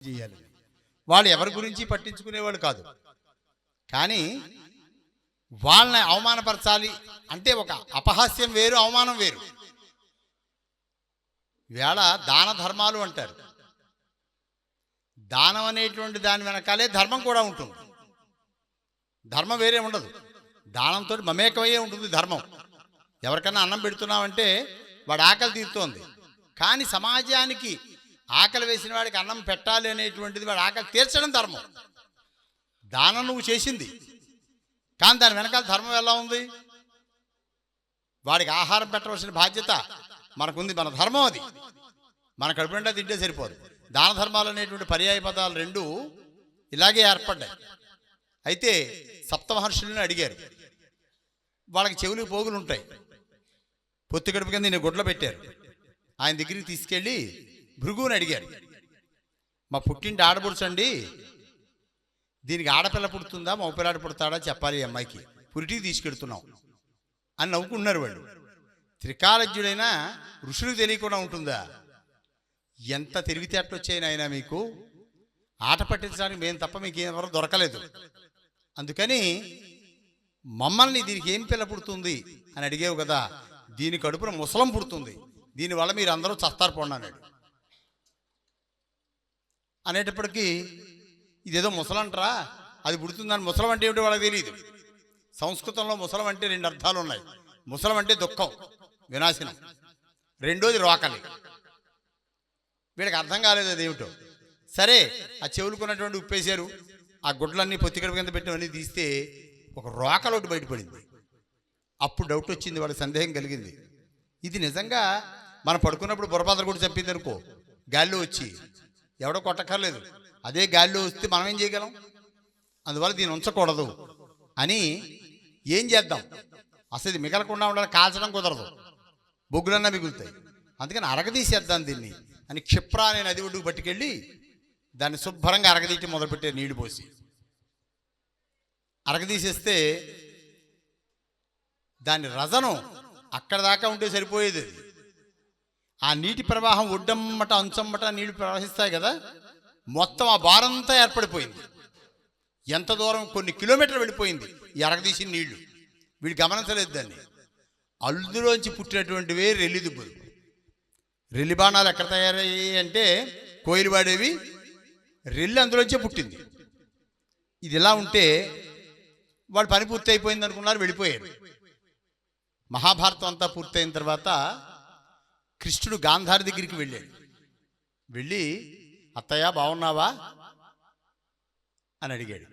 చేయాలి. వాళ్ళు ఎవరి గురించి పట్టించుకునేవాళ్ళు కాదు. కానీ వాళ్ళని అవమానపరచాలి అంటే ఒక అపహాస్యం వేరు, అవమానం వేరు. వేళ దాన ధర్మాలు అంటారు. దానం అనేటువంటి దాని వెనకాలే ధర్మం కూడా ఉంటుంది. ధర్మం వేరే ఉండదు. దానంతో మమేకమయ్యే ఉంటుంది ధర్మం. ఎవరికన్నా అన్నం పెడుతున్నామంటే వాడు ఆకలి తీరుతోంది. కానీ సమాజానికి ఆకలి వేసిన వాడికి అన్నం పెట్టాలి అనేటువంటిది, వాడు ఆకలి తీర్చడం ధర్మం. దానం నువ్వు చేసింది, కానీ దాని వెనకాల ధర్మం ఎలా ఉంది? వాడికి ఆహారం పెట్టవలసిన బాధ్యత మనకుంది, మన ధర్మం అది. మన కడుపు నిండా తింటే సరిపోదు. దాన ధర్మాలు అనేటువంటి పర్యాయ పదాలు రెండు ఇలాగే ఏర్పడ్డాయి. అయితే సప్తమహర్షులను అడిగారు. వాళ్ళకి చెవులు పోగులు ఉంటాయి. పొత్తి గడుపు కింద నేను గుడ్లు పెట్టారు. ఆయన దగ్గరికి తీసుకెళ్ళి భృగువుని అడిగారు, మా పుట్టింటి ఆడపడుచండి, దీనికి ఆడపిల్ల పుడుతుందా మగపిల్లాడు పుడతాడా చెప్పాలి, ఈ అమ్మాయికి పురిటికి తీసుకెడుతున్నాం అని నవ్వుకున్నారు వాళ్ళు. త్రికాలజ్ఞుడైనా ఋషులకు తెలియకుండా ఉంటుందా? ఎంత తెలివితేటలు వచ్చాయి నాయనా మీకు, ఆట పట్టించడానికి మేము తప్ప మీకు ఎవరు దొరకలేదు. అందుకని మమ్మల్ని దీనికి ఏం పిల్ల పుడుతుంది అని అడిగేవు కదా, దీని కడుపున ముసలం పుడుతుంది, దీనివల్ల మీరు అందరూ చస్తారు పోండి అన్నాడు. అనేటప్పటికీ ఇదేదో ముసలంటరా, అది పుడుతుందని. ముసలం అంటే ఏమిటో వాళ్ళకి తెలియదు. సంస్కృతంలో ముసలం అంటే రెండు అర్థాలు ఉన్నాయి. ముసలం అంటే దుఃఖం, వినాశనం. రెండోది రోకలి. వీళ్ళకి అర్థం కాలేదు అదేమిటో. సరే, ఆ చెవులుకున్నటువంటి ఉప్పేశారు. ఆ గుడ్లన్నీ పొత్తికడుపు కింద పెట్టినవన్నీ తీస్తే ఒక రోకలోటి బయటపడింది. అప్పుడు డౌట్ వచ్చింది, వాళ్ళకి సందేహం కలిగింది. ఇది నిజంగా మనం పడుకున్నప్పుడు బుర్రపాత్ర కూడా చంపింది అనుకో, గాల్లో వచ్చి ఎవడో కొట్టక్కర్లేదు, అదే గాల్లో వస్తే మనం ఏం చేయగలం? అందువల్ల దీన్ని ఉంచకూడదు అని ఏం చేద్దాం, అసలు ఇది మిగలకుండా ఉండాలి, కాల్చడం కుదరదు, బొగ్గులన్నా మిగులుతాయి, అందుకని అరగదీసేద్దాం దీన్ని అని క్షిప్ర అనే నది ఒడ్డుకు పట్టుకెళ్ళి దాన్ని శుభ్రంగా అరగదీయటం మొదలుపెట్టే, నీళ్లు పోసి అరగదీసేస్తే దాని రజనం అక్కడ దాకా ఉంటే సరిపోయేది. ఆ నీటి ప్రవాహం ఒడ్డమ్మట అంచమ్మట నీళ్లు ప్రవహిస్తాయి కదా, మొత్తం ఆ బారంతా ఏర్పడిపోయింది. ఎంత దూరం, కొన్ని కిలోమీటర్లు వెళ్ళిపోయింది ఈ అరగదీసిన నీళ్లు. వీడు గమనించలేదు దాన్ని. అందులోంచి పుట్టినటువంటివే రెల్లి దుబ్బులు. రెల్లి బాణాలు ఎక్కడ తయారయ్యాయి అంటే కోయిలు వాడేవి, రెల్లి అందులోంచే పుట్టింది. ఇది ఇలా ఉంటే వాడు పని పూర్తి అయిపోయింది అనుకున్నారు, వెళ్ళిపోయారు. మహాభారతం అంతా పూర్తయిన తర్వాత కృష్ణుడు గాంధారి దగ్గరికి వెళ్ళాడు. వెళ్ళి అత్తయ్య బాగున్నావా అని అడిగాడు.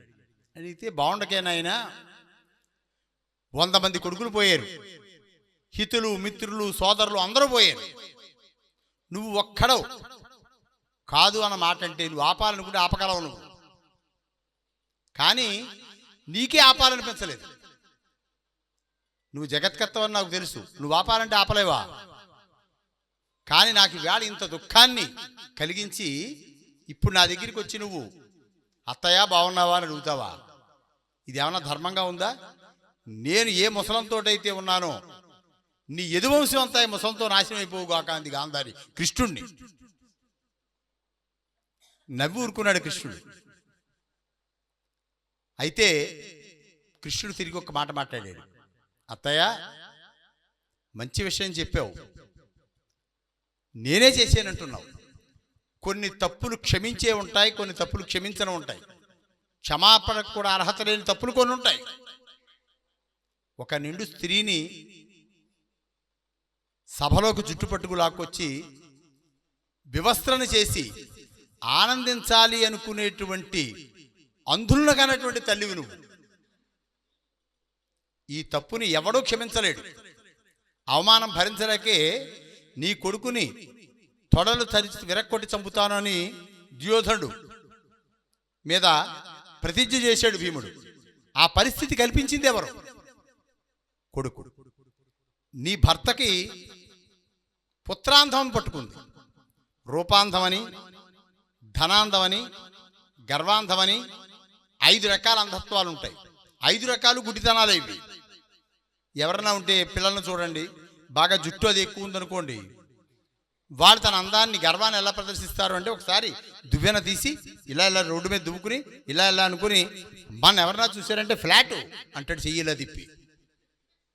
అడిగితే బాగుండకేనాయనా, 100 మంది కొడుకులు పోయారు, హితులు మిత్రులు సోదరులు అందరూ పోయారు, నువ్వు ఒక్కడవు కాదు అన్న మాట అంటే నువ్వు ఆపాలనుకుంటే ఆపగలవు నువ్వు, కానీ నీకే ఆపాలనిపించలేదు. నువ్వు జగత్కర్తవని నాకు తెలుసు, నువ్వు ఆపాలంటే ఆపలేవా? కానీ నాకు వేళ ఇంత దుఃఖాన్ని కలిగించి ఇప్పుడు నా దగ్గరికి వచ్చి నువ్వు అత్తయ్య బాగున్నావా అని అడుగుతావా? ఇది ఏమన్నా ధర్మంగా ఉందా? నేను ఏ ముసలంతోటైతే ఉన్నానో నీ యదువంశం అంతా ఈ ముసలంతో నాశనం అయిపోవుగాక అంది గాంధారి కృష్ణుణ్ణి. నవ్వి ఊరుకున్నాడు కృష్ణుడు. అయితే కృష్ణుడు తిరిగి ఒక మాట మాట్లాడాడు. అత్తయ్య, మంచి విషయం చెప్పావు, నేనే చేశానంటున్నావు. కొన్ని తప్పులు క్షమించే ఉంటాయి, కొన్ని తప్పులు క్షమించను ఉంటాయి. క్షమాపణకు కూడా అర్హత లేని తప్పులు కొన్ని ఉంటాయి. ఒక నిండు స్త్రీని సభలోకి జుట్టు పట్టుకు లాక్కొచ్చి వివస్త్రను చేసి ఆనందించాలి అనుకునేటువంటి అంధులను కానటువంటి తల్లివి నువ్వు. ఈ తప్పుని ఎవడూ క్షమించలేడు. అవమానం భరించలేకే నీ కొడుకుని తొడలు తరిచి విరక్కొట్టి చంపుతానని దుర్యోధనుడు మీద ప్రతిజ్ఞ చేశాడు భీముడు. ఆ పరిస్థితి కల్పించింది ఎవరు? కొడుకు. నీ భర్తకి పుత్రాంధం పట్టుకుంది. రూపాంధమని, ధనాంధమని, గర్వాంధమని 5 రకాల అంధత్వాలు ఉంటాయి. 5 రకాలు గుడ్డితనాలు ఇవి. ఎవరన్నా ఉంటే పిల్లలను చూడండి, బాగా జుట్టు అది ఎక్కువ ఉందనుకోండి, వాళ్ళు తన అందాన్ని గర్వాన్ని ఎలా ప్రదర్శిస్తారు అంటే ఒకసారి దువ్వెన తీసి ఇలా ఇలా రోడ్డు మీద దువ్వుకుని ఇలా ఇలా అనుకుని మన ఎవరన్నా చూశారంటే ఫ్లాట్ అంటాడు, చెయ్యిలా తిప్పి.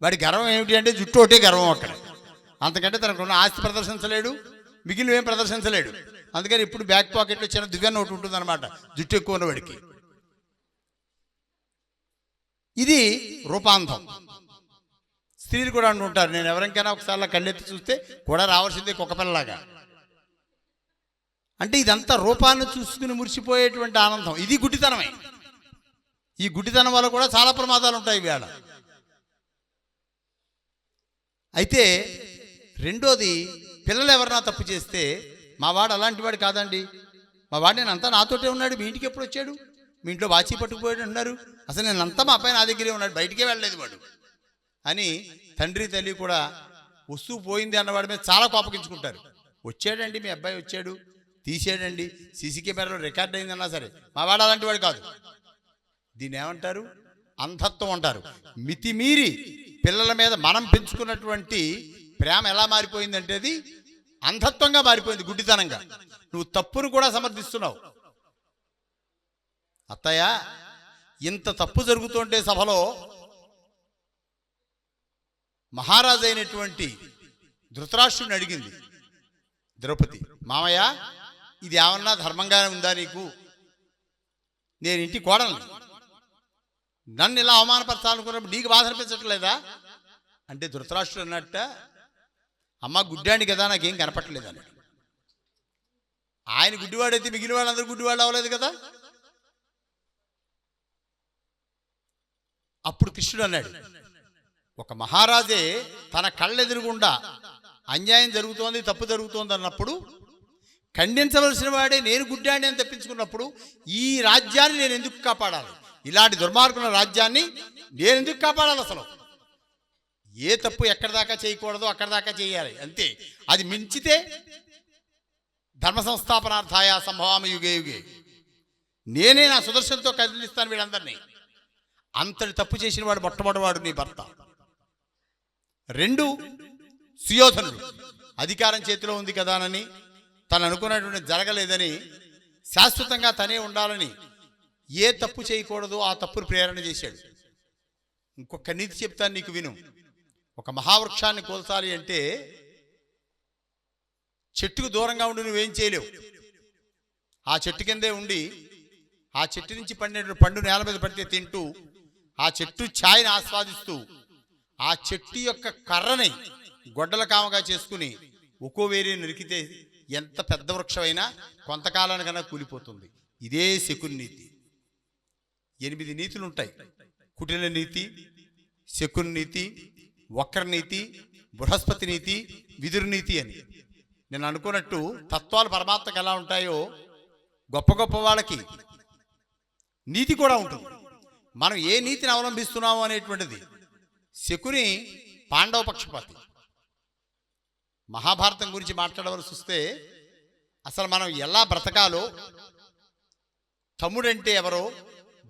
వాడి గర్వం ఏమిటి అంటే జుట్టు ఒకటే గర్వం అక్కడ, అంతకంటే తనకున్న ఆస్తి ప్రదర్శించలేడు, మిగిలిన ఏం ప్రదర్శించలేడు. అందుకని ఇప్పుడు బ్యాక్ పాకెట్లో చిన్న దువ్వెన ఒకటి ఉంటుంది అనమాట జుట్టు ఎక్కువ ఉన్నవాడికి. ఇది రూపాంధం. స్త్రీలు కూడా అంటుంటారు, నేను ఎవరికైనా ఒకసారి కళ్ళెత్తి చూస్తే కూడా రావాల్సిందే కుక్కపిల్లలాగా. అంటే ఇదంతా రూపాన్ని చూసుకుని మురిసిపోయేటువంటి ఆనందం. ఇది గుడ్డితనమే. ఈ గుడ్డితనం వల్ల కూడా చాలా ప్రమాదాలు ఉంటాయి వేళ. అయితే రెండోది, పిల్లలు ఎవరన్నా తప్పు చేస్తే మా వాడు అలాంటి వాడు కాదండి, మా వాడు నేనంతా నాతోటే ఉన్నాడు, మీ ఇంటికి ఎప్పుడు వచ్చాడు, మీ ఇంట్లో వాచి పట్టుకుపోయాడు అన్నారు, అసలు నేనంతా మా అబ్బాయి నా దగ్గరే ఉన్నాడు, బయటికే వెళ్ళలేదు వాడు అని తండ్రి తల్లి కూడా వస్తువు పోయింది అన్నవాడి మీద చాలా కోపగించుకుంటారు. వచ్చాడండి మీ అబ్బాయి, వచ్చాడు, తీసేయడండి, సీసీ కెమెరాలో రికార్డ్ అయిందన్నా సరే మా వాడు అలాంటి వాడు కాదు. దీన్ని ఏమంటారు? అంధత్వం అంటారు. మితిమీరి పిల్లల మీద మనం పెంచుకున్నటువంటి ప్రేమ ఎలా మారిపోయిందంటే అది అంధత్వంగా మారిపోయింది, గుడ్డితనంగా. నువ్వు తప్పును కూడా సమర్థిస్తున్నావు. అత్తయ్య, ఇంత తప్పు జరుగుతుంటే సభలో మహారాజు అయినటువంటి ధృతరాష్ట్రుడిని అడిగింది ద్రౌపది, మామయ్య ఇది ఏమన్నా ధర్మంగానే ఉందా నీకు? నేను ఇంటి కోడలు, నన్ను ఇలా అవమానపరచాలనుకున్నప్పుడు నీకు బాధ అనిపించట్లేదా అంటే ధృతరాష్ట్రుడు అన్నట్ట, అమ్మ గుడ్డాండి కదా నాకేం కనపట్టలేదు అన్నాడు. ఆయన గుడ్డివాడైతే మిగిలిన వాళ్ళందరూ గుడ్డివాళ్ళు అవ్వలేదు కదా. అప్పుడు కృష్ణుడు అన్నాడు, ఒక మహారాజే తన కళ్ళెదురుగుండా అన్యాయం జరుగుతోంది, తప్పు జరుగుతోంది అన్నప్పుడు ఖండించవలసిన వాడే నేను గుడ్డాన్ని అని తప్పించుకున్నప్పుడు ఈ రాజ్యాన్ని నేను ఎందుకు కాపాడాలి? ఇలాంటి దుర్మార్గుల రాజ్యాన్ని నేను ఎందుకు కాపాడాలి? అసలు ఏ తప్పు ఎక్కడి దాకా చేయకూడదో అక్కడి దాకా చేయాలి అంతే. అది మించితే ధర్మ సంస్థాపనార్థాయ సంభవామి యుగే యుగే, నేనే నా సుదర్శనంతో కదిలిస్తాను వీళ్ళందరినీ. అంతటి తప్పు చేసిన వాడు మొట్టమొదటివాడు నీ భర్త. రెండు, సుయోధనుడు అధికారం చేతిలో ఉంది కదానని, తను అనుకున్నటువంటి జరగలేదని, శాశ్వతంగా తనే ఉండాలని ఏ తప్పు చేయకూడదు ఆ తప్పును ప్రేరణ చేశాడు. ఇంకొక నీతి చెప్తాను నీకు, విను. ఒక మహావృక్షాన్ని కోల్చాలి అంటే చెట్టుకు దూరంగా ఉండి నువ్వేం చేయలేవు. ఆ చెట్టు కిందే ఉండి ఆ చెట్టు నుంచి పండిన పండు నేల మీద పడితే తింటూ, ఆ చెట్టు ఛాయని ఆస్వాదిస్తూ, ఆ చెట్టు యొక్క కర్రని గొడ్డల కామగా చేసుకుని ఒక్కో వేరే నరికితే ఎంత పెద్ద వృక్షమైనా కొంతకాలానికన్నా కూలిపోతుంది. ఇదే శకుని నీతి. 8 నీతులు ఉంటాయి: కుటిల నీతి, శకుని నీతి, వక్ర నీతి, బృహస్పతి నీతి, విదురు నీతి అని. నేను అనుకున్నట్టు తత్వాలు పరమాత్మకు ఎలా ఉంటాయో గొప్ప గొప్ప వాళ్ళకి నీతి కూడా ఉంటుంది. మనం ఏ నీతిని అవలంబిస్తున్నాము అనేటువంటిది. శకుని పాండవ పక్షపాతి. మహాభారతం గురించి మాట్లాడవలసి వస్తే అసలు మనం ఎలా బ్రతకాలో, తమ్ముడంటే ఎవరో,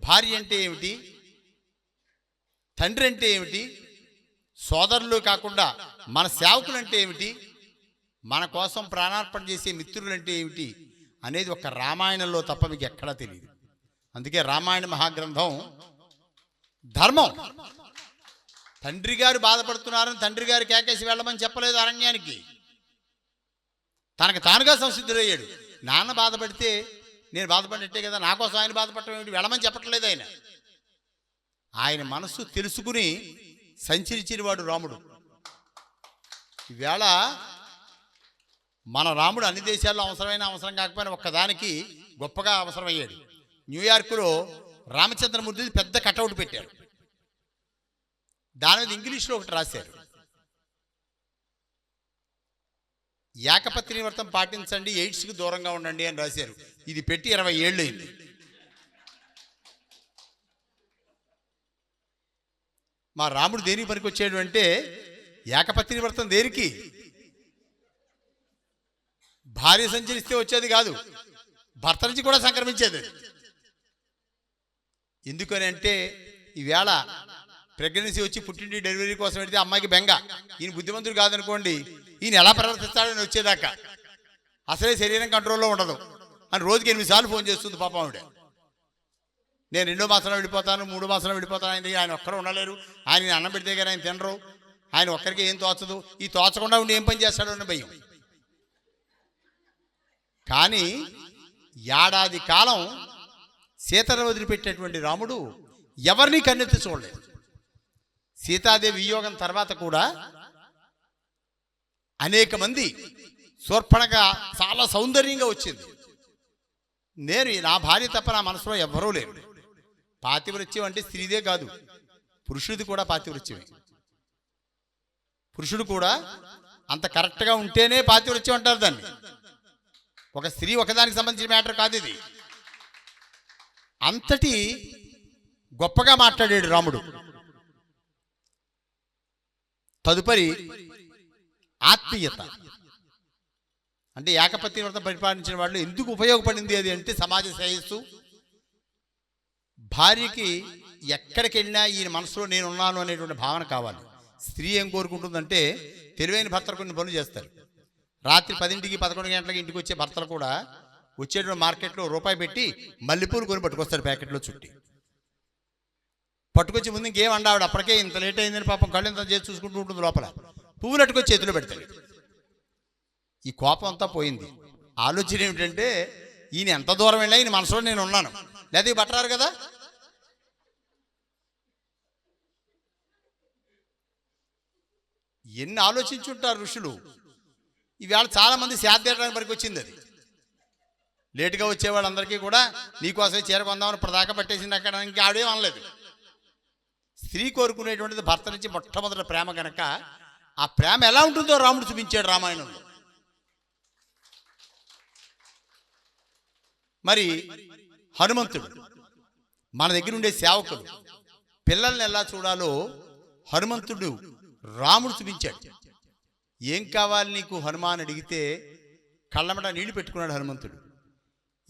భార్య అంటే ఏమిటి, తండ్రి అంటే ఏమిటి, సోదరులు కాకుండా మన సేవకులు అంటే ఏమిటి, మన కోసం ప్రాణార్పణ చేసే మిత్రులు అంటే ఏమిటి అనేది ఒక రామాయణంలో తప్ప మీకు ఎక్కడా తెలియదు. అందుకే రామాయణ మహాగ్రంథం ధర్మం. తండ్రి గారు బాధపడుతున్నారని తండ్రి గారు కేకేసి వెళ్ళమని చెప్పలేదు అరణ్యానికి. తనకు తానుగా సంసిద్ధుడయ్యాడు. నాన్న బాధపడితే నేను బాధపడినట్టే కదా, నా కోసం ఆయన బాధపడటం ఏమిటి, వెళ్ళమని చెప్పట్లేదు ఆయన. ఆయన మనస్సు తెలుసుకుని సంచరించినవాడు రాముడు. ఈవేళ మన రాముడు అన్ని దేశాల్లో అవసరం కాకపోయినా ఒక్కదానికి గొప్పగా అవసరమయ్యాడు. న్యూయార్కులో రామచంద్రమూర్తి పెద్ద కటౌట్ పెట్టారు. దాని మీద ఇంగ్లీష్లో ఒకటి రాశారు: ఏకపత్ని వ్రతం పాటించండి, ఎయిడ్స్కి దూరంగా ఉండండి అని రాశారు. ఇది పెట్టి 20 ఏళ్ళు అయింది. మా రాముడు దేనికి పనికి వచ్చాడు అంటే, ఏకపత్ని వ్రతం దేనికి? భార్య సంచరిస్తే వచ్చేది కాదు, భర్త నుంచి కూడా సంక్రమించేది. ఎందుకని అంటే ఈవేళ ప్రెగ్నెన్సీ వచ్చి పుట్టింటి డెలివరీ కోసం పెడితే అమ్మాయికి బెంగ. ఈయన బుద్ధిమంతుడు కాదనుకోండి, ఈయన ఎలా ప్రవర్తిస్తాడని వచ్చేదాకా అసలే శరీరం కంట్రోల్లో ఉండదు అని రోజుకి 8 సార్లు ఫోన్ చేస్తుంది పాపం ఆవిడ. నేను 2 మాసంలో వెళ్ళిపోతాను, 3 మాసంలో వెళ్ళిపోతాను, ఆయన ఒక్కరు ఉండలేరు, ఆయన అన్నం పెడితే కానీ ఆయన తినరు, ఆయన ఒక్కరికి ఏం తోచదు, ఈ తోచకుండా ఉండి ఏం పని చేస్తాడు అని భయం. కానీ ఏడాది కాలం సీతను వదిలిపెట్టేటువంటి రాముడు ఎవరిని కన్నెత్తి చూడలేదు. సీతాదేవి వియోగం తర్వాత కూడా అనేక మంది శూర్పణఖ చాలా సౌందర్యంగా వచ్చింది. నేను నా భార్య తప్ప నా మనసులో ఎవ్వరూ లేరు. పాతివృత్యం అంటే స్త్రీదే కాదు, పురుషుడిది కూడా పాతివృత్యమే. పురుషుడు కూడా అంత కరెక్ట్గా ఉంటేనే పాతివృత్యం అంటారు దాన్ని. ఒక స్త్రీ ఒకదానికి సంబంధించిన మ్యాటర్ కాదు ఇది. అంతటి గొప్పగా మాట్లాడాడు రాముడు. తదుపరి ఆత్మీయత అంటే ఏకపత్ని వ్రతం పరిపాలించిన వాళ్ళు ఎందుకు ఉపయోగపడింది అది అంటే సమాజ శ్రేయస్సు. భార్యకి ఎక్కడికి వెళ్ళినా ఈయన మనసులో నేనున్నాను అనేటువంటి భావన కావాలి. స్త్రీ ఏం కోరుకుంటుందంటే తెలివైన భర్తలు కొన్ని పనులు చేస్తారు. రాత్రి 10ంటికి 11 గంటలకి ఇంటికి వచ్చే భర్తలు కూడా వచ్చేటువంటి మార్కెట్లో రూపాయి పెట్టి మల్లెపూలు కొని పట్టుకొస్తారు ప్యాకెట్లో చుట్టి. పట్టుకొచ్చి ముందు ఇంకేం అండావిడ అప్పటికే ఇంత లేట్ అయిందని పాపం కళ్ళు ఇంత చేసి చూసుకుంటూ ఉంటుంది. లోపల పువ్వులు అట్టుకొచ్చి చేతిలో పెడతాడు. ఈ కోపం అంతా పోయింది. ఆలోచన ఏమిటంటే ఈయన ఎంత దూరం వెళ్ళా ఈయన మనసులో నేను ఉన్నాను, లేదా పట్టరారు కదా. ఎన్ని ఆలోచించుంటారు ఋషులు. ఈవేళ చాలామంది శాద్యడానికి పనికి వచ్చింది అది. లేటుగా వచ్చేవాళ్ళందరికీ కూడా నీకోసమే చీర కొందామని ప్రదాకా పట్టేసింది అక్కడ, ఇంకా ఆవిడేం అనలేదు. స్త్రీ కోరుకునేటువంటిది భర్త నుంచి మొట్టమొదటి ప్రేమ కనుక ఆ ప్రేమ ఎలా ఉంటుందో రాముడు చూపించాడు రామాయణంలో. మరి హనుమంతుడు మన దగ్గర ఉండే సేవకుడు పిల్లల్ని ఎలా చూడాలో హనుమంతుడు రాముడు చూపించాడు. ఏం కావాలి నీకు హనుమాన్ అడిగితే కళ్ళమట నీళ్లు పెట్టుకున్నాడు హనుమంతుడు.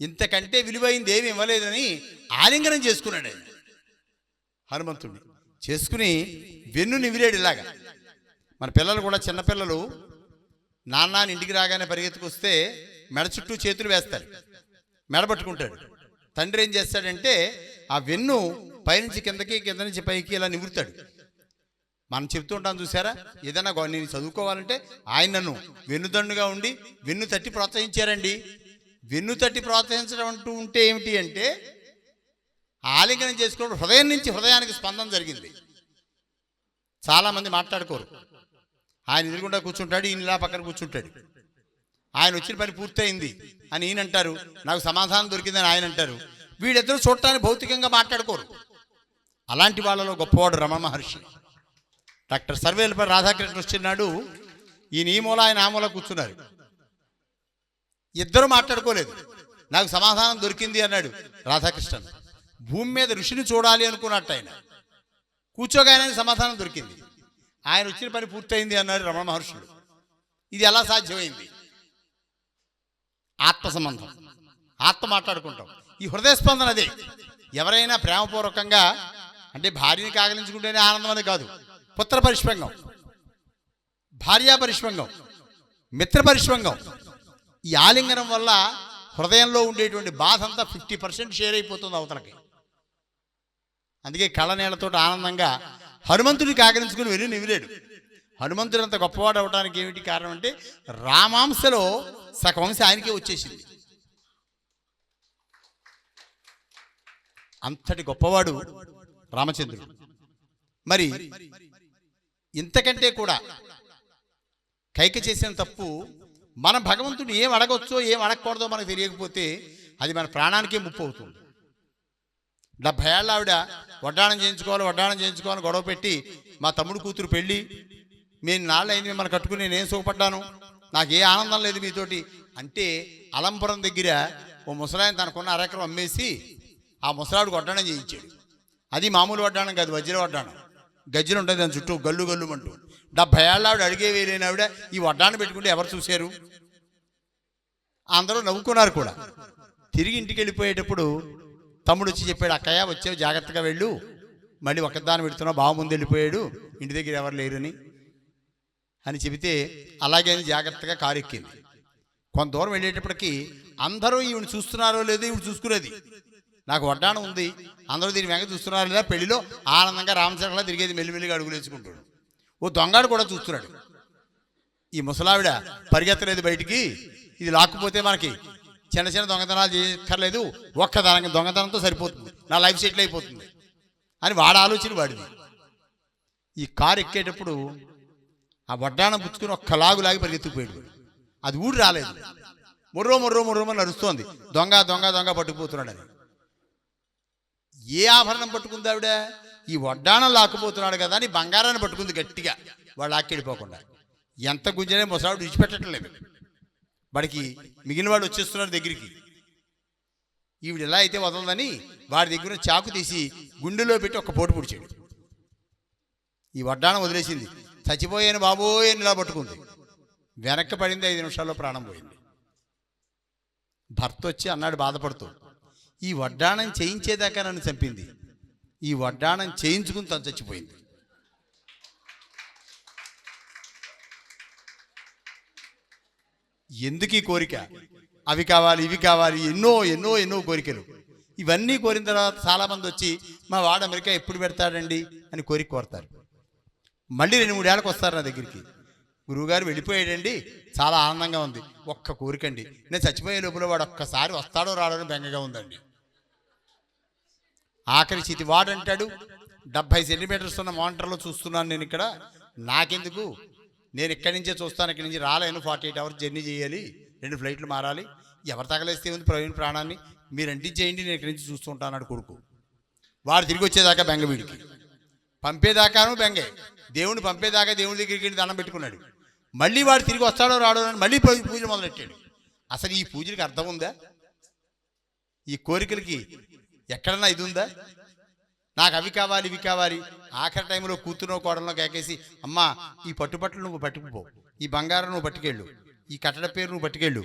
ఇంతకంటే విలువైంది ఏమి ఇవ్వలేదని ఆలింగనం చేసుకున్నాడు ఆయన. హనుమంతుడిని చేసుకుని వెన్ను నివిరాడు. ఇలాగా మన పిల్లలు కూడా చిన్నపిల్లలు నాన్న ఇంటికి రాగానే పరిగెత్తుకొస్తే మెడ చుట్టూ చేతులు వేస్తారు, మెడ పట్టుకుంటాడు. తండ్రి ఏం చేస్తాడంటే ఆ వెన్ను పైనుంచి కిందకి, కింద నుంచి పైకి ఇలా నివురుతాడు. మనం చెప్తూ ఉంటాం చూసారా, ఏదైనా నేను చదువుకోవాలంటే ఆయన నన్ను వెన్నుదండుగా ఉండి వెన్ను తట్టి ప్రోత్సహించారండి. వెన్ను తట్టి ప్రోత్సహించడం అంటూ ఉంటే ఏమిటి అంటే ఆలింగనం చేసుకోవడం హృదయం నుంచి హృదయానికి స్పందన జరిగింది. చాలామంది మాట్లాడుకోరు. ఆయన ఎదురుగుండా కూర్చుంటాడు, ఈయన ఇలా పక్కన కూర్చుంటాడు. ఆయన వచ్చిన పని పూర్తయింది అని ఈయన అంటారు, నాకు సమాధానం దొరికిందని ఆయన అంటారు. వీళ్ళిద్దరూ చూడటానికి భౌతికంగా మాట్లాడుకోరు. అలాంటి వాళ్ళలో గొప్పవాడు రమణ మహర్షి. డాక్టర్ సర్వేలపై రాధాకృష్ణ వచ్చినాడు, ఈయన ఈ మూల ఆయన ఆ మూల కూర్చున్నారు. ఇద్దరు మాట్లాడుకోలేదు. నాకు సమాధానం దొరికింది అన్నాడు రాధాకృష్ణన్. భూమి మీద ఋషిని చూడాలి అనుకున్నట్టు ఆయన కూర్చోగానే సమాధానం దొరికింది. ఆయన వచ్చిన పని పూర్తయింది అన్నాడు రమణ మహర్షుడు. ఇది ఎలా సాధ్యమైంది? ఆత్మ సంబంధం, ఆత్మ మాట్లాడుకుంటాం. ఈ హృదయ స్పందన అదే. ఎవరైనా ప్రేమపూర్వకంగా అంటే భార్యని కాగలించుకుంటేనే ఆనందం అని కాదు. పుత్ర పరిష్వంగం, భార్యా పరిష్వంగం, మిత్ర పరిష్వంగం, ఈ ఆలింగనం వల్ల హృదయంలో ఉండేటువంటి బాధ అంతా 50% షేర్ అయిపోతుంది అవతలకి. అందుకే కళ్ళనీళ్లతో ఆనందంగా హనుమంతుడిని కాగలించుకుని వెళ్ళి నివిలేడు. హనుమంతుడు అంత గొప్పవాడు అవడానికి ఏమిటి కారణం అంటే రామాంశలో సగవంశ ఆయనకే వచ్చేసింది. అంతటి గొప్పవాడు రామచంద్రుడు. మరి ఇంతకంటే కూడా కైక చేసిన తప్పు, మనం భగవంతుడు ఏం అడగొచ్చో ఏం అడగకూడదో మనకు తెలియకపోతే అది మన ప్రాణానికే ముప్పు అవుతుంది. 70 ఏళ్ళ ఆవిడ వడ్డాణం చేయించుకోవాలి గొడవ పెట్టి, మా తమ్ముడు కూతురు పెళ్ళి మేము నాళ్ళు అయింది మిమ్మల్ని కట్టుకుని నేను సుఖపడ్డాను, నాకు ఏ ఆనందం లేదు మీతోటి అంటే అలంపురం దగ్గర ఓ ముసలాయన తనకున్న అరెకరం అమ్మేసి ఆ ముసలాడికి వడ్డాణం చేయించాడు. అది మామూలు వడ్డాణం కాదు, వజ్ర వడ్డాణం. గజ్జలు ఉంటుంది దాని చుట్టూ గల్లు గల్లుమంటూ. 70 ఏళ్ళ ఆవిడ అడిగే వేలేని ఆవిడ ఈ వడ్డాణం పెట్టుకుంటే ఎవరు చూశారు? అందరూ నవ్వుకున్నారు కూడా. తిరిగి ఇంటికి వెళ్ళిపోయేటప్పుడు తమ్ముడు వచ్చి చెప్పాడు, అక్కయ్య వచ్చావు జాగ్రత్తగా వెళ్ళు, మళ్ళీ ఒక్కదాన్ని పెడుతున్నావు, బావ ముందు వెళ్ళిపోయాడు, ఇంటి దగ్గర ఎవరు లేరని. అని చెబితే అలాగే అని జాగ్రత్తగా కారు ఎక్కింది. కొంత దూరం వెళ్ళేటప్పటికి అందరూ ఈవిని చూస్తున్నారో లేదో ఈవిడ చూసుకునేది. నాకు వడ్డాణం ఉంది, అందరూ దీని వెంక చూస్తున్నారో లేదా, పెళ్లిలో ఆనందంగా రామచంద్రలా తిరిగేది, మెల్లిమెల్లిగా అడుగులు వేసుకుంటాడు. ఓ దొంగాడు కూడా చూస్తున్నాడు. ఈ ముసలావిడ పరిగెత్తలేదు బయటికి, ఇది లాక్కుపోతే మనకి చిన్న చిన్న దొంగతనాలు చేయక్కర్లేదు, ఒక్క దొంగతనంతో సరిపోతుంది, నా లైఫ్ సెటిల్ అయిపోతుంది అని వాడు ఆలోచన వాడిది. ఈ కారు ఎక్కేటప్పుడు ఆ వడ్డాణం పుచ్చుకుని ఒక్క లాగులాగి పరిగెత్తుకుపోయాడు. అది ఊడి రాలేదు, మొర్రో మొర్రో మొర్రోమని నడుస్తోంది, దొంగ దొంగ దొంగ పట్టుకుపోతున్నాడని. ఏ ఆభరణం పట్టుకుంది ఆవిడ? ఈ వడ్డాణం లాక్కుపోతున్నాడు కదా అని బంగారాన్ని పట్టుకుంది గట్టిగా, వాడు లాక్కెళ్ళిపోకుండా. ఎంత గుంజనే ముసలావిడ విడిచిపెట్టడం లేదు. వాడికి మిగిలిన వాడు వచ్చేస్తున్నాడు దగ్గరికి. ఈవిడ ఎలా అయితే వదలదని వాడి దగ్గర చాకు తీసి గుండెలో పెట్టి ఒక్క పోటు పొడిచాడు. ఈ వడ్డాణం వదిలేసింది. చచ్చిపోయాను బాబోయ్ అని ఇలా పట్టుకుంది. వెనక్కి పడింది, 5 నిమిషాల్లో ప్రాణం పోయింది. భర్త వచ్చి అన్నాడు బాధపడుతూ, ఈ వడ్డాణం చేయించేదాకా నన్ను చంపింది, ఈ వడ్డాణం చేయించుకుని తను చచ్చిపోయింది. ఎందుకు ఈ కోరిక? అవి కావాలి, ఇవి కావాలి, ఎన్నో ఎన్నో ఎన్నో కోరికలు. ఇవన్నీ కోరిన తర్వాత చాలామంది వచ్చి మా వాడు అమెరికా ఎప్పుడు పెడతాడండి అని కోరిక కోరతారు. మళ్ళీ 2-3 ఏళ్ళకి వస్తారు నా దగ్గరికి, గురువుగారు వెళ్ళిపోయాడండి, చాలా ఆనందంగా ఉంది, ఒక్క కోరికండి, నేను చచ్చిపోయే లోపల వాడు ఒక్కసారి వస్తాడో రాడో బెంగగా ఉందండి. ఆఖరి చితి వాడు అంటాడు, 70 సెంటీమీటర్స్ ఉన్న మానిటర్లో చూస్తున్నాను నేను ఇక్కడ, నాకెందుకు, నేను ఇక్కడి నుంచే చూస్తాను, ఇక్కడి నుంచి రాలేను, 48 అవర్స్ జర్నీ చేయాలి, 2 ఫ్లైట్లు మారాలి, ఎవరు తగలేస్తే ఉంది ప్రవీణ్ ప్రాణాన్ని, మీరు అంటించేయండి, నేను ఇక్కడి నుంచి చూస్తూ ఉంటాను కొడుకు. వాడు తిరిగి వచ్చేదాకా బెంగ, వీడికి పంపేదాకాను బెంగే, దేవుడిని పంపేదాకా దేవుడి దగ్గరికి వెళ్ళి దండం పెట్టుకున్నాడు. మళ్ళీ వాడు తిరిగి వస్తాడో రాడో అని మళ్ళీ పూజలు మొదలెట్టాడు. అసలు ఈ పూజలకి అర్థం ఉందా? ఈ కోరికలకి ఎక్కడన్నా ఇది ఉందా? నాకు అవి కావాలి, ఇవి కావాలి, ఆఖరి టైంలో కూతురునో కోడలో కేకేసి, అమ్మా ఈ పట్టుబట్టలు నువ్వు పట్టుకుపో, ఈ బంగారం నువ్వు పట్టుకెళ్ళు, ఈ కట్టడ పేరు నువ్వు పట్టుకెళ్ళు,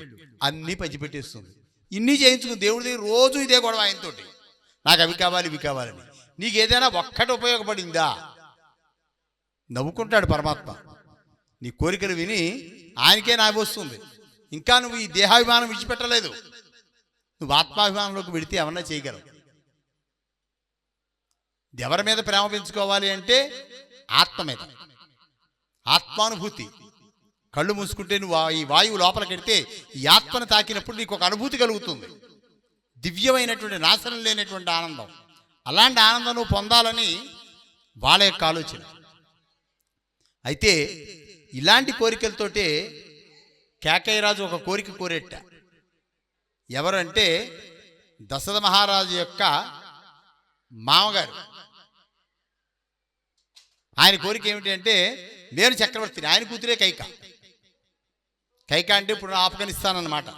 అన్నీ పంచిపెట్టేస్తుంది. ఇన్ని చేయించుకుని దేవుడి దగ్గర రోజు ఇదే గొడవ ఆయనతోటి, నాకు అవి కావాలి, ఇవి కావాలని. నీకు ఏదైనా ఒక్కటి ఉపయోగపడిందా? నవ్వుకుంటాడు పరమాత్మ. నీ కోరికలు విని ఆయనకే నాకు వస్తుంది. ఇంకా నువ్వు ఈ దేహాభిమానం విడిచిపెట్టలేదు, నువ్వు ఆత్మాభిమానంలోకి వెళితే ఏమన్నా చేయగలవు. ఎవరి మీద ప్రేమ పెంచుకోవాలి అంటే ఆత్మ మీద, ఆత్మానుభూతి. కళ్ళు మూసుకుంటే నువ్వు ఈ వాయువు లోపలికెడితే ఈ ఆత్మను తాకినప్పుడు నీకు ఒక అనుభూతి కలుగుతుంది, దివ్యమైనటువంటి నాశనం లేనటువంటి ఆనందం. అలాంటి ఆనందం నువ్వు పొందాలని వాళ్ళ యొక్క ఆలోచన. అయితే ఇలాంటి కోరికలతోటే కేకయ్యరాజు ఒక కోరిక కోరేట. ఎవరంటే దశరథ మహారాజు యొక్క మామగారు. ఆయన కోరిక ఏమిటి అంటే, నేను చక్రవర్తిని, ఆయన కూతురే కైక. కైక అంటే ఇప్పుడు ఆఫ్ఘనిస్తాన్ అన్నమాట.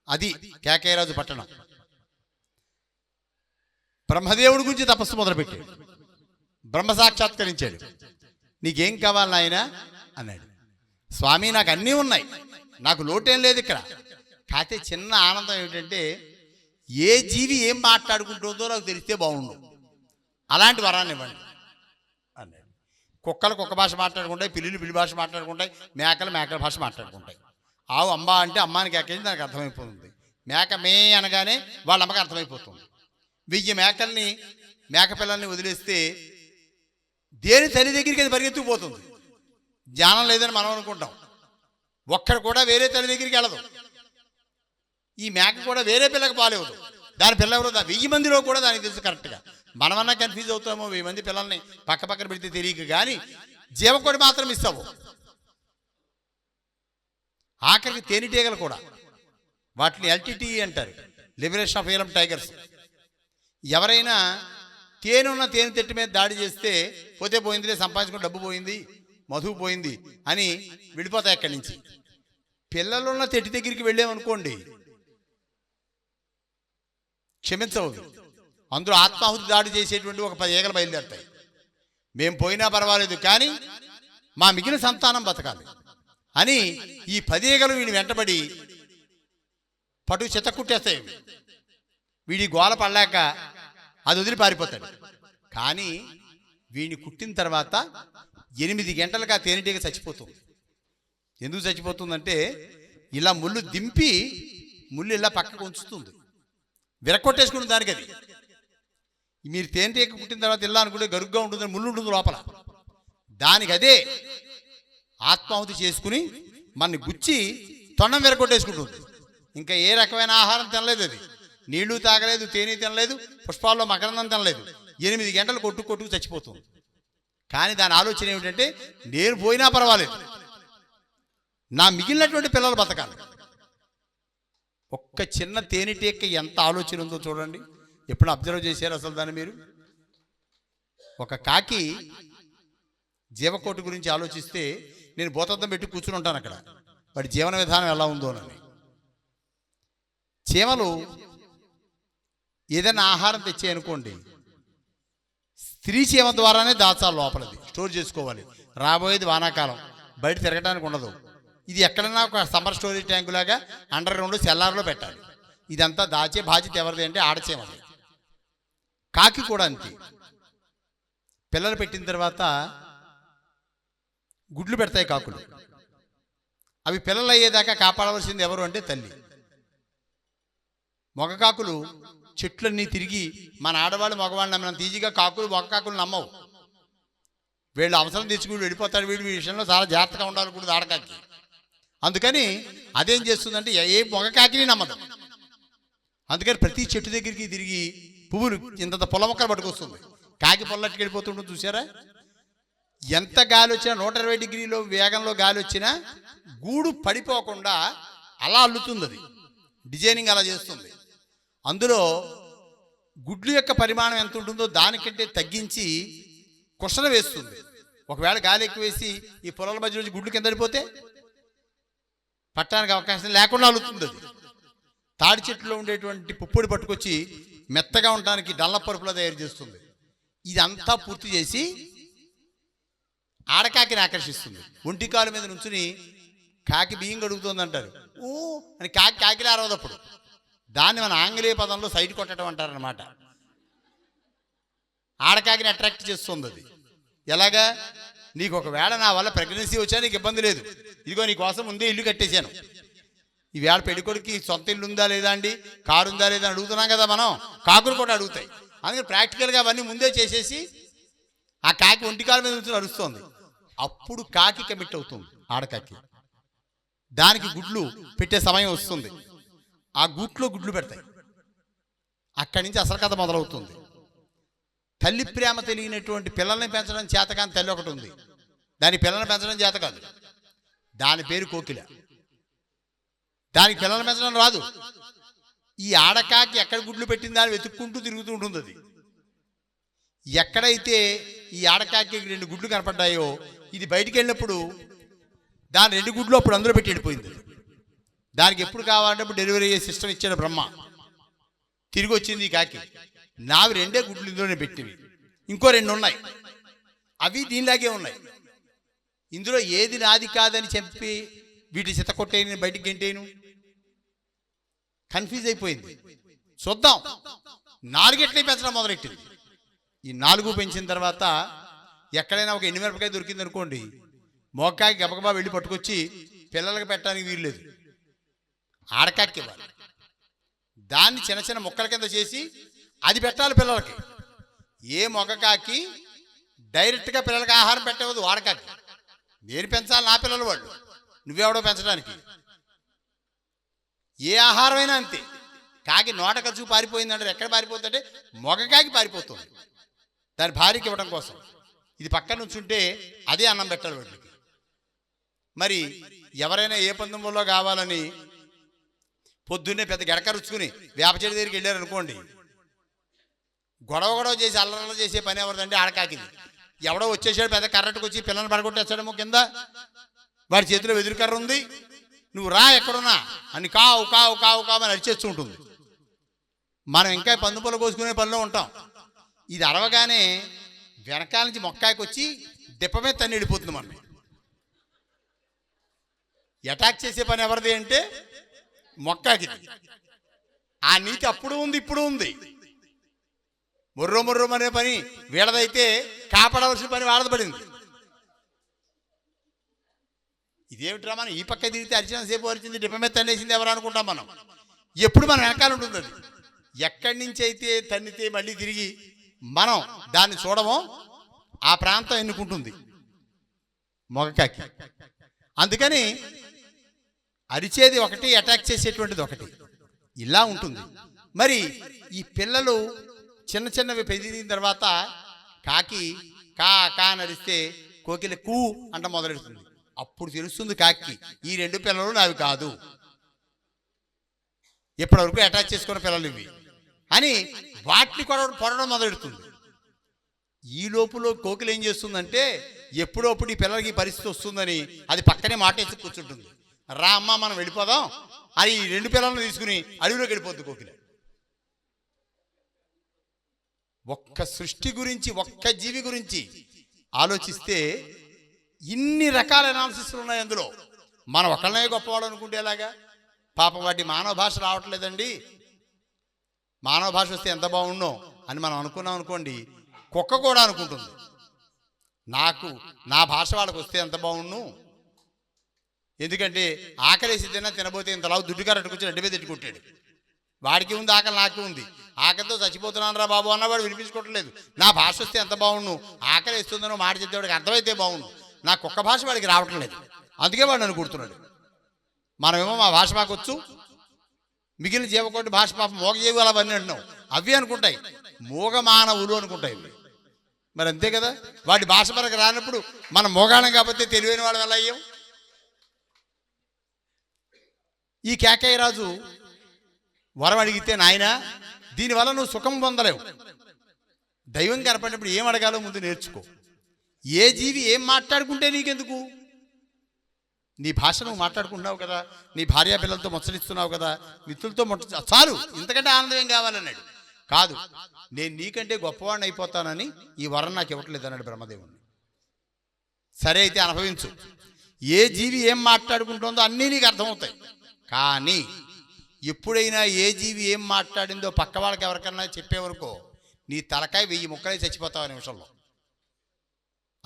అది కేకయ్యరాజు పట్టణం. బ్రహ్మదేవుడి గురించి తపస్సు మొదలుపెట్టాడు. బ్రహ్మ సాక్షాత్కరించాడు. నీకేం కావాలి నాయన అన్నాడు. స్వామి నాకు అన్నీ ఉన్నాయి, నాకు లోటేం లేదు ఇక్కడ, కాకపోతే చిన్న ఆనందం ఏమిటంటే ఏ జీవి ఏం మాట్లాడుకుంటుందో నాకు తెలిస్తే బాగుండు, అలాంటి వరాన్ని ఇవ్వండి అన్నాడు. కుక్కలు కుక్క భాష మాట్లాడుకుంటాయి, పిల్లులు పిల్లి భాష మాట్లాడుకుంటాయి, మేకలు మేకల భాష మాట్లాడుకుంటాయి. ఆవు అమ్మ అంటే అమ్మానికి ఎక్కేసి దానికి అర్థమైపోతుంది, మేక మే అనగానే వాళ్ళ అమ్మకి అర్థమైపోతుంది. 1000 మేకల్ని మేక పిల్లల్ని వదిలేస్తే దేని తల్లి దగ్గరికి అది పరిగెత్తుకుపోతుంది. జ్ఞానం లేదని మనం అనుకుంటాం. ఒక్కడు కూడా వేరే తల్లి దగ్గరికి వెళ్ళదు. ఈ మేక కూడా వేరే పిల్లకి పాలేవదు, దాని పిల్ల ఎవరో 1000 మందిలో కూడా దానికి తెలుసు కరెక్ట్గా. మనమన్నా కన్ఫ్యూజ్ అవుతామో, 1000 మంది పిల్లల్ని పక్క పక్కన పెడితే తెలియక, కానీ జీవకోడి మాత్రం ఇస్తావు. ఆఖరికి తేనెటీగలు కూడా, వాటిని LTTE అంటారు, లిబరేషన్ ఆఫ్ ఏలం టైగర్స్. ఎవరైనా తేనె తెట్టు మీద దాడి చేస్తే పోతే పోయిందిలే, సంపాదించుకుని డబ్బు పోయింది, మధువు పోయింది అని విడిపోతాయి అక్కడి నుంచి. పిల్లలున్న తెట్టి దగ్గరికి వెళ్ళామనుకోండి, క్షమించవద్దు, అందులో ఆత్మాహుతి దాడి చేసేటువంటి ఒక 10 ఈగలు బయలుదేరుతాయి. మేము పోయినా పర్వాలేదు కానీ మా మిగిలిన సంతానం బతకాలి అని ఈ 10 ఈగలు వీడిని వెంటబడి పటు చెత్త కుట్టేస్తాయి. వీడి గోల పడలేక అది వదిలి పారిపోతాడు. కానీ వీడిని కుట్టిన తర్వాత 8 గంటలకు ఆ తేనెటీగ చచ్చిపోతుంది. ఎందుకు చచ్చిపోతుందంటే ఇలా ముళ్ళు దింపి ముళ్ళు ఇలా పక్కకు ఉంచుతుంది, విరక్కొట్టేసుకుని దానికి. అది మీరు తేనెటీగ పుట్టిన తర్వాత ఇలా అనుకుంటే గరుగ్గా ఉంటుందని ముళ్ళు ఉంటుంది లోపల. దానికి అదే ఆత్మాహుతి చేసుకుని మనని గుచ్చి తొండం విరగొట్టేసుకుంటుంది. ఇంకా ఏ రకమైన ఆహారం తినలేదు, అది నీళ్లు తాగలేదు, తేనె తినలేదు, పుష్పాల్లో మకరందం తినలేదు. 8 గంటలు కొట్టుకు చచ్చిపోతుంది. కానీ దాని ఆలోచన ఏమిటంటే నేను పోయినా పర్వాలేదు, నా మిగిలినటువంటి పిల్లలు బతకాలి. ఒక్క చిన్న తేనెటీగ ఎంత ఆలోచన ఉందో చూడండి. ఎప్పుడు అబ్జర్వ్ చేశారు అసలు దాన్ని మీరు? ఒక కాకి జీవకోటి గురించి ఆలోచిస్తే నేను భూతద్దం పెట్టి కూర్చుని ఉంటాను అక్కడ, వాడి జీవన విధానం ఎలా ఉందోనని. చీమలు ఏదైనా ఆహారం తెచ్చాయనుకోండి, స్త్రీ చీమ ద్వారానే దాచాలి, లోపలది స్టోర్ చేసుకోవాలి. రాబోయేది వానాకాలం, బయట తిరగడానికి ఉండదు. ఇది ఎక్కడన్నా ఒక సమ్మర్ స్టోరేజ్ ట్యాంకు లాగా అండర్ గ్రౌండ్ సెల్లార్లో పెట్టాలి. ఇదంతా దాచే బాధ్యత ఎవరిది అంటే ఆడచీమది. కాకి కూడా అంతే. పిల్లలు పెట్టిన తర్వాత గుడ్లు పెడతాయి కాకులు. అవి పిల్లలు అయ్యేదాకా కాపాడవలసింది ఎవరు అంటే తల్లి. మగ కాకులు చెట్లన్నీ తిరిగి మన ఆడవాళ్ళు మగవాళ్ళు నమ్మినంత ఈజీగా కాకులు మగ కాకులు నమ్మవు. వీళ్ళు అవసరం తెచ్చుకుని వెళ్ళిపోతాడు. వీడి విషయంలో చాలా జాగ్రత్తగా ఉండాలనుకుంటుంది ఆడకాకి. అందుకని అదేం చేస్తుందంటే ఏ మగ కాకిని నమ్మదు. అందుకని ప్రతి చెట్టు దగ్గరికి తిరిగి పువ్వులు ఇంత పొల మొక్కలు పట్టుకొస్తుంది. కాకి పొల్లట్టుకు వెళ్ళిపోతుంటుంది చూసారా? ఎంత గాలి వచ్చినా 120 డిగ్రీలో వేగంలో గాలి వచ్చినా గూడు పడిపోకుండా అలా అల్లుతుంది. అది డిజైనింగ్ అలా చేస్తుంది. అందులో గుడ్లు యొక్క పరిమాణం ఎంత ఉంటుందో దానికంటే తగ్గించి కుషన వేస్తుంది. ఒకవేళ గాలి ఎక్కువ వేసి ఈ పొలాల మధ్య నుంచి గుడ్లు కింద పడిపోతే పట్టడానికి అవకాశం లేకుండా అల్లుతుంది. అది తాడి చెట్టులో ఉండేటువంటి పుప్పొడి పట్టుకొచ్చి మెత్తగా ఉండడానికి డల్లపరుపులా తయారు చేస్తుంది. ఇదంతా పూర్తి చేసి ఆడకాకిని ఆకర్షిస్తుంది. ఒంటికాలు మీద నుంచుని కాకి బియ్యం కడుగుతుంది అంటారు. ఓ అని కాకిలా అరవదప్పుడు దాన్ని మన ఆంగ్లేయ పదంలో సైడ్ కొట్టడం అంటారనమాట. ఆడకాకిని అట్రాక్ట్ చేస్తుంది అది. ఎలాగా? నీకు ఒకవేళ నా వల్ల ప్రెగ్నెన్సీ వచ్చా నీకు ఇబ్బంది లేదు, ఇదిగో నీ కోసం ముందే ఇల్లు కట్టేశాను. ఈవేళ పెళ్ళికొడుకి సొంత ఇల్లు ఉందా లేదా అండి, కారు ఉందా లేదా అని అడుగుతున్నాం కదా మనం. కాకులు కూడా అడుగుతాయి. అందుకని ప్రాక్టికల్గా అవన్నీ ముందే చేసేసి ఆ కాకి ఒంటికాల మీద నుంచి అరుస్తోంది. అప్పుడు కాకి కమిట్ అవుతుంది ఆడకాకి. దానికి గుడ్లు పెట్టే సమయం వస్తుంది. ఆ గూట్లో గుడ్లు పెడతాయి. అక్కడి నుంచి అసలు కథ మొదలవుతుంది. తల్లి ప్రేమ తెలియనటువంటి పిల్లల్ని పెంచడం చేతకాని తల్లి ఒకటి ఉంది. దాని పిల్లల్ని పెంచడం చేత కాదు. దాని పేరు కోకిల. దానికి పిల్లల్ని పెంచడం రాదు. ఈ ఆడకాకి ఎక్కడ గుడ్లు పెట్టిందా అని వెతుక్కుంటూ తిరుగుతూ ఉంటుంది. అది ఎక్కడైతే ఈ ఆడకాకి 2 గుడ్లు కనపడ్డాయో ఇది బయటికి వెళ్ళినప్పుడు దాని 2 గుడ్లు అప్పుడు అందులో పెట్టి వెళ్ళిపోయింది. దానికి ఎప్పుడు కావాలంటే అప్పుడు డెలివరీ అయ్యే సిస్టమ్ ఇచ్చాడు బ్రహ్మ. తిరిగి వచ్చింది ఈ కాకి. నావి 2 గుడ్లు ఇందులోనే పెట్టివి, ఇంకో 2 ఉన్నాయి, అవి దీనిలాగే ఉన్నాయి. ఇందులో ఏది నాది కాదని చెప్పి వీటి చిత కొట్టేయను, బయటికి గెంటేను. కన్ఫ్యూజ్ అయిపోయింది. చూద్దాం 4 ఎట్లే పెంచడం మొదలెట్టింది. ఈ 4 పెంచిన తర్వాత ఎక్కడైనా ఒక ఎండుమిరపకాయ దొరికింది అనుకోండి, మోకాకి గబగబా వెళ్ళి పట్టుకొచ్చి పిల్లలకి పెట్టడానికి వీల్లేదు, ఆడకాకి ఇవ్వాలి. దాన్ని చిన్న చిన్న ముక్కల కింద చేసి అది పెట్టాలి పిల్లలకి. ఏ మొగకాకి డైరెక్ట్గా పిల్లలకి ఆహారం పెట్టవద్దు. ఆడకాకి నేను పెంచాలి, నా పిల్లలు వాళ్ళు, నువ్వెవడో పెంచడానికి. ఏ ఆహారమైనా అంతే. కాకి నోట ఖర్చు పారిపోయిందంటారు. ఎక్కడ పారిపోతుందంటే మొగకాకి పారిపోతుంది దాని భార్యకి ఇవ్వడం కోసం. ఇది పక్కన నుంచుంటే అదే అన్నం పెట్టాలి వాటికి. మరి ఎవరైనా ఏ పందెంలో కావాలని పొద్దున్నే పెద్ద గడక రుచుకుని వేప చెట్టు దగ్గరికి వెళ్ళారు అనుకోండి, గొడవ చేసి అల్లరల్ల చేసే పని ఎవరిదంటే ఆడకాకిది. ఎవడో వచ్చేసాడు పెద్ద కర్రట్టుకు వచ్చి పిల్లల్ని పడగొట్టేస్తాడేమో కింద, వాడి చేతిలో వెదురు కర్ర ఉంది, నువ్వు రా ఎక్కడున్నా అని కావు కావు కావు కావు అని అరిచేస్తూ ఉంటుంది. మనం ఇంకా పందు పొల కోసుకునే పనిలో ఉంటాం. ఇది అరవగానే వెనకాల నుంచి మొక్కాయకి వచ్చి దిప్ప మీద తన్ని వెళ్ళిపోతుంది. మనం అటాక్ చేసే పని ఎవరిది అంటే మొక్కాకి. ఆ నీతి అప్పుడు ఉంది, ఇప్పుడు ఉంది. మొర్రో అనే పని వీళ్ళదైతే కాపాడవలసిన పని వాళ్ళది పడింది. ఇదేమిట్రా మనం ఈ పక్క తిరిగితే అరిచిన సేపు అరిచింది డిప్ప మీద తన్నేసింది ఎవరు అనుకుంటాం మనం. ఎప్పుడు మనం వెనకాల ఉంటుంది అది. ఎక్కడి నుంచి అయితే తన్నితే మళ్ళీ తిరిగి మనం దాన్ని చూడమో ఆ ప్రాంతం ఎన్నుకుంటుంది మొగకాకి. అందుకని అరిచేది ఒకటి, అటాక్ చేసేటువంటిది ఒకటి, ఇలా ఉంటుంది. మరి ఈ పిల్లలు చిన్న చిన్నవి పెరిగిన తర్వాత కాకి కా కా నరిస్తే కోకిల కూ అంట మొదలెడుతుంది. అప్పుడు తెలుస్తుంది కాకి ఈ రెండు పిల్లలు నావి కాదు, ఇప్పటివరకు అటాచ్ చేసుకున్న పిల్లలు ఇవి అని వాటిని పొడవడం మొదలెడుతుంది. ఈ లోపులో కోకిల ఏం చేస్తుందంటే ఎప్పుడప్పుడు ఈ పిల్లలకి పరిస్థితి వస్తుందని అది పక్కనే మాటేసి కూర్చుంటుంది. రా అమ్మ మనం వెళ్ళిపోదాం అది ఈ రెండు పిల్లలను తీసుకుని అడవిలోకి వెళ్ళిపోద్ది కోకిల. ఒక్క సృష్టి గురించి, ఒక్క జీవి గురించి ఆలోచిస్తే ఇన్ని రకాల అనాలిసిస్లు ఉన్నాయి అందులో. మనం ఒకళ్ళనే గొప్పవాడు అనుకుంటే ఎలాగా? పాపం వాటి మానవ భాష రావట్లేదండి, మానవ భాష వస్తే ఎంత బాగుండో అని మనం అనుకున్నాం అనుకోండి, కుక్క కూడా అనుకుంటుంది నాకు నా భాష వాళ్ళకి వస్తే ఎంత బాగుండు. ఎందుకంటే ఆకలేసి తినబోతే ఇంతలా దుడ్డుగారట్టుకొచ్చి రెండు మీద తిట్టుకుంటాడు. వాడికి ఉంది ఆకలి, నాకు ఉంది, ఆకలితో చచ్చిపోతున్నాను రా బాబు అన్నవాడు వినిపించుకోవట్లేదు. నా భాష వస్తే ఎంత బాగుండు, ఆకలి వేస్తుందనో మాట చెప్తే వాడికి అర్థమైతే బాగుండు. నా కుక్క భాష వాడికి రావట్లేదు, అందుకే వాడు నన్ను కుడుతున్నాడు. మనమేమో మా భాష మాకు వచ్చు, మిగిలిన జీవకోటి భాష పాప మోగ జీవులు అవన్నీ అంటున్నాం, అవి అనుకుంటాయి మోగ మానవులు అనుకుంటాయి. మరి అంతే కదా, వాటి భాష మనకు రానప్పుడు మనం మోగాణం కాకపోతే తెలివైన వాడు ఎలా అయ్యాం? ఈ కేకయ్య రాజు వరం అడిగితే నాయన దీనివల్ల నువ్వు సుఖం పొందలేవు, దైవం కనపడినప్పుడు ఏం అడగాలో ముందు నేర్చుకో. ఏ జీవి ఏం మాట్లాడుకుంటే నీకెందుకు? నీ భాష నువ్వు మాట్లాడుకుంటున్నావు కదా, నీ భార్యా పిల్లలతో ముచ్చటిస్తున్నావు కదా, మిత్రులతో చాలు, ఇంతకంటే ఆనందం ఏం కావాలన్నాడు. కాదు, నేను నీకంటే గొప్పవాడిని అయిపోతానని ఈ వరం నాకు ఇవ్వట్లేదు అన్నాడు బ్రహ్మదేవుని. సరే అయితే అనుభవించు, ఏ జీవి ఏం మాట్లాడుకుంటుందో అన్నీ నీకు అర్థమవుతాయి. కానీ ఎప్పుడైనా ఏ జీవి ఏం మాట్లాడిందో పక్క వాళ్ళకి ఎవరికన్నా చెప్పేవరకో నీ తలకాయ 1000 ముక్కలై చచ్చిపోతావు ఆ నిమిషంలో.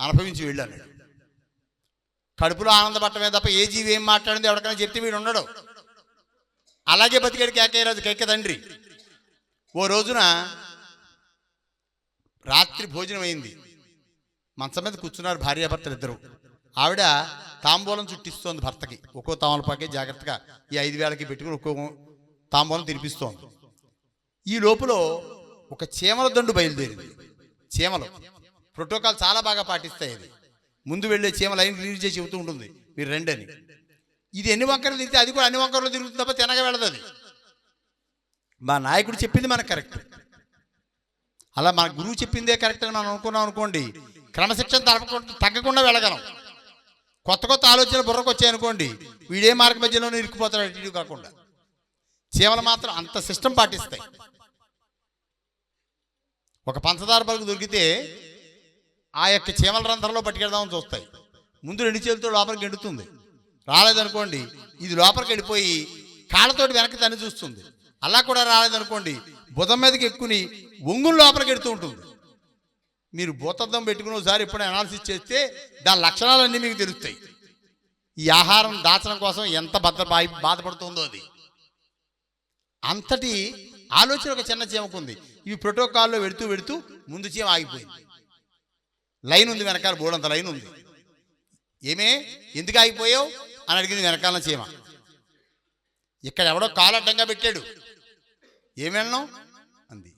అనుభవించి వెళ్ళాను. కడుపులో ఆనందపడటమే తప్ప ఏ జీవి ఏం మాట్లాడిందో ఎవరికైనా చెప్తే వీడు ఉండడు. అలాగే బతికాడు కేకయ్య రాజు, కేక తండ్రి. ఓ రోజున రాత్రి భోజనం అయింది, మంచం మీద కూర్చున్నారు భార్యాభర్తలు ఇద్దరు. ఆవిడ తాంబూలం చుట్టిస్తోంది భర్తకి, ఒక్కో తామలపాకే జాగ్రత్తగా ఈ 5 వేలకి పెట్టుకుని ఒక్కో తాంబూలం తినిపిస్తోంది. ఈ లోపల ఒక చీమల దండు బయలుదేరింది. చీమలు ప్రోటోకాల్ చాలా బాగా పాటిస్తాయి. అది ముందు వెళ్ళే చీమ లైన్ రిలీజ్ చేసి చెబుతూ ఉంటుంది మీరు రండి అని. ఇది ఎన్ని వంకరలు తిరిగితే అది కూడా అన్ని వంకరలు తిరుగుతుంది తప్ప తినగా వెళ్ళదు. అది మా నాయకుడు చెప్పింది మనకు కరెక్ట్, అలా మన గురువు చెప్పిందే కరెక్ట్ అని మనం అనుకున్నాం అనుకోండి, క్రమశిక్షణ తగ్గకుండా వెళ్ళగలం. కొత్త కొత్త ఆలోచనలు బుర్రకు వచ్చాయనుకోండి, వీడే మార్గ మధ్యలోనే ఇరుక్కుపోతాడు అటు ఇటు కాకుండా. చీమలు మాత్రం అంత సిస్టమ్ పాటిస్తాయి. ఒక పంచదార పలుకు దొరికితే ఆ యొక్క చీమల రంధ్రంలో పట్టుకెళ్దామని చూస్తాయి. ముందు 2 చేతులతో లోపలికి ఎండుతుంది, రాలేదనుకోండి ఇది లోపలికి వెళ్ళిపోయి కాళ్ళతోటి వెనక్కి తన్ని చూస్తుంది. అలా కూడా రాలేదనుకోండి బుధం మీదకి ఎక్కుని ఒంగులు లోపలికి ఎడుతూ ఉంటుంది. మీరు భూతద్దం పెట్టుకుని ఒకసారి ఎప్పుడైనా అనాలిసిస్ చేస్తే దాని లక్షణాలన్నీ మీకు తెలుస్తాయి. ఈ ఆహారం దాచడం కోసం ఎంత బాధపడుతుందో అది. అంతటి ఆలోచన ఒక చిన్న చీమకుంది. ఇవి ప్రోటోకాల్లో వెడుతూ ముందు చీమ ఆగిపోయింది. లైన్ ఉంది వెనకాల, బోడంత లైన్ ఉంది. ఏమే ఎందుకు ఆగిపోయావు అని అడిగింది వెనకాల చీమ. ఇక్కడ ఎవడో కాలు అడ్డంగా పెట్టాడు, ఏమేళ్ళం అంది.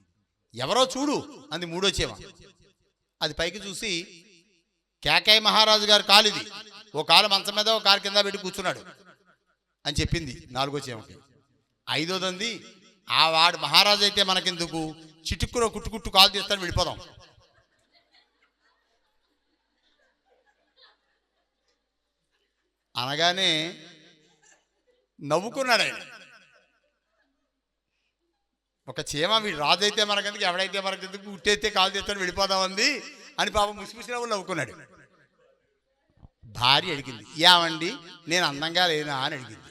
ఎవరో చూడు అంది మూడో చీమ. అది పైకి చూసి కేకయ్య మహారాజు గారు కాలు ఇది, ఓ కాలు మంచం మీద ఓ కాలు కింద పెట్టి కూర్చున్నాడు అని చెప్పింది నాలుగో చీమకి. ఐదోదంది ఆ వాడు మహారాజు అయితే మనకెందుకు, చిటుక్కులో కుట్టు కాలు తీస్తాను వెళ్ళిపోదాం. అనగానే నవ్వుకున్నాడు ఆయన. ఒక చీమ వీడు రాజు అయితే మనకెందుకు, ఎవడైతే మనకెందుకు, ఉట్టయితే కాలు తీస్తాను వెళ్ళిపోదామంది అని పాపం ముసిముసినవ్వు నవ్వుకున్నాడు. భార్య అడిగింది, ఏమండి నేను అందంగా లేనా అని అడిగింది.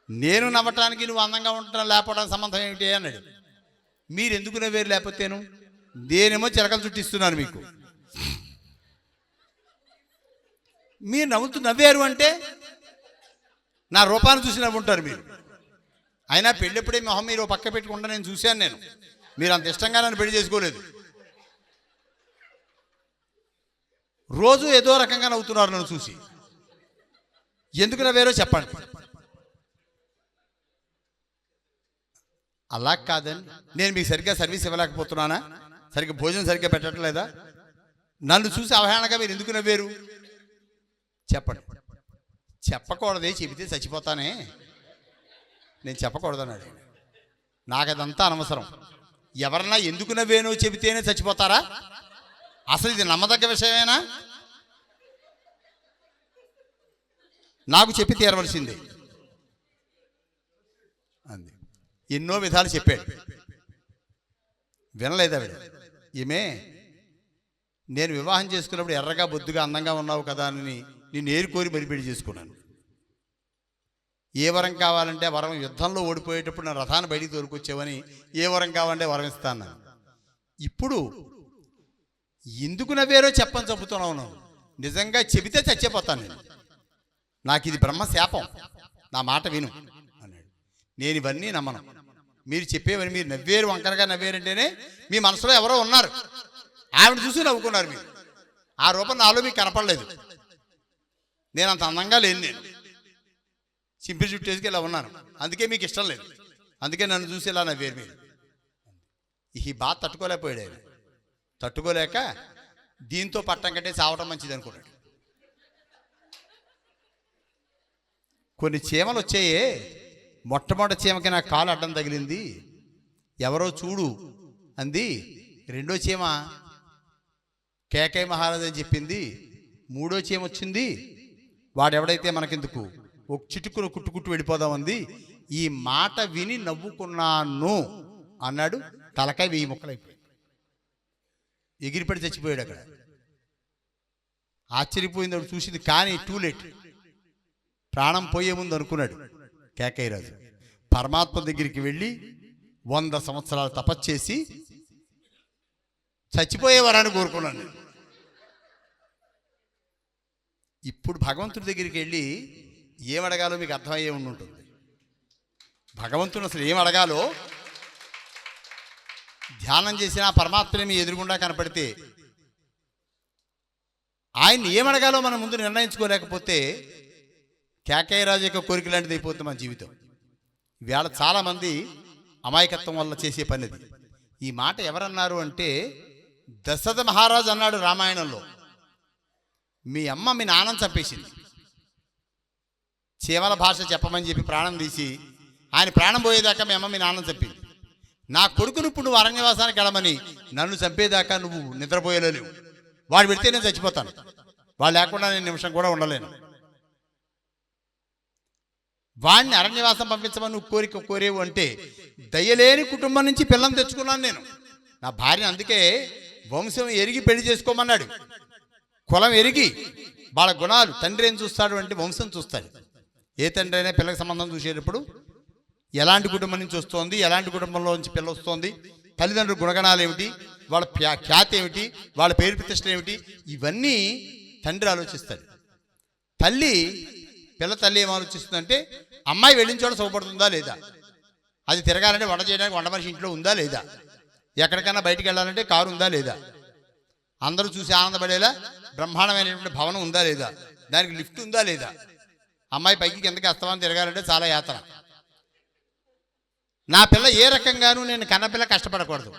నేను నవ్వటానికి నువ్వు అందంగా ఉండటం లేకపోవడానికి సంబంధం ఏమిటి అన్నాడు. మీరు ఎందుకు నవ్వేరు లేకపోతేను, నేనేమో చిలకలు చుట్టిస్తున్నాను మీకు, మీరు నవ్వారు అంటే నా రూపాన్ని చూసి నవ్వుంటారు మీరు. అయినా పెళ్ళెప్పుడే మొహం మీరు పక్క పెట్టుకుంటా నేను చూశాను. మీరు అంత ఇష్టంగా నన్ను పెళ్లి చేసుకోలేదు. రోజు ఏదో రకంగా నవ్వుతున్నారు నన్ను చూసి. ఎందుకు నవ్వారో చెప్పండి. అలా కాదని నేను మీకు సరిగ్గా సర్వీస్ ఇవ్వలేకపోతున్నానా? సరిగ్గా భోజనం సరిగ్గా పెట్టట్లేదా? నన్ను చూసి అవహేళనగా మీరు ఎందుకు నవ్వారు చెప్పండి. చెప్పకూడదే చెబితే చచ్చిపోతానే. నేను చెప్పకూడదన్నాడు. నాకు అదంతా అనవసరం. ఎవరన్నా ఎందుకు నవ్వేనో చెబితేనే చచ్చిపోతారా? అసలు ఇది నమ్మదగ్గ విషయమేనా? నాకు చెప్పి తీరవలసిందే అంది. ఎన్నో విధాలు చెప్పాడు, వినలేదా వీడు. ఈమె నేను వివాహం చేసుకున్నప్పుడు ఎర్రగా బొద్దుగా అందంగా ఉన్నావు కదా అని నేను ఏరుకోరి మరి పెళ్లి చేసుకున్నాను. ఏ వరం కావాలంటే వరం, యుద్ధంలో ఓడిపోయేటప్పుడు నా రథాన్ని బయటికి తోలుకొచ్చేవని ఏ వరం కావాలంటే వరం ఇస్తాను. ఇప్పుడు ఎందుకు నవ్వారో చెప్పని చెబుతున్నాను. నిజంగా చెబితే చచ్చిపోతాను నేను. నాకు ఇది బ్రహ్మ శాపం, నా మాట విను అన్నాడు. నేను ఇవన్నీ నమ్మను. మీరు చెప్పేవని, మీరు నవ్వేరు, వంకరగా నవ్వేరంటేనే మీ మనసులో ఎవరో ఉన్నారు. ఆవిడ చూసి నవ్వుకున్నారు మీరు. ఆ రూపం నాలో మీకు కనపడలేదు. నేను అంత అందంగా లేను. నేను సింపిల్ చుట్టేసుకు ఇలా ఉన్నాను. అందుకే మీకు ఇష్టం లేదు. అందుకే నన్ను చూసి ఇలా నవ్వేరు మీరు. ఈ బాధ తట్టుకోలేకపోయాడు ఆయన. తట్టుకోలేక దీంతో పట్టం కంటే చావటం మంచిది అనుకున్నాడు. కొన్ని చీమలు వచ్చాయే. మొట్టమొదటి చీమకి నా కాలు అడ్డం తగిలింది, ఎవరో చూడు అంది. రెండో చీమ కేకయ్య మహారాజు అని చెప్పింది. మూడో చీమ వచ్చింది, వాడెవడైతే మనకెందుకు, ఒక చిటుకును కుట్టుకుట్టు వెళ్ళిపోదామంది. ఈ మాట విని నవ్వుకున్నాను అన్నాడు. తలకాయ 1000 ముక్కలైపోయాడు. ఎగిరిపడి చచ్చిపోయాడు అక్కడ. ఆశ్చర్యపోయింది ఆవిడ చూసింది. కానీ టూ లేట్. ప్రాణం పోయే ముందు అనుకున్నాడు కేకయ్య రాజు, పరమాత్మ దగ్గరికి వెళ్ళి 100 సంవత్సరాలు తపస్చేసి చచ్చిపోయేవారని కోరుకున్నాను. ఇప్పుడు భగవంతుడి దగ్గరికి వెళ్ళి ఏమడగాలో మీకు అర్థమయ్యే ఉంటుంది. భగవంతుని అసలు ఏం అడగాలో ధ్యానం చేసినా పరమాత్మని మీ ఎదురుగుండా కనపడితే ఆయన్ని ఏమడగాలో మనం ముందు నిర్ణయించుకోలేకపోతే కేకయ్య రాజు యొక్క కోరిక లాంటిది అయిపోతుంది మన జీవితం. ఇవాళ చాలామంది అమాయకత్వం వల్ల చేసే పనిది. ఈ మాట ఎవరన్నారు అంటే దశరథ మహారాజు అన్నాడు రామాయణంలో. మీ అమ్మ మీ నాన్నని చంపేసింది, చీమల భాష చెప్పమని చెప్పి ప్రాణం తీసి ఆయన ప్రాణం పోయేదాకా మీ అమ్మ మీ నాన్నని చంపింది. నా కొడుకును ఇప్పుడు నువ్వు అరణ్యవాసానికి వెళ్ళమని నన్ను చంపేదాకా నువ్వు నిద్రపోయేలేవు. వాడు పెడితే నేను చచ్చిపోతాను, వాడు లేకుండా నేను నిమిషం కూడా ఉండలేను. వాడిని అరణ్యవాసం పంపించమని నువ్వు కోరిక కోరేవు అంటే దయలేని కుటుంబం నుంచి పిల్లని తెచ్చుకున్నాను నేను. నా భార్య అందుకే వంశం ఎరిగి పెళ్లి చేసుకోమన్నాడు. కులం ఎరిగి వాళ్ళ గుణాలు, తండ్రి ఏం చూస్తాడు అంటే వంశం చూస్తాడు. ఏ తండ్రి అయినా పిల్లకి సంబంధం చూసేటప్పుడు ఎలాంటి కుటుంబం నుంచి వస్తోంది, ఎలాంటి కుటుంబంలో నుంచి పిల్ల వస్తోంది, తల్లిదండ్రుల గుణగణాలు ఏమిటి, వాళ్ళ ఖ్యాతి ఏమిటి, వాళ్ళ పేరు ప్రతిష్టలు ఏమిటి, ఇవన్నీ తండ్రి ఆలోచిస్తాడు. తల్లి ఏం ఆలోచిస్తుందంటే అమ్మాయి వెళ్ళిన చోట సుఖపడుతుందా లేదా, అది తిరగాలంటే వంట చేయడానికి వంట మనిషి ఇంట్లో ఉందా లేదా, ఎక్కడికైనా బయటికి వెళ్ళాలంటే కారు ఉందా లేదా, అందరూ చూసి ఆనందపడేలా బ్రహ్మాండమైనటువంటి భవనం ఉందా లేదా, దానికి లిఫ్ట్ ఉందా లేదా, అమ్మాయి పైకి కిందకి అస్తమానం తిరగాలంటే చాలా యాత్ర. నా పిల్ల ఏ రకంగానూ నేను కన్నపిల్ల కష్టపడకూడదు.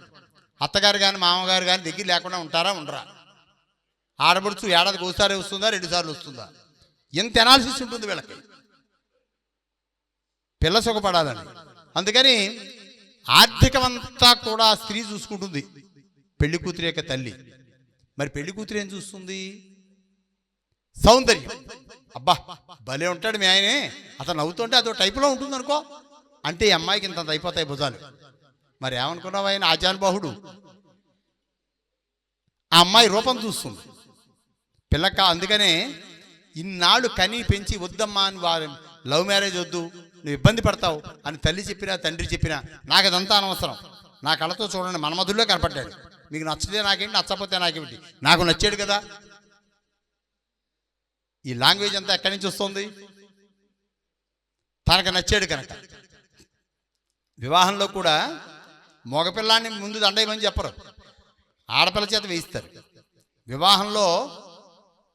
అత్తగారు కానీ మామగారు కానీ దగ్గర లేకుండా ఉంటారా ఉండరా, ఆడపడుచు ఏడాదికి ఒకసారి వస్తుందా 2 సార్లు వస్తుందా, ఎంత ఎనాలిసిస్ ఉంటుంది వీళ్ళకి పిల్ల సుఖపడాలని. అందుకని ఆర్థికమంతా కూడా స్త్రీ చూసుకుంటుంది, పెళ్లి కూతురు యొక్క తల్లి. మరి పెళ్లి కూతురు ఏం చూస్తుంది? సౌందర్యం. అబ్బా భలే ఉంటాడు మీ ఆయనే, అతను నవ్వుతుంటే అదో టైపులో ఉంటుంది అనుకో అంటే ఈ అమ్మాయికి ఇంత అయిపోతాయి భుజాలు. మరి ఏమనుకున్నావు, ఆయన ఆజానుబాహుడు. ఆ అమ్మాయి రూపం చూస్తుంది పిల్లక. అందుకనే ఇన్నాళ్ళు కని పెంచి వద్దమ్మా అని వారు లవ్ మ్యారేజ్ వద్దు, నువ్వు ఇబ్బంది పడతావు అని తల్లి చెప్పినా తండ్రి చెప్పినా నాకు అదంతా అనవసరం. నా కళ్ళతో చూడండి మన్మధుల్లో కనపడ్డాడు. మీకు నచ్చితే నాకేంటి, నచ్చకపోతే నాకేమిటి, నాకు నచ్చాడు కదా. ఈ లాంగ్వేజ్ అంతా ఎక్కడి నుంచి వస్తుంది? తనకు నచ్చాడు కనుక. వివాహంలో కూడా మగపిల్లాన్ని ముందు దండేయమని చెప్పరు, ఆడపిల్ల చేత వేయిస్తారు. వివాహంలో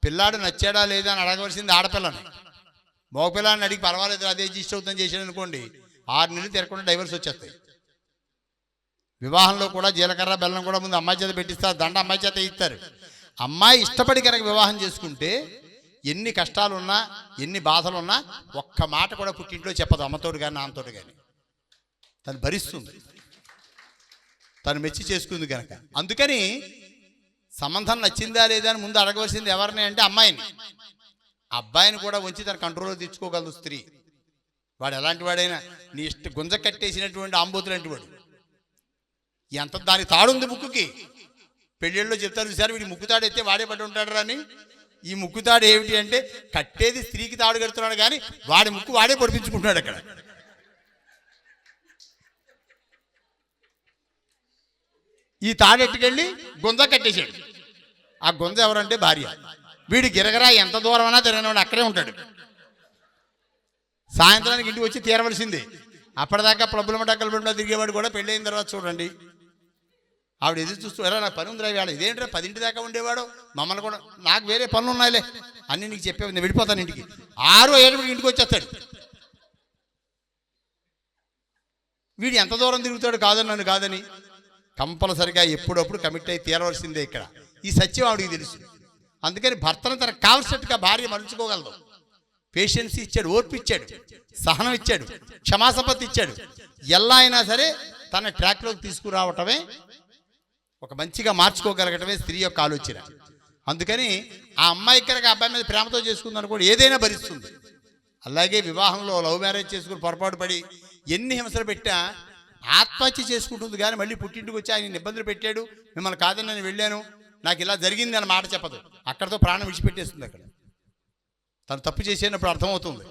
పిల్లాడు నచ్చాడా లేదా అని అడగవలసింది ఆడపిల్లని. మగపిల్లాన్ని అడిగి పర్వాలేదు అదే ఇష్టం అవుతుందని చేశాడు అనుకోండి, 6 నెలలు తిరగకుండా డైవర్స్ వచ్చేస్తాయి. వివాహంలో కూడా జీలకర్ర బెల్లం కూడా ముందు అమ్మాయి చేత పెట్టిస్తారు, దండ అమ్మాయి చేత ఇస్తారు. అమ్మాయి ఇష్టపడి కనుక వివాహం చేసుకుంటే ఎన్ని కష్టాలున్నా ఎన్ని బాధలున్నా ఒక్క మాట కూడా పుట్టింట్లో చెప్పదు, అమ్మతోడు కానీ నాన్నతోడు కానీ. తను భరిస్తుంది, తను మెచ్చి చేసుకుంది కనుక. అందుకని సంబంధం నచ్చిందా లేదా అని ముందు అడగవలసింది ఎవరిని అంటే అమ్మాయిని. అబ్బాయిని కూడా ఉంచి తన కంట్రోల్లో తెచ్చుకోగలదు స్త్రీ. వాడు ఎలాంటి వాడైనా నీ గుంజ కట్టేసినటువంటి ఆంబోతులు లాంటి వాడు. ఎంత దానికి తాడుంది ముక్కుకి. పెళ్ళిళ్ళలో చెప్తారు చూసారు, వీడి ముక్కుతాడు అయితే వాడే పడి ఉంటాడు అని. ఈ ముక్కుతాడు ఏమిటి అంటే కట్టేది స్త్రీకి తాడు కడుతున్నాడు కానీ వాడి ముక్కు వాడే పొడిపించుకుంటున్నాడు అక్కడ. ఈ తాడెట్టుకెళ్ళి గుంజ కట్టేశాడు. ఆ గుంజ ఎవరంటే భార్య. వీడు గిరగరా ఎంత దూరం అన్నా తిరగనివాడు అక్కడే ఉంటాడు. సాయంత్రానికి ఇంటికి వచ్చి తీరవలసిందే. అప్పటిదాకా ప్రబులమ డక్కలు తిరిగేవాడు కూడా పెళ్ళైన తర్వాత చూడండి ఆవిడ ఎదురు చూస్తూ, ఎలా నాకు పని ఉందిరా వేళ, ఇదేంట్రా 10 దాకా ఉండేవాడు, మమ్మల్ని కూడా నాకు వేరే పనులు ఉన్నాయిలే అన్నీ నీకు చెప్పేది, నేను వెళ్ళిపోతాను ఇంటికి. 6 7 ఇంటికి వచ్చేస్తాడు. వీడు ఎంత దూరం తిరుగుతాడు కాదని నన్ను కాదని. కంపల్సరిగా ఎప్పుడప్పుడు కమిట్ అయి తీరవలసిందే ఇక్కడ. ఈ సత్యం ఆవిడికి తెలుసు. అందుకని భర్తను తనకు కావలసినట్టుగా భార్య మలుచుకోగలదు. పేషెన్స్ ఇచ్చాడు, ఓర్పు ఇచ్చాడు, సహనం ఇచ్చాడు, క్షమాసపత్తి ఇచ్చాడు. ఎలా అయినా సరే తన ట్రాక్లోకి తీసుకురావటమే, ఒక మంచిగా మార్చుకోగలగటమే స్త్రీ యొక్క ఆలోచన. అందుకని ఆ అమ్మాయి కనుక అబ్బాయి మీద ప్రేమతో చేసుకుంది అనుకోండి, ఏదైనా భరిస్తుంది. అలాగే వివాహంలో లవ్ మ్యారేజ్ చేసుకుని పొరపాటు పడి ఎన్ని హింసలు పెట్టా ఆత్మహత్య చేసుకుంటుంది కానీ మళ్ళీ పుట్టింటికి వచ్చి ఆయన ఇబ్బందులు పెట్టాడు, మిమ్మల్ని కాదని నేను వెళ్ళాను, నాకు ఇలా జరిగింది అని మాట చెప్పదు. అక్కడితో ప్రాణం విడిచిపెట్టేస్తుంది. అక్కడ తను తప్పు చేసేటప్పుడు అర్థమవుతుంది.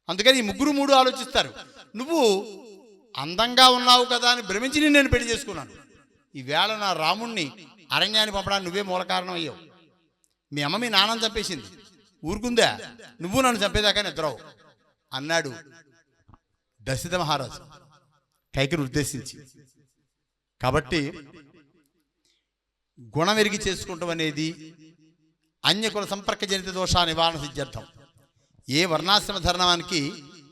అందుకని ఈ ముగ్గురు 3 ఆలోచిస్తారు. నువ్వు అందంగా ఉన్నావు కదా అని భ్రమించి నేను పెళ్లి చేసుకున్నాను. ఈవేళ నా రాముణ్ణి అరణ్యాన్ని పంపడానికి నువ్వే మూల కారణం అయ్యావు. మీ అమ్మ మీ నాన్నని చంపేసింది, ఊరుకుందా? నువ్వు నన్ను చంపేదాకా నిద్రవు అన్నాడు దశరథ మహారాజు కైకేయిని ఉద్దేశించి. కాబట్టి గుణం ఎరిగి చేసుకుంటాం అనేది అన్యకుల సంపర్క జనిత దోష నివారణ సిద్ధార్థం. ఏ వర్ణాశ్రమ ధర్మానికి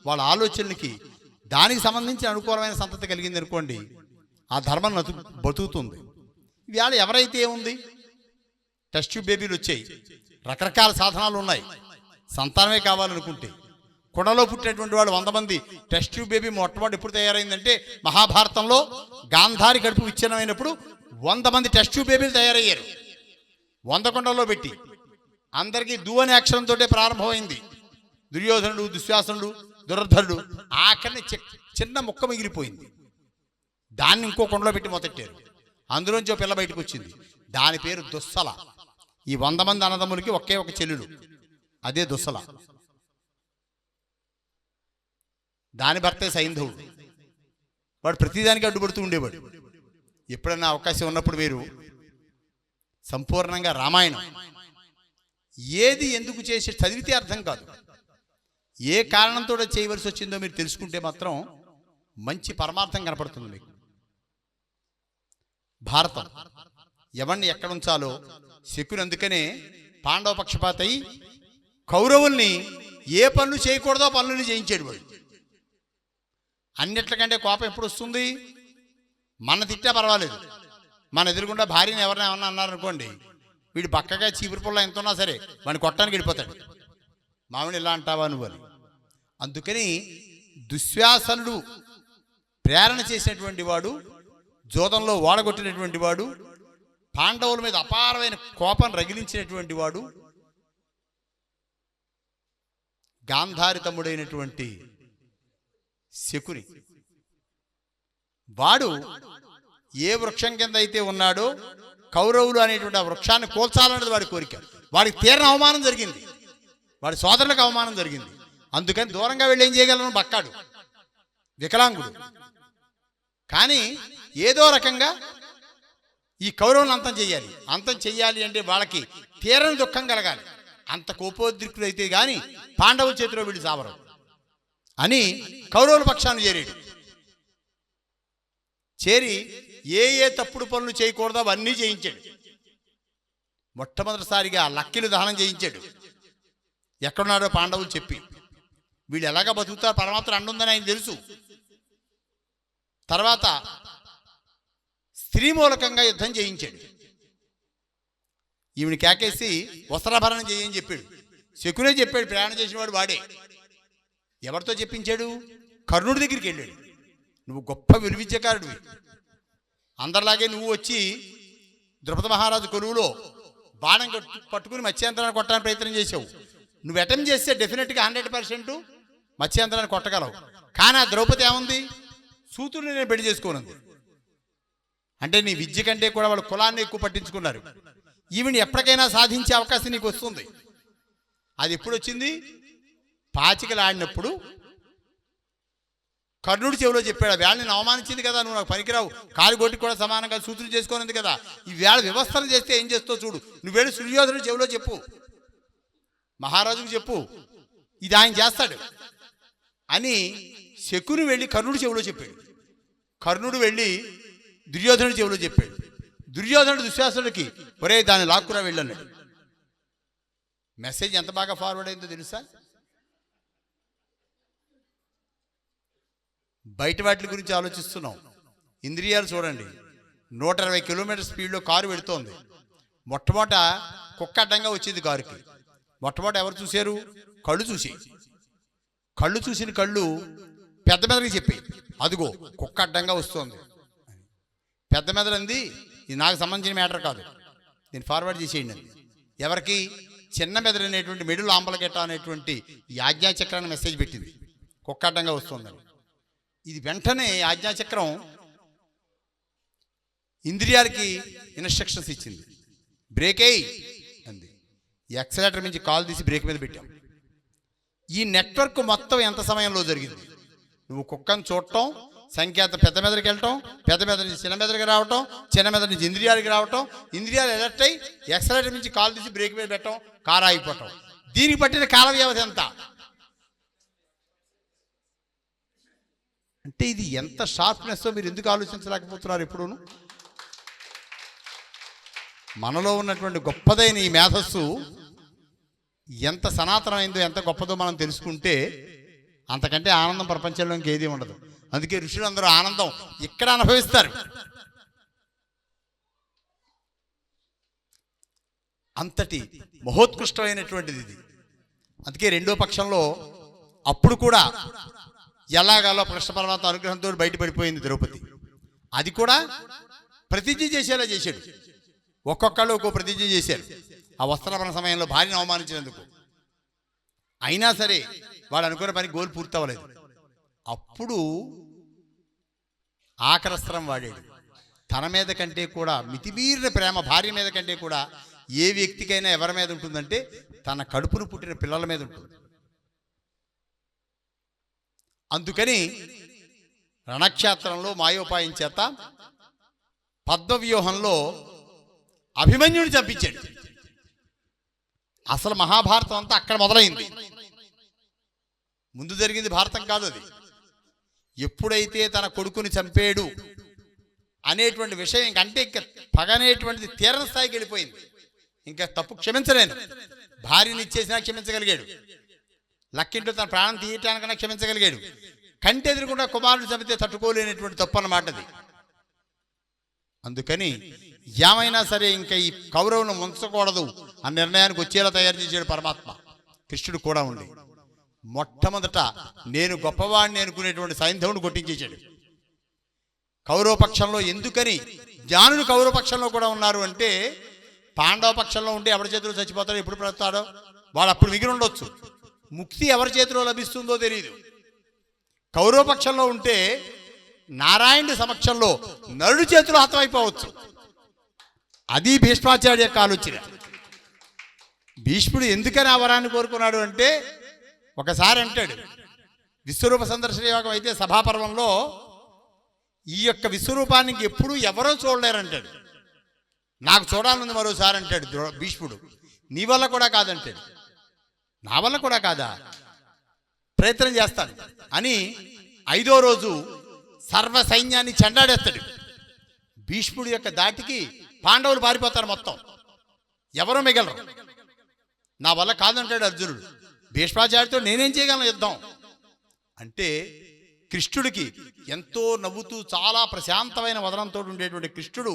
వాళ్ళ ఆలోచనలకి దానికి సంబంధించి అనుకూలమైన సంతతి కలిగింది అనుకోండి, ఆ ధర్మం బతుకుతుంది. ఇవాళ ఎవరైతే ఏముంది, టెస్ట్ ట్యూబ్ బేబీలు వచ్చాయి, రకరకాల సాధనాలు ఉన్నాయి. సంతానమే కావాలనుకుంటే కుండలో పుట్టినటువంటి వాడు 100 మంది. టెస్ట్ ట్యూబ్ బేబీ మొట్టమొదటి ఎప్పుడు తయారైందంటే మహాభారతంలో గాంధారి కడుపు విచ్ఛిన్నమైనప్పుడు 100 మంది టెస్ట్ ట్యూబ్ బేబీలు తయారయ్యారు. 100 కుండల్లో పెట్టి అందరికీ దు అనే అక్షరంతో ప్రారంభమైంది. దుర్యోధనుడు, దుశ్శాసనుడు, దురధరుడు, ఆఖరిని చిన్న ముక్క మిగిలిపోయింది. దాన్ని ఇంకో కుండలో పెట్టి మొదలెట్టారు. అందులోంచి ఒక పిల్ల బయటకు వచ్చింది, దాని పేరు దుస్సల. ఈ 100 మంది అన్నదమ్ములకి ఒకే ఒక చెల్లెలు, అదే దుస్సల. దాని భర్తే సైంధవుడు. వాడు ప్రతిదానికి అడ్డుపడుతూ ఉండేవాడు. ఎప్పుడన్నా అవకాశం ఉన్నప్పుడు మీరు సంపూర్ణంగా రామాయణం ఏది ఎందుకు చేసి చదివితే అర్థం కాదు, ఏ కారణంతో చేయవలసి వచ్చిందో మీరు తెలుసుకుంటే మాత్రం మంచి పరమార్థం కనపడుతుంది మీకు. భారతం ఎవరిని ఎక్కడ ఉంచాలో శకుని అందుకనే పాండవ పక్షపాత అయి కౌరవుల్ని ఏ పనులు చేయకూడదో పనులని చేయించాడు వాడు. అన్నిట్లకంటే కోపం ఎప్పుడు వస్తుంది? మన తిట్టా పర్వాలేదు, మన ఎదురుగుండా భార్యని ఎవరైనా ఏమన్నా అన్నారనుకోండి, వీడు పక్కగా చీపురు పుల్ల ఎంత ఉన్నా సరే వాడిని కొట్టడానికి వెళ్ళిపోతాడు. మామిడి ఇలా అంటావా నువ్వు అని. అందుకని దుశ్శాసనుడు ప్రేరణ చేసినటువంటి వాడు, జోదంలో ఓడగొట్టినటువంటి వాడు, పాండవుల మీద అపారమైన కోపం రగిలించినటువంటి వాడు, గాంధారి తమ్ముడైనటువంటి శకుని. వాడు ఏ వృక్షం కింద అయితే ఉన్నాడో కౌరవులు అనేటువంటి ఆ వృక్షాన్ని కూల్చాలన్నది వాడి కోరిక. వాడికి తీరని అవమానం జరిగింది, వాడి సోదరులకు అవమానం జరిగింది. అందుకని దూరంగా వెళ్ళి ఏం చేయగలను, బక్కాడు, వికలాంగుడు. కానీ ఏదో రకంగా ఈ కౌరవులను అంతం చెయ్యాలి. అంతం చెయ్యాలి అంటే వాళ్ళకి తీరని దుఃఖం కలగాలి. అంత కోపోద్రిక్తులైతే గాని పాండవుల చేతిలో వీళ్ళు సావరు అని కౌరవుల పక్షాన్ని చేరాడు. చేరి ఏ ఏ తప్పుడు పనులు చేయకూడదో అవన్నీ చేయించాడు. మొట్టమొదటిసారిగా లక్కిలు దహనం చేయించాడు. ఎక్కడున్నాడో పాండవులు చెప్పి, వీళ్ళు ఎలాగ బతుకుతారు, పరమాత్మ అండుందని ఆయన తెలుసు. తర్వాత స్త్రీ మూలకంగా యుద్ధం చేయించాడు. ఈవిని కేకేసి వస్త్రాభరణం చేయని చెప్పాడు. శకునే చెప్పాడు, ప్రయాణం చేసినవాడు వాడే. ఎవరితో చెప్పించాడు? కర్ణుడి దగ్గరికి వెళ్ళాడు. నువ్వు గొప్ప విలువిద్యకారుడివి, అందరిలాగే నువ్వు వచ్చి ద్రుపద మహారాజు కొలువులో బాణం పట్టుకుని మత్స్యాంతరాన్ని కొట్టడానికి ప్రయత్నం చేసావు. నువ్వు అటెంప్ట్ చేస్తే డెఫినెట్గా 100% మత్స్యాంతరాన్ని కొట్టగలవు. కానీ ఆ ద్రౌపది ఏముంది? సూతుడిని నేను పెళ్లి చేసుకోనుంది. అంటే నీ విద్య కంటే కూడా వాళ్ళు కులాన్ని ఎక్కువ పట్టించుకున్నారు. ఈవిని ఎప్పటికైనా సాధించే అవకాశం నీకు వస్తుంది. అది ఎప్పుడు వచ్చింది? పాచికలాడినప్పుడు కర్ణుడి చెవిలో చెప్పాడు, ఆ వేళ నేను అవమానించింది కదా, నువ్వు నాకు పనికిరావు, కాలుగొట్టి కూడా సమానంగా సూత్రులు చేసుకోనుంది కదా, ఈ వేళ వ్యవస్థలు చేస్తే ఏం చేస్తావు చూడు, నువ్వు వెళ్ళి సుయోధనుడి చెవిలో చెప్పు, మహారాజుకు చెప్పు, ఇది ఆయన చేస్తాడు అని శకుని వెళ్ళి కర్ణుడి చెవిలో చెప్పాడు. కర్ణుడు వెళ్ళి దుర్యోధనుడి చెవిలో చెప్పాడు. దుర్యోధనుడు దుశ్శాసనుడికి, ఒరే దాన్ని లాక్కురా వెళ్ళన్నాడు. మెసేజ్ ఎంత బాగా ఫార్వర్డ్ అయిందో తెలుసా? బయట వాటి గురించి ఆలోచిస్తున్నాం. ఇంద్రియాలు చూడండి, 120 కిలోమీటర్ స్పీడ్లో కారు వెళుతోంది. మొట్టమొదట కుక్క అడ్డంగా వచ్చింది కారుకి. మొట్టమొదట ఎవరు చూశారు? కళ్ళు చూసి, కళ్ళు చూసిన కళ్ళు పెద్ద మెదడుకి చెప్పాయి, అదిగో కుక్క అడ్డంగా వస్తుంది. పెద్ద మెదడు అంది, ఇది నాకు సంబంధించిన మ్యాటర్ కాదు, నేను ఫార్వర్డ్ చేసేయండి అంది. ఎవరికి? చిన్న మెదడు అనేటువంటి మెడులు ఆంబలగెట్ట అనేటువంటి ఈ ఆజ్ఞాచక్రాన్ని మెసేజ్ పెట్టింది, కుక్క అడ్డంగా వస్తుందని. ఇది వెంటనే ఆజ్ఞాచక్రం ఇంద్రియాలకి ఇన్స్ట్రక్షన్స్ ఇచ్చింది, బ్రేక్ అయ్యి అంది. యాక్సిలేటర్ నుంచి కాల్ తీసి బ్రేక్ మీద పెట్టాం. ఈ నెట్వర్క్ మొత్తం ఎంత సమయంలో జరిగింది? నువ్వు కుక్కను చూడటం, సంకేతం పెద్ద మెదడుకి వెళ్ళటం, పెద్ద మెదడు నుంచి చిన్న మెదడుకి రావటం, చిన్న మెదడు నుంచి ఇంద్రియాలకి రావటం, ఇంద్రియాలు ఎలర్ట్ అయ్యి యాక్సిలేటర్ నుంచి కాల్ తీసి బ్రేక్ మీద పెట్టడం, కారు ఆగిపోవటం. దీనికి పట్టిన కాల వ్యవధి ఎంత? అంటే ఇది ఎంత షార్ప్నెస్ మీరు ఎందుకు ఆలోచించలేకపోతున్నారు? ఎప్పుడూను మనలో ఉన్నటువంటి గొప్పదైన ఈ మేధస్సు ఎంత సనాతనమైందో, ఎంత గొప్పదో మనం తెలుసుకుంటే అంతకంటే ఆనందం ప్రపంచంలో ఇంకేదీ ఉండదు. అందుకే ఋషులందరూ ఆనందం ఇక్కడ అనుభవిస్తారు. అంతటి మహోత్కృష్టమైనటువంటిది ఇది. అందుకే రెండో పక్షంలో అప్పుడు కూడా ఎలాగాలో కృష్ణ పరమాత్మ అనుగ్రహంతో బయటపడిపోయింది ద్రౌపది. అది కూడా ప్రతిజ్ఞ చేసేలా చేశాడు. ఒక్కొక్కళ్ళు ఒక్కో ప్రతిజ్ఞ చేశారు ఆ వస్త్రాభరణ సమయంలో భార్యను అవమానించినందుకు. అయినా సరే వాడు అనుకున్న పని గోల్ పూర్తవ్వలేదు. అప్పుడు ఆకరస్త్రం వాడాడు. తన మీద కంటే కూడా మితిమీరిన ప్రేమ భార్య మీద కంటే కూడా ఏ వ్యక్తికైనా ఎవరి మీద ఉంటుందంటే తన కడుపును పుట్టిన పిల్లల మీద ఉంటుంది. అందుకని రణక్షేత్రంలో మాయోపాయం చేత పద్మవ్యూహంలో అభిమన్యుడిని చంపించాడు. అసలు మహాభారతం అంతా అక్కడ మొదలైంది. ముందు జరిగింది భారతం కాదు అది. ఎప్పుడైతే తన కొడుకుని చంపాడు అనేటువంటి విషయం ఇంకంటే ఇంకా పగ అనేటువంటిది తీరని స్థాయికి వెళ్ళిపోయింది. ఇంకా తప్పు క్షమించలేను. భార్యని ఇచ్చేసినా క్షమించగలిగాడు, లక్కింట్లో తన ప్రాణం తీయటానికన్నా క్షమించగలిగాడు. కంటి ఎదురుకుండా కుమారుడు చంపితే తట్టుకోలేనటువంటి తప్పు అన్నమాట అది. అందుకని ఏమైనా సరే ఇంకా ఈ కౌరవులను ముంచకూడదు ఆ నిర్ణయానికి వచ్చేలా తయారు చేశాడు పరమాత్మ. కృష్ణుడు కూడా ఉండి మొట్టమొదట నేను గొప్పవాడిని అనుకునేటువంటి సైంధవుని కొట్టించేశాడు కౌరవ పక్షంలో. ఎందుకని జ్ఞానులు కౌరవ పక్షంలో కూడా ఉన్నారు అంటే, పాండవ పక్షంలో ఉంటే ఎవరి చేతిలో చచ్చిపోతాడో, ఎప్పుడు బ్రతాడో వాడు అప్పుడు మిగిలి ఉండొచ్చు. ముక్తి ఎవరి చేతిలో లభిస్తుందో తెలియదు. కౌరవ పక్షంలో ఉంటే నారాయణుడి సమక్షంలో నరుడి చేతిలో హతమైపోవచ్చు. అది భీష్మాచార్య యొక్క ఆలోచన. భీష్ముడు ఎందుకని ఆ వరాన్ని కోరుకున్నాడు అంటే, ఒకసారి అంటాడు, విశ్వరూప సందర్శన యోగం అయితే సభాపర్వంలో ఈ యొక్క విశ్వరూపానికి ఎప్పుడూ ఎవరో చూడలేరంటాడు. నాకు చూడాలనుంది మరోసారి అంటాడు భీష్ముడు. నీ వల్ల కూడా కాదంటాడు. నా వల్ల కూడా కాదా, ప్రయత్నం చేస్తాను అని 5వ రోజు సర్వ సైన్యాన్ని చెండాడేస్తాడు. భీష్ముడి యొక్క దాటికి పాండవులు పారిపోతారు, మొత్తం ఎవరో మిగలరు. నా వల్ల కాదంటాడు అర్జునుడు. భీష్మాచార్యుడితో నేనేం చేయగలను యుద్ధం అంటే, కృష్ణుడికి ఎంతో నవ్వుతూ చాలా ప్రశాంతమైన వదనంతో ఉండేటువంటి కృష్ణుడు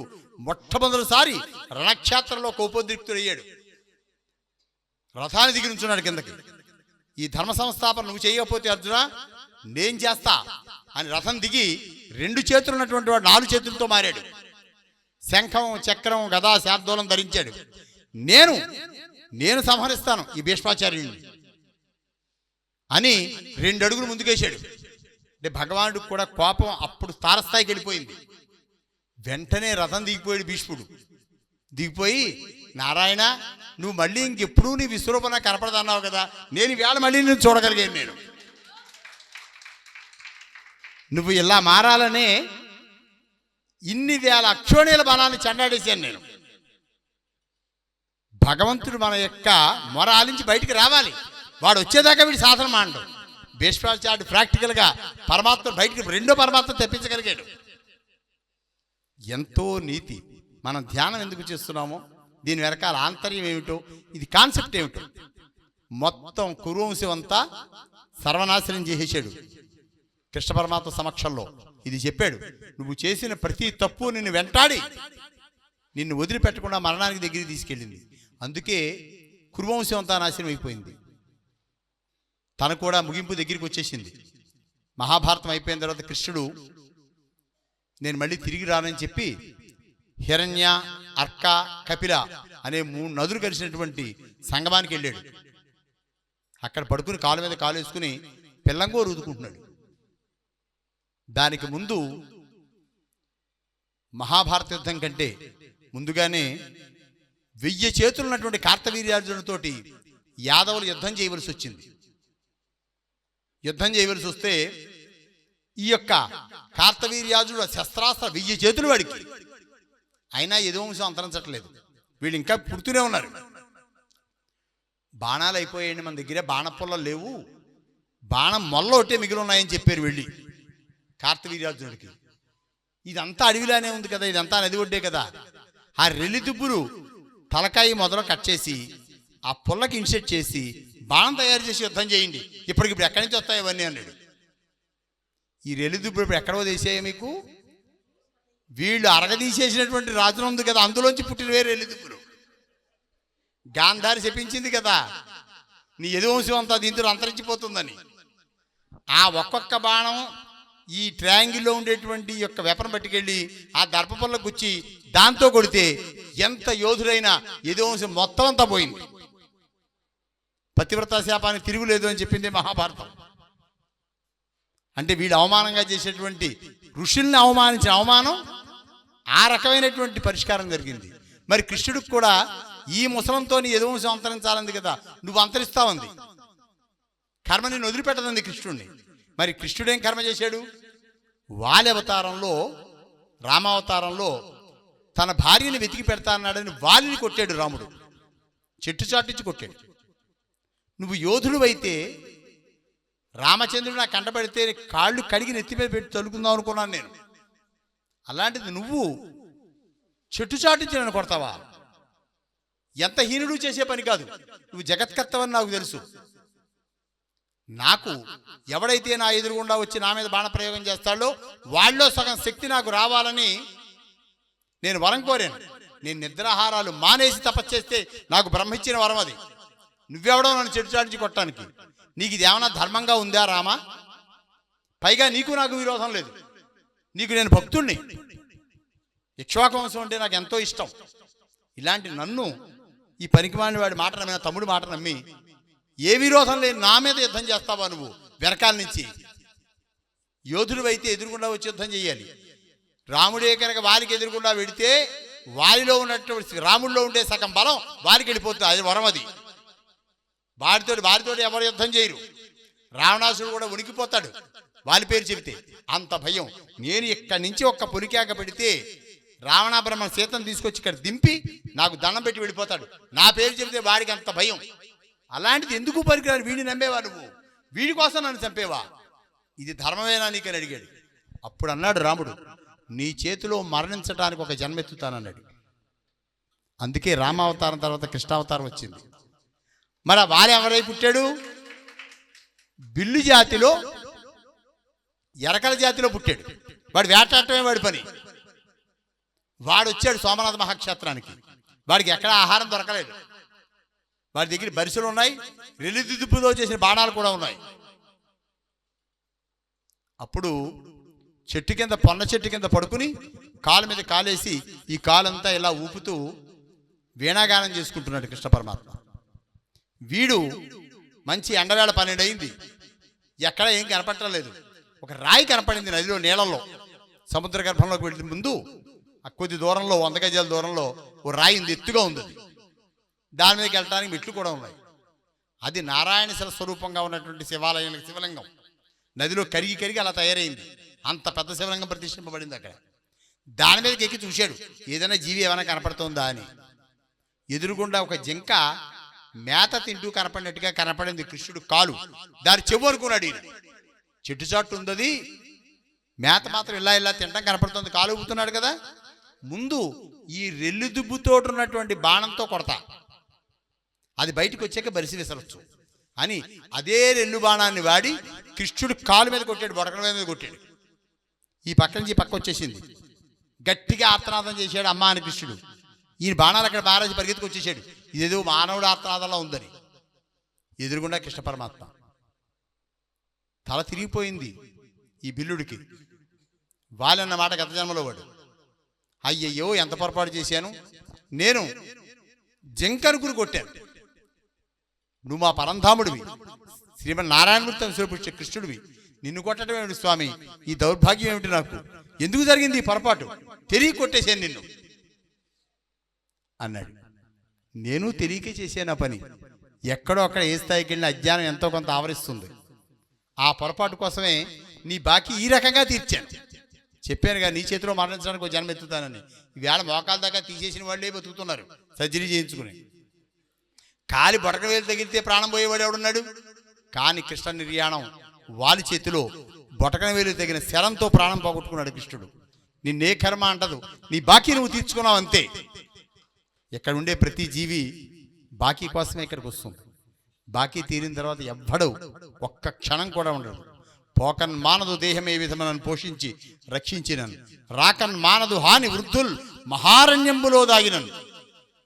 మొట్టమొదటిసారి రణక్షేత్రంలో కోపోద్రిక్తుడయ్యాడు. రథాన్ని దిగి నుంచున్నాడు కిందకి. ఈ ధర్మ సంస్థాపన నువ్వు చేయకపోతే అర్జున నేను చేస్తా అని రథం దిగి 2 చేతులు ఉన్నటువంటి వాడు 4 చేతులతో మారాడు. శంఖం, చక్రం, గదా, శార్దూలం ధరించాడు. నేను సంహరిస్తాను ఈ భీష్మాచార్యుడిని అని 2 అడుగులు ముందుకేశాడు. అంటే భగవానుడికి కూడా కోపం అప్పుడు తారస్థాయికి వెళ్ళిపోయింది. వెంటనే రథం దిగిపోయాడు భీష్ముడు. దిగిపోయి, నారాయణ నువ్వు మళ్ళీ ఇంకెప్పుడు నీ విశ్వరూపణ కనపడదన్నావు కదా, నేను వేళ మళ్ళీ నేను చూడగలిగాను. నువ్వు ఇలా మారాలనే ఇన్ని వేల అక్షోణీల బలాన్ని చెండాడేశాను నేను. భగవంతుడు మన యొక్క మొర ఆలించి బయటికి రావాలి. వాడు వచ్చేదాకా వీడి సాధన మాండవు. భీష్మాచార్యుడు ప్రాక్టికల్గా పరమాత్మ బయటికి 2వ పరమాత్మ తెప్పించగలిగాడు. ఎంతో నీతి. మనం ధ్యానం ఎందుకు చేస్తున్నామో, దీని వెనకాల ఆంతర్యం ఏమిటో, ఇది కాన్సెప్ట్ ఏమిటో మొత్తం కురువంశం అంతా సర్వనాశనం చేసేసాడు కృష్ణ పరమాత్మ సమక్షంలో. ఇది చెప్పాడు, నువ్వు చేసిన ప్రతి తప్పు నిన్ను వెంటాడి నిన్ను వదిలిపెట్టకుండా మరణానికి దగ్గరికి తీసుకెళ్ళింది. అందుకే కురువంశం అంతా నాశనం అయిపోయింది. తను కూడా ముగింపు దగ్గరికి వచ్చేసింది. మహాభారతం అయిపోయిన తర్వాత కృష్ణుడు నేను మళ్ళీ తిరిగి రానని చెప్పి హిరణ్య, అర్క, కపిల అనే 3 నదులు కలిసినటువంటి సంగమానికి వెళ్ళాడు. అక్కడ పడుకుని కాలు మీద కాలు వేసుకుని పిల్లంగో రుదుకుంటున్నాడు. దానికి ముందు మహాభారత యుద్ధం కంటే ముందుగానే 1000 చేతులు ఉన్నటువంటి కార్తవీర్యార్జునుడితోటి యాదవులు యుద్ధం చేయవలసి వచ్చింది. యుద్ధం చేయవలసి వస్తే ఈ యొక్క కార్తవీర్యార్జునుడు శస్త్రాస్త్ర 1000 చేతులు వాడికి, అయినా యదువంశం అంతరించట్లేదు. వీళ్ళు ఇంకా పుడుతూనే ఉన్నారు. బాణాలు అయిపోయాయండి, మన దగ్గర బాణపుల్లలు లేవు, బాణం మొల్ల ఒకటే మిగిలి ఉన్నాయని చెప్పారు వెళ్ళి కార్తవీర్యార్జునుడికి. ఇదంతా అడవిలానే ఉంది కదా, ఇదంతా నది ఒడ్డే కదా. ఆ రెల్లి దుబ్బులు తలకాయ మొదలు కట్ చేసి ఆ పుల్లకి ఇన్సెట్ చేసి బాణం తయారు చేసి యుద్ధం చేయండి, ఇప్పటికిప్పుడు ఎక్కడి నుంచి వస్తాయి ఇవన్నీ అన్నాడు. ఈ రెల్లి దుబ్బులు ఇప్పుడు ఎక్కడో తీసేయ మీకు, వీళ్ళు అరగదీసేసినటువంటి రాజులు ఉంది కదా, అందులోంచి పుట్టినవే రెల్లి దుబ్బులు. గాంధారి చెప్పించింది కదా నీ యదువంశం అంతా దీంతో అంతరించిపోతుందని. ఆ ఒక్కొక్క బాణం ఈ ట్రయాంగిల్లో ఉండేటువంటి యొక్క వెపన పట్టుకెళ్ళి ఆ దర్పపల్లకు గుచ్చి దాంతో కొడితే ఎంత యోధుడైనా యదువంశం మొత్తం అంతా పోయింది. పతివ్రత శాపానికి తిరుగులేదు అని చెప్పింది మహాభారతం. అంటే వీడు అవమానంగా చేసేటువంటి ఋషుల్ని అవమానించిన అవమానం ఆ రకమైనటువంటి పరిష్కారం జరిగింది. మరి కృష్ణుడికి కూడా ఈ ముసలంతో నీ యదువంశం అంతరించాలంది కదా, నువ్వు అంతరిస్తావుంది. కర్మ నిన్ను వదిలిపెట్టదంది కృష్ణుడిని. మరి కృష్ణుడేం కర్మ చేశాడు? వాలి అవతారంలో, రామావతారంలో తన భార్యని వెతికి పెడతానన్నాడని వాలిని కొట్టాడు రాముడు, చెట్టు చాటించి కొట్టాడు. నువ్వు యోధుడు అయితే రామచంద్రుడు నా కంటపడితే కాళ్ళు కడిగి నెత్తి మీద పెట్టి తలుకుందాం అనుకున్నాను నేను. అలాంటిది నువ్వు చెట్టు చాటించి నన్ను కొడతావా? ఎంత హీనుడు చేసే పని కాదు. నువ్వు జగత్కర్తవని నాకు తెలుసు. నాకు ఎవడైతే నా ఎదురుగుండా వచ్చి నా మీద బాణప్రయోగం చేస్తాడో వాళ్ళలో సగం శక్తి నాకు రావాలని నేను వరం కోరాను. నేను నిద్రాహారాలు మానేసి తపస్చేస్తే నాకు బ్రహ్మ ఇచ్చిన వరం అది. నువ్వెవడో నన్ను చెట్టు చాటించి కొట్టడానికి. నీకు ఇది ఏమన్నా ధర్మంగా ఉందా రామా? పైగా నీకు నాకు విరోధం లేదు, నీకు నేను భక్తుణ్ణి. ఇక్ష్వాకు వంశం అంటే నాకు ఎంతో ఇష్టం. ఇలాంటి నన్ను ఈ పనికిమాలిన వాడి మాట నమ్మిన తమ్ముడి మాట నమ్మి ఏ విరోధం లేని నా మీద యుద్ధం చేస్తావా నువ్వు? వెనకాల నుంచి యోధుడు అయితే ఎదురుగుండా వచ్చి యుద్ధం చేయాలి. రాముడే కనుక వారికి ఎదురుగుండా వెడితే వారిలో ఉన్నటువంటి రాముడిలో ఉండే సగం బలం వారికి వెళ్ళిపోతుంది. అది వరం. అది వారితోటి ఎవరు యుద్ధం చేయరు. రావణాసుడు కూడా ఉనికిపోతాడు వారి పేరు చెబితే, అంత భయం. నేను ఇక్కడి నుంచి ఒక్క పొలికాక పెడితే రావణాబ్రహ్మ సీతను తీసుకొచ్చి ఇక్కడ దింపి నాకు దండం పెట్టి వెళ్ళిపోతాడు. నా పేరు చెబితే వాడికి అంత భయం. అలాంటిది ఎందుకు పనికిరాడు? వీడిని నమ్మేవా నువ్వు? వీడి కోసం నన్ను చంపేవా? ఇది ధర్మమేనా నీకని అడిగాడు. అప్పుడు అన్నాడు రాముడు, నీ చేతిలో మరణించడానికి ఒక జన్మెత్తుతానన్నాడు. అందుకే రామావతారం తర్వాత కృష్ణావతారం వచ్చింది. మరి ఆ వాలి ఎవరై పుట్టాడు? బిల్లు జాతిలో, ఎరకల జాతిలో పుట్టాడు. వాడు వేటాడటమే వాడి పని. వాడు వచ్చాడు సోమనాథ మహాక్షేత్రానికి. వాడికి ఎక్కడ ఆహారం దొరకలేదు. వాడి దగ్గర బరిసెలు ఉన్నాయి, రెల్లిదిద్దుపుతో చేసిన బాణాలు కూడా ఉన్నాయి. అప్పుడు చెట్టు కింద, పొన్న చెట్టు కింద పడుకుని కాలు మీద కాలేసి ఈ కాలంతా ఇలా ఊపుతూ వీణాగానం చేసుకుంటున్నాడు కృష్ణ పరమాత్మ. వీడు మంచి ఎండవేళ 12 అయింది. ఎక్కడ ఏం కనపట్టలేదు. ఒక రాయి కనపడింది నదిలో, నీళ్ళల్లో, సముద్ర గర్భంలోకి వెళ్ళిన ముందు ఆ కొద్ది దూరంలో, 100 గజాల దూరంలో ఓ రాయి ఉంది, ఎత్తుగా ఉంది. దాని మీదకి వెళ్ళడానికి మెట్లు కూడా ఉన్నాయి. అది నారాయణ స్వరూపంగా ఉన్నటువంటి శివలింగం నదిలో కరిగి కరిగి అలా తయారైంది. అంత పెద్ద శివలింగం ప్రతిష్ఠింపబడింది అక్కడ. దాని మీదకి ఎక్కి చూశాడు, ఏదైనా జీవి ఏమైనా కనపడుతుందా అని. ఎదురుగుండా ఒక జింక మేత తింటూ కనపడినట్టుగా కనపడింది కృష్ణుడు కాలు. దాని చెవు అనుకున్నాడు ఈయన. చెట్టు చాటు ఉంది, మేత మాత్రం ఇలా ఇలా తింటాం కనపడుతుంది, కాలు ఊపుతున్నాడు కదా. ముందు ఈ రెల్లు దుబ్బుతోటి ఉన్నటువంటి బాణంతో కొడతా, అది బయటకు వచ్చాక బరిసి విసరచ్చు అని అదే రెల్లు బాణాన్ని వాడి కృష్ణుడు కాలు మీద కొట్టాడు, బొడకల మీద కొట్టాడు. ఈ పక్క నుంచి పక్క వచ్చేసింది. గట్టిగా ఆర్తనాదం చేశాడు అమ్మ అని కృష్ణుడు. ఈయన బాణాలు అక్కడ బారాజు పరిగెత్తుకు వచ్చేసాడు. ఇదేదో మానవుడు ఆర్తనాదంలో ఉందని. ఎదురుగుండా కృష్ణ పరమాత్మ. తల తిరిగిపోయింది ఈ బిల్లుడికి. వాలన్న మాట గత జన్మలో వాడు. అయ్యయ్యో ఎంత పొరపాటు చేశాను, నేను జంకనుకుని కొట్టాను. నువ్వు మా పరంధాముడివి, శ్రీమన్నారాయణమూర్తి శివపుష్ట కృష్ణుడివి, నిన్ను కొట్టడం ఏమిటి స్వామి? ఈ దౌర్భాగ్యం ఏమిటి నాకు? ఎందుకు జరిగింది ఈ పొరపాటు? తెలియ కొట్టేశాను నిన్ను అన్నాడు. నేను తెలియకే చేశాను ఆ పని. ఎక్కడో అక్కడ ఏ స్థాయికి వెళ్ళిన అజ్ఞానం ఎంతో కొంత ఆవరిస్తుంది. ఆ పొరపాటు కోసమే నీ బాకీ ఈ రకంగా తీర్చాను. చెప్పానుగా నీ చేతిలో మరణించడానికి ఒక జన్మ ఎత్తుతానని. ఈవేళ మోకాల దాకా తీసేసిన వాళ్ళే బతుకుతున్నారు సర్జరీ చేయించుకుని. కాలి బొటక వేలు తగిలితే ప్రాణం పోయేవాడు ఎవడున్నాడు? కానీ కృష్ణ నిర్యాణం వాలి చేతిలో బొటకన వేలు తగిన శరంతో ప్రాణం పోగొట్టుకున్నాడు కృష్ణుడు. నిన్నే కర్మ అంటదు, నీ బాకీ నువ్వు తీర్చుకున్నావు అంతే. ఇక్కడ ఉండే ప్రతి జీవి బాకీ కోసమే ఇక్కడికి వస్తుంది. బాకీ తీరిన తర్వాత ఎవ్వడు ఒక్క క్షణం కూడా ఉండడు. పోకన్ మానదు దేహమే విధమనను పోషించి రక్షించినను, రాకన్ మానదు హాని వృద్ధుల్ మహారణ్యంబులో దాగినను.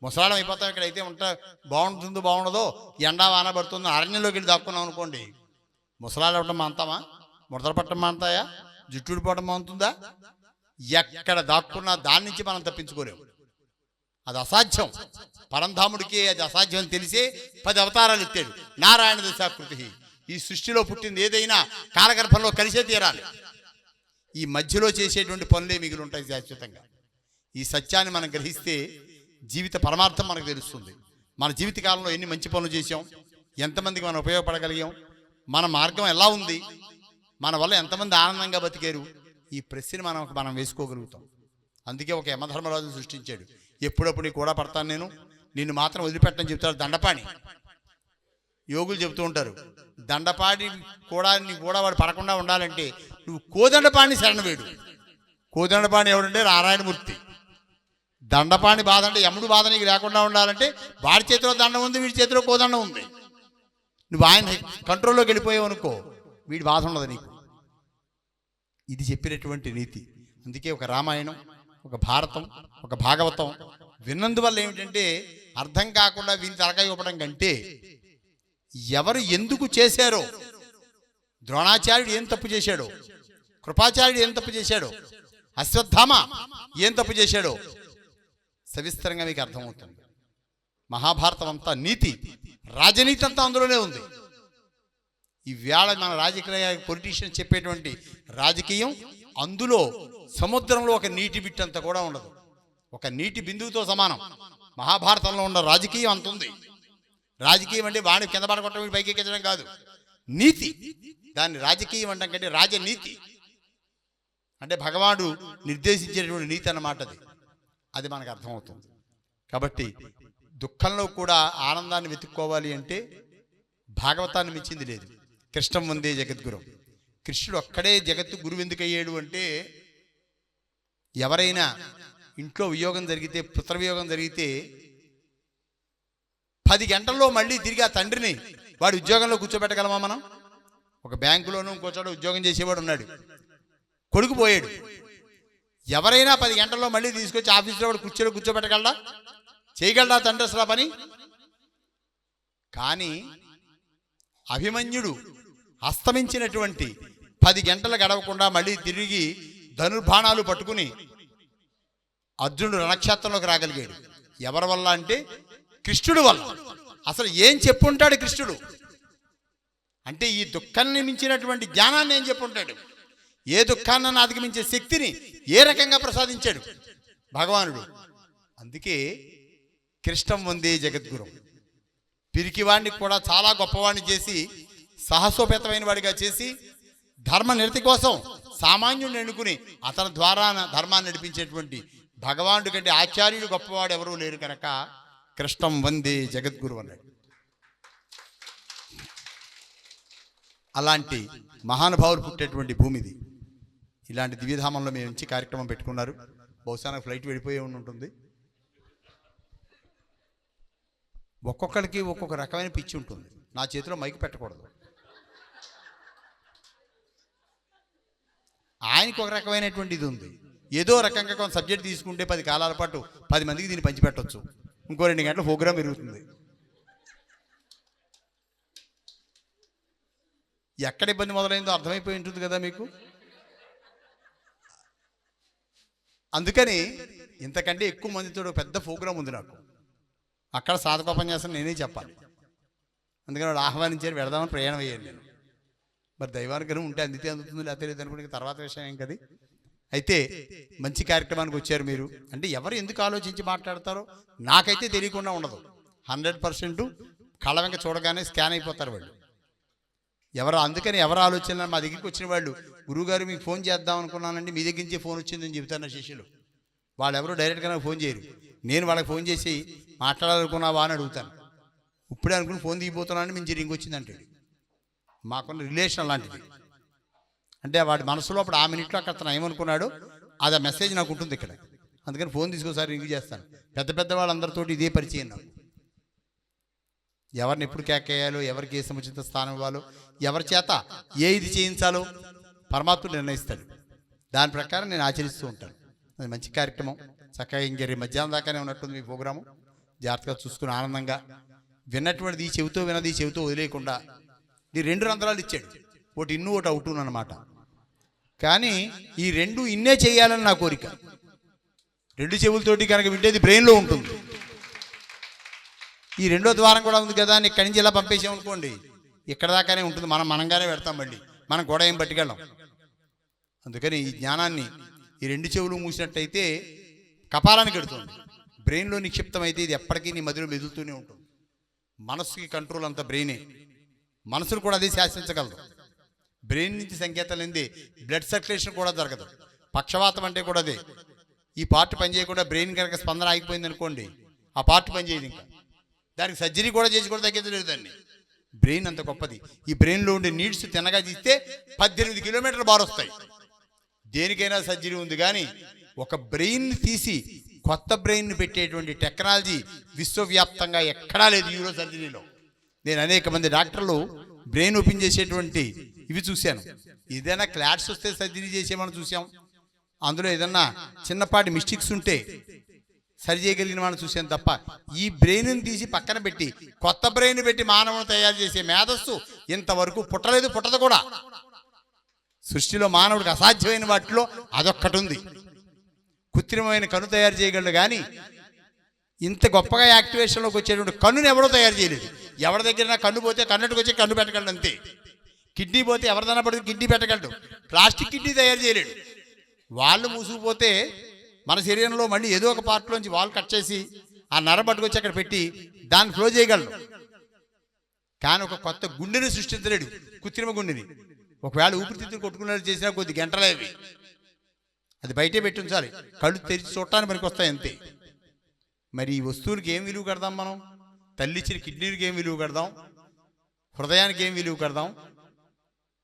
ముసలాడం అయిపోతాం, ఇక్కడ అయితే ఉంటా బాగుంటుందో బాగుండదో, ఎండా వాన పడుతుందో అరణ్యంలోకి వెళ్ళి దాక్కున్నాం అనుకోండి, ముసలాడు అవడం మాంతామా? ముడతలు పట్టడం మాంతాయా? జుట్టు ఊడిపోవడం మాంతుందా? ఎక్కడ దాక్కున్నా దాని నుంచి మనం తప్పించుకోలేము. అది అసాధ్యం. పరంధాముడికి అది అసాధ్యం అని తెలిసే 10 అవతారాలు ఎత్తాడు. నారాయణ దశాకృతి. ఈ సృష్టిలో పుట్టింది ఏదైనా కాలగర్భంలో కలిసే తీరాలి. ఈ మధ్యలో చేసేటువంటి పనులే మిగిలి ఉంటాయి శాశ్వతంగా. ఈ సత్యాన్ని మనం గ్రహిస్తే జీవిత పరమార్థం మనకు తెలుస్తుంది. మన జీవిత కాలంలో ఎన్ని మంచి పనులు చేసాం, ఎంతమందికి మనం ఉపయోగపడగలిగాం, మన మార్గం ఎలా ఉంది, మన వల్ల ఎంతమంది ఆనందంగా బతికారు, ఈ ప్రశ్న మనం వేసుకోగలుగుతాం. అందుకే ఒక యమధర్మరాజును సృష్టించాడు. ఎప్పుడప్పుడు కూడా పడతాను నేను, నిన్ను మాత్రం వదిలిపెట్టని చెప్తాడు దండపాణి. యోగులు చెబుతూ ఉంటారు, దండపాణి కూడా వాడు పడకుండా ఉండాలంటే నువ్వు కోదండపాణి శరణ వేడు. కోదండపాణి ఎవడంటే నారాయణమూర్తి. దండపాణి బాధ అంటే యముడు బాధ నీకు లేకుండా ఉండాలంటే వాడి చేతిలో దండం ఉంది, వీడి చేతిలో కోదండం ఉంది. నువ్వు ఆయన కంట్రోల్లోకి వెళ్ళిపోయావు అనుకో, వీడి బాధ ఉండదు నీకు. ఇది చెప్పినటువంటి నీతి. అందుకే ఒక రామాయణం, ఒక భారతం, ఒక భాగవతం విన్నందువల్ల ఏమిటంటే అర్థం కాకుండా వీని తలకాయ ఇవ్వడం కంటే ఎవరు ఎందుకు చేశారో, ద్రోణాచార్యుడు ఏం తప్పు చేశాడో, కృపాచార్యుడు ఏం తప్పు చేశాడో, అశ్వత్థామ ఏం తప్పు చేశాడో సవిస్తరంగా మీకు అర్థమవుతుంది. మహాభారతం అంతా నీతి, రాజనీతి అంతా అందులోనే ఉంది. ఈవేళ మన రాజకీయ పొలిటీషియన్స్ చెప్పేటువంటి రాజకీయం, అందులో సముద్రంలో ఒక నీటి బిట్టంత కూడా ఉండదు, ఒక నీటి బిందువుతో సమానం. మహాభారతంలో ఉన్న రాజకీయం అంత ఉంది. రాజకీయం అంటే వాడిని కింద పడగొట్టడం, వీడి పైకి ఎక్కించడం కాదు. నీతి, దాన్ని రాజకీయం అంటాం కంటే రాజనీతి అంటే భగవానుడు నిర్దేశించేటువంటి నీతి అన్నమాట. అది అది మనకు అర్థమవుతుంది. కాబట్టి దుఃఖంలో కూడా ఆనందాన్ని వెతుక్కోవాలి అంటే భాగవతాన్ని మించింది లేదు. కృష్ణం వందే జగద్గురు. కృష్ణుడు ఒక్కడే జగత్తు గురువు ఎందుకు అయ్యాడు అంటే, ఎవరైనా ఇంట్లో వియోగం జరిగితే, పుత్రవియోగం జరిగితే 10 గంటల్లో మళ్ళీ తిరిగి ఆ తండ్రిని వాడి ఉద్యోగంలో కూర్చోబెట్టగలమా మనం? ఒక బ్యాంకులోనూ ఇంకోచోట ఉద్యోగం చేసేవాడు ఉన్నాడు, కొడుకు పోయాడు. ఎవరైనా 10 గంటల్లో మళ్ళీ తీసుకొచ్చి ఆఫీసులో వాడు కుర్చీలో కూర్చోబెట్టగలడా? చేయగలడా తండ్రి అసలు పని? కానీ అభిమన్యుడు అస్తమించినటువంటి 10 గంటలు గడవకుండా మళ్ళీ తిరిగి ధనుర్బాణాలు పట్టుకుని అర్జునుడు రణక్షేత్రంలోకి రాగలిగాడు. ఎవరి వల్ల అంటే కృష్ణుడు వల్ల. అసలు ఏం చెప్పుంటాడు కృష్ణుడు అంటే, ఈ దుఃఖాన్ని మించినటువంటి జ్ఞానాన్ని ఏం చెప్పుంటాడు? ఏ దుఃఖాన్ని అధిగమించే శక్తిని ఏ రకంగా ప్రసాదించాడు భగవానుడు? అందుకే కృష్ణం వందే జగద్గురు. పిరికివాడిని కూడా చాలా గొప్పవాడిని చేసి, సాహసోపేతమైన వాడిగా చేసి, ధర్మ నిరతి కోసం సామాన్యుడిని ఎన్నుకుని అతని ద్వారా ధర్మాన్ని నడిపించేటువంటి భగవానుడి కంటే ఆచార్యుడు గొప్పవాడు ఎవరూ లేరు కనుక కృష్ణం వందే జగద్గురు అన్నాడు. అలాంటి మహానుభావులు పుట్టేటువంటి భూమిది. ఇలాంటి దివ్యధామంలో మేము మంచి కార్యక్రమం పెట్టుకున్నారు. బహుశా నాకు ఫ్లైట్ వెళ్ళిపోయే ఉంటుంది. ఒక్కొక్కరికి ఒక్కొక్క రకమైన పిచ్చి ఉంటుంది. నా చేతిలో మైక్ పెట్టకూడదు. ఆయనకి ఒక రకమైనటువంటి ఇది ఉంది. ఏదో రకంగా కొంత సబ్జెక్ట్ తీసుకుంటే 10 కాలాల పాటు 10 మందికి దీన్ని పంచిపెట్టవచ్చు. ఇంకో 2 గంటల ప్రోగ్రాం పెరుగుతుంది. ఎక్కడ ఇబ్బంది మొదలైందో అర్థమైపోయి ఉంటుంది కదా మీకు. అందుకని ఇంతకంటే ఎక్కువ మందితో పెద్ద ప్రోగ్రాం ఉంది నాకు. అక్కడ సాధకోపన్యాసం నేనే చెప్పాలి. అందుకని వాడు ఆహ్వానించారు, వెళదామని ప్రయాణం అయ్యాను నేను. మరి దైవానుగ్రహం ఉంటే అందితే అందుతుంది, లేకపోతే లేదు అనుకునే తర్వాత విషయం ఏం కదా. అయితే మంచి కార్యక్రమానికి వచ్చారు మీరు. అంటే ఎవరు ఎందుకు ఆలోచించి మాట్లాడతారో నాకైతే తెలియకుండా ఉండదు. 100% కళ్ళ వెంక చూడగానే స్కాన్ అయిపోతారు వాళ్ళు ఎవరు. అందుకని ఎవరు ఆలోచన మా దగ్గరికి వచ్చిన వాళ్ళు, గురువుగారు మీకు ఫోన్ చేద్దాం అనుకున్నానండి, మీ దగ్గర నుంచే ఫోన్ వచ్చిందని చెబుతారు నా శిష్యులు. వాళ్ళు ఎవరు డైరెక్ట్గా నాకు ఫోన్ చేయరు. నేను వాళ్ళకి ఫోన్ చేసి మాట్లాడాలనుకున్నావా అని అడుగుతాను. ఇప్పుడే అనుకుని ఫోన్ దిగిపోతున్నాను, మించి రింగ్ వచ్చిందంటాడు. మాకున్న రిలేషన్ అలాంటిది. అంటే వాడి మనసులో అప్పుడు ఆ మినిట్లో అక్కడ అతను ఏమనుకున్నాడు అది ఆ మెసేజ్ నాకు ఉంటుంది ఇక్కడ. అందుకని ఫోన్ తీసుకొసారి రింగ్ చేస్తాను. పెద్ద పెద్ద వాళ్ళందరితో ఇదే పరిచయం నాకు. ఎవరిని ఎప్పుడు కేకేయాలో, ఎవరికి ఏ సముచిత స్థానం ఇవ్వాలో, ఎవరి చేత ఏ ఇది చేయించాలో పరమాత్ముడు నిర్ణయిస్తాడు. దాని ప్రకారం నేను ఆచరిస్తూ ఉంటాను. అది మంచి కార్యక్రమం. చక్కగా ఇంక మధ్యాహ్నం దాకానే ఉన్నట్టుంది మీ ప్రోగ్రాము. జాగ్రత్తగా చూసుకుని ఆనందంగా విన్నటువంటిది ఈ చెవితో విన్నది ఈ చెవితో వదిలేయకుండా ఈ 2 రంధ్రాలు ఇచ్చాడు. ఒకటి ఇన్ను ఒకటి అవుట్ అన్నమాట. కానీ ఈ 2 ఇన్నే చేయాలని నా కోరిక. 2 చెవులతోటి కనుక వింటేది బ్రెయిన్లో ఉంటుంది. ఈ 2వ ద్వారం కూడా ఉంది కదా అని ఇక్కడి నుంచి ఇలా పంపేసామనుకోండి, ఇక్కడ దాకానే ఉంటుంది. మనంగానే పెడతాం, మళ్ళీ మనం కూడా ఏం పట్టుకెళ్ళాం. అందుకని ఈ జ్ఞానాన్ని ఈ 2 చెవులు మూసినట్టయితే కపాలానికి ఎడుతుంది. బ్రెయిన్లో నిక్షిప్తం అయితే ఇది ఎప్పటికీ నీ మధ్యలో మెదులుతూనే ఉంటుంది. మనసుకి కంట్రోల్ అంతా బ్రెయినే. మనసును కూడా అది శాసించగలదు. బ్రెయిన్ నుంచి సంకేతాలు ఏంది, బ్లడ్ సర్క్యులేషన్ కూడా జరగదు. పక్షవాతం అంటే కూడా అదే. ఈ పార్ట్ పని చేయకుండా బ్రెయిన్ కనుక స్పందన ఆగిపోయింది అనుకోండి, ఆ పార్ట్ పని చేయదు. ఇంకా దానికి సర్జరీ కూడా చేసి కూడా తగ్గలేదు దాన్ని. బ్రెయిన్ అంత గొప్పది. ఈ బ్రెయిన్లో ఉండే నీడ్స్ తినగా తీస్తే 18 కిలోమీటర్లు బారొస్తాయి. దేనికైనా సర్జరీ ఉంది. కానీ ఒక బ్రెయిన్ తీసి కొత్త బ్రెయిన్ పెట్టేటువంటి టెక్నాలజీ విశ్వవ్యాప్తంగా ఎక్కడా లేదు. యూరో సర్జరీలో నేను అనేక మంది డాక్టర్లు బ్రెయిన్ ఓపెన్ చేసేటువంటి ఇవి చూశాను. ఏదైనా క్లాట్స్ వస్తే సర్జరీ చేసేమని చూసాం. అందులో ఏదన్నా చిన్నపాటి మిస్టేక్స్ ఉంటే సరి చేయగలిగిన మనం చూసాను తప్ప, ఈ బ్రెయిన్ తీసి పక్కన పెట్టి కొత్త బ్రెయిన్ పెట్టి మానవుని తయారు చేసే మేధస్సు ఇంతవరకు పుట్టలేదు, పుట్టదు కూడా. సృష్టిలో మానవుడికి అసాధ్యమైన వాటిలో అదొక్కటి ఉంది. కృత్రిమమైన కన్ను తయారు చేయగలడు, కానీ ఇంత గొప్పగా యాక్టివేషన్లోకి వచ్చేటువంటి కన్నుని ఎవడో తయారు చేయలేదు. ఎవరి దగ్గర కన్ను పోతే కన్నుటికి వచ్చి కన్ను పెట్టగలడు అంతే. కిడ్నీ పోతే ఎవరిదన్నా పడితే కిడ్నీ పెట్టగలడు. ప్లాస్టిక్ కిడ్నీ తయారు చేయలేడు. వాళ్ళు మూసుకుపోతే మన శరీరంలో మళ్ళీ ఏదో ఒక పార్ట్లోంచి వాళ్ళు కట్ చేసి ఆ నరం పట్టుకొచ్చి అక్కడ పెట్టి దాన్ని ఫ్లో చేయగలడు. కానీ ఒక కొత్త గుండెని సృష్టించలేడు, కృత్రిమ గుండెని. ఒకవేళ ఊపిరితిత్తులు కొట్టుకున్నట్టు చేసినా కొద్ది గంటలేవి. అది బయటే పెట్టి ఉంచాలి, కళ్ళు తెరిచి చూడటానికి పనికి వస్తాయి అంతే. మరి ఈ వస్తువులకి ఏం విలువ కడదాం మనం? తల్లి ఇచ్చిన కిడ్నీలకి ఏం విలువ కడదాం? హృదయానికి ఏం విలువ కడదాం?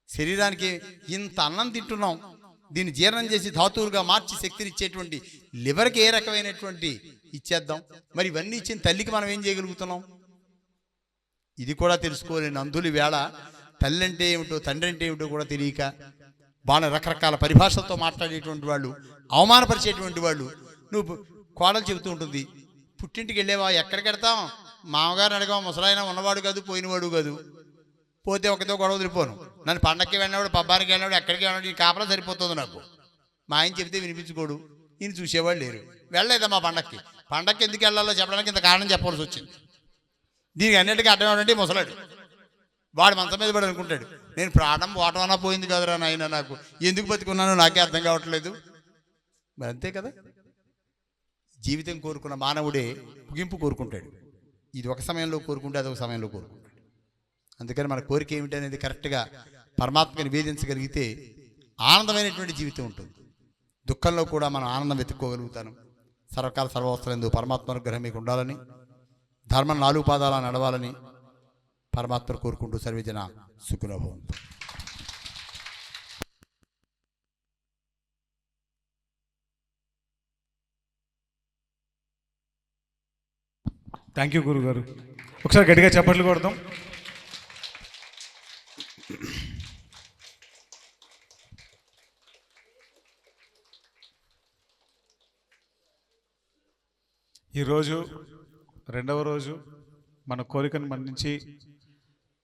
శరీరానికి ఇంత అన్నం తింటున్నాం, దీన్ని జీర్ణం చేసి ధాతువులుగా మార్చి శక్తిని ఇచ్చేటువంటి లివర్కి ఏ రకమైనటువంటి ఇచ్చేద్దాం? మరి ఇవన్నీ ఇచ్చిన తల్లికి మనం ఏం చేయగలుగుతున్నాం? ఇది కూడా తెలుసుకోలేని అందులు వేళ తల్లి అంటే ఏమిటో తండ్రి అంటే ఏమిటో కూడా తెలియక వాళ్ళ రకరకాల పరిభాషలతో మాట్లాడేటువంటి వాళ్ళు, అవమానపరిచేటువంటి వాళ్ళు. నువ్వు కోడలు చెబుతూ ఉంటుంది, పుట్టింటికి వెళ్ళేవా? ఎక్కడికి వెళ్తాం? మామగారు అడగా, ముసలాయన ఉన్నవాడు కాదు పోయినవాడు కాదు, పోతే ఒకతో గొడవ వదిలిపోను. నన్ను పండక్కి వెళ్ళినాడు, పబ్బానికి వెళ్ళినాడు, ఎక్కడికి వెళ్ళినాడు, ఈ కాపలా సరిపోతుంది నాకు. మా ఆయన చెబితే వినిపించుకోడు, ఈయన చూసేవాళ్ళు లేరు. వెళ్ళలేదా మా పండక్కి ఎందుకు వెళ్ళాలో చెప్పడానికి ఇంత కారణం చెప్పవలసి వచ్చింది. దీనికి అన్నిటికీ అడ్డం ఏంటంటే ముసలాడు. వాడు మంచం మీద పడి అనుకుంటాడు, నేను ప్రాణం ఓటమన్నా పోయింది కదరా నాయన, నాకు ఎందుకు బతికున్నానో నాకే అర్థం కావట్లేదు. మరి అంతే కదా, జీవితం కోరుకున్న మానవుడే ముగింపు కోరుకుంటాడు. ఇది ఒక సమయంలో కోరుకుంటే అదొక సమయంలో కోరుకుంటాడు. అందుకని మన కోరిక ఏమిటి అనేది కరెక్ట్గా పరమాత్మని నివేదించగలిగితే ఆనందమైనటువంటి జీవితం ఉంటుంది. దుఃఖంలో కూడా మనం ఆనందం వెతుక్కోగలుగుతాను. సర్వకాల సర్వవస్థలందు పరమాత్మ అనుగ్రహం మీకు ఉండాలని, ధర్మం 4 పాదాల నడవాలని పరమాత్మ కోరుకుంటూ సర్వజన సుఖినో భవంతు. థ్యాంక్ యూ గురుగారు. ఒకసారి గట్టిగా చప్పట్లు కొడదాం. ఈరోజు 2వ రోజు మన కోరికను మన్నించి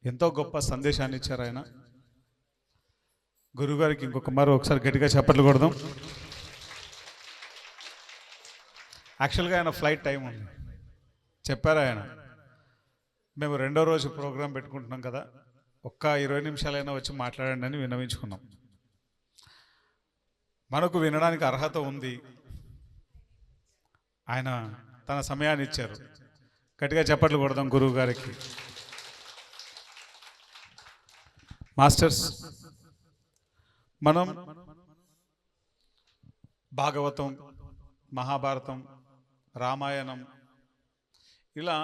ఎంతో గొప్ప సందేశాన్ని ఇచ్చారు ఆయన. గురుగారికి ఇంకొక మారు ఒకసారి గట్టిగా చప్పట్లు కొడదాం. యాక్చువల్గా ఆయన ఫ్లైట్ టైం ఉంది చెప్పారు ఆయన. మేము 2వ రోజు ప్రోగ్రాం పెట్టుకుంటున్నాం కదా, ఒక్క 20 నిమిషాలైనా వచ్చి మాట్లాడండి అని విన్నవించుకున్నాం. మనకు వినడానికి అర్హత ఉంది, ఆయన తన సమయాన్ని ఇచ్చారు. గట్టిగా చప్పట్లు కొడదాం గురువు గారికి. మాస్టర్స్, మనం భాగవతం, మహాభారతం, రామాయణం ఇలా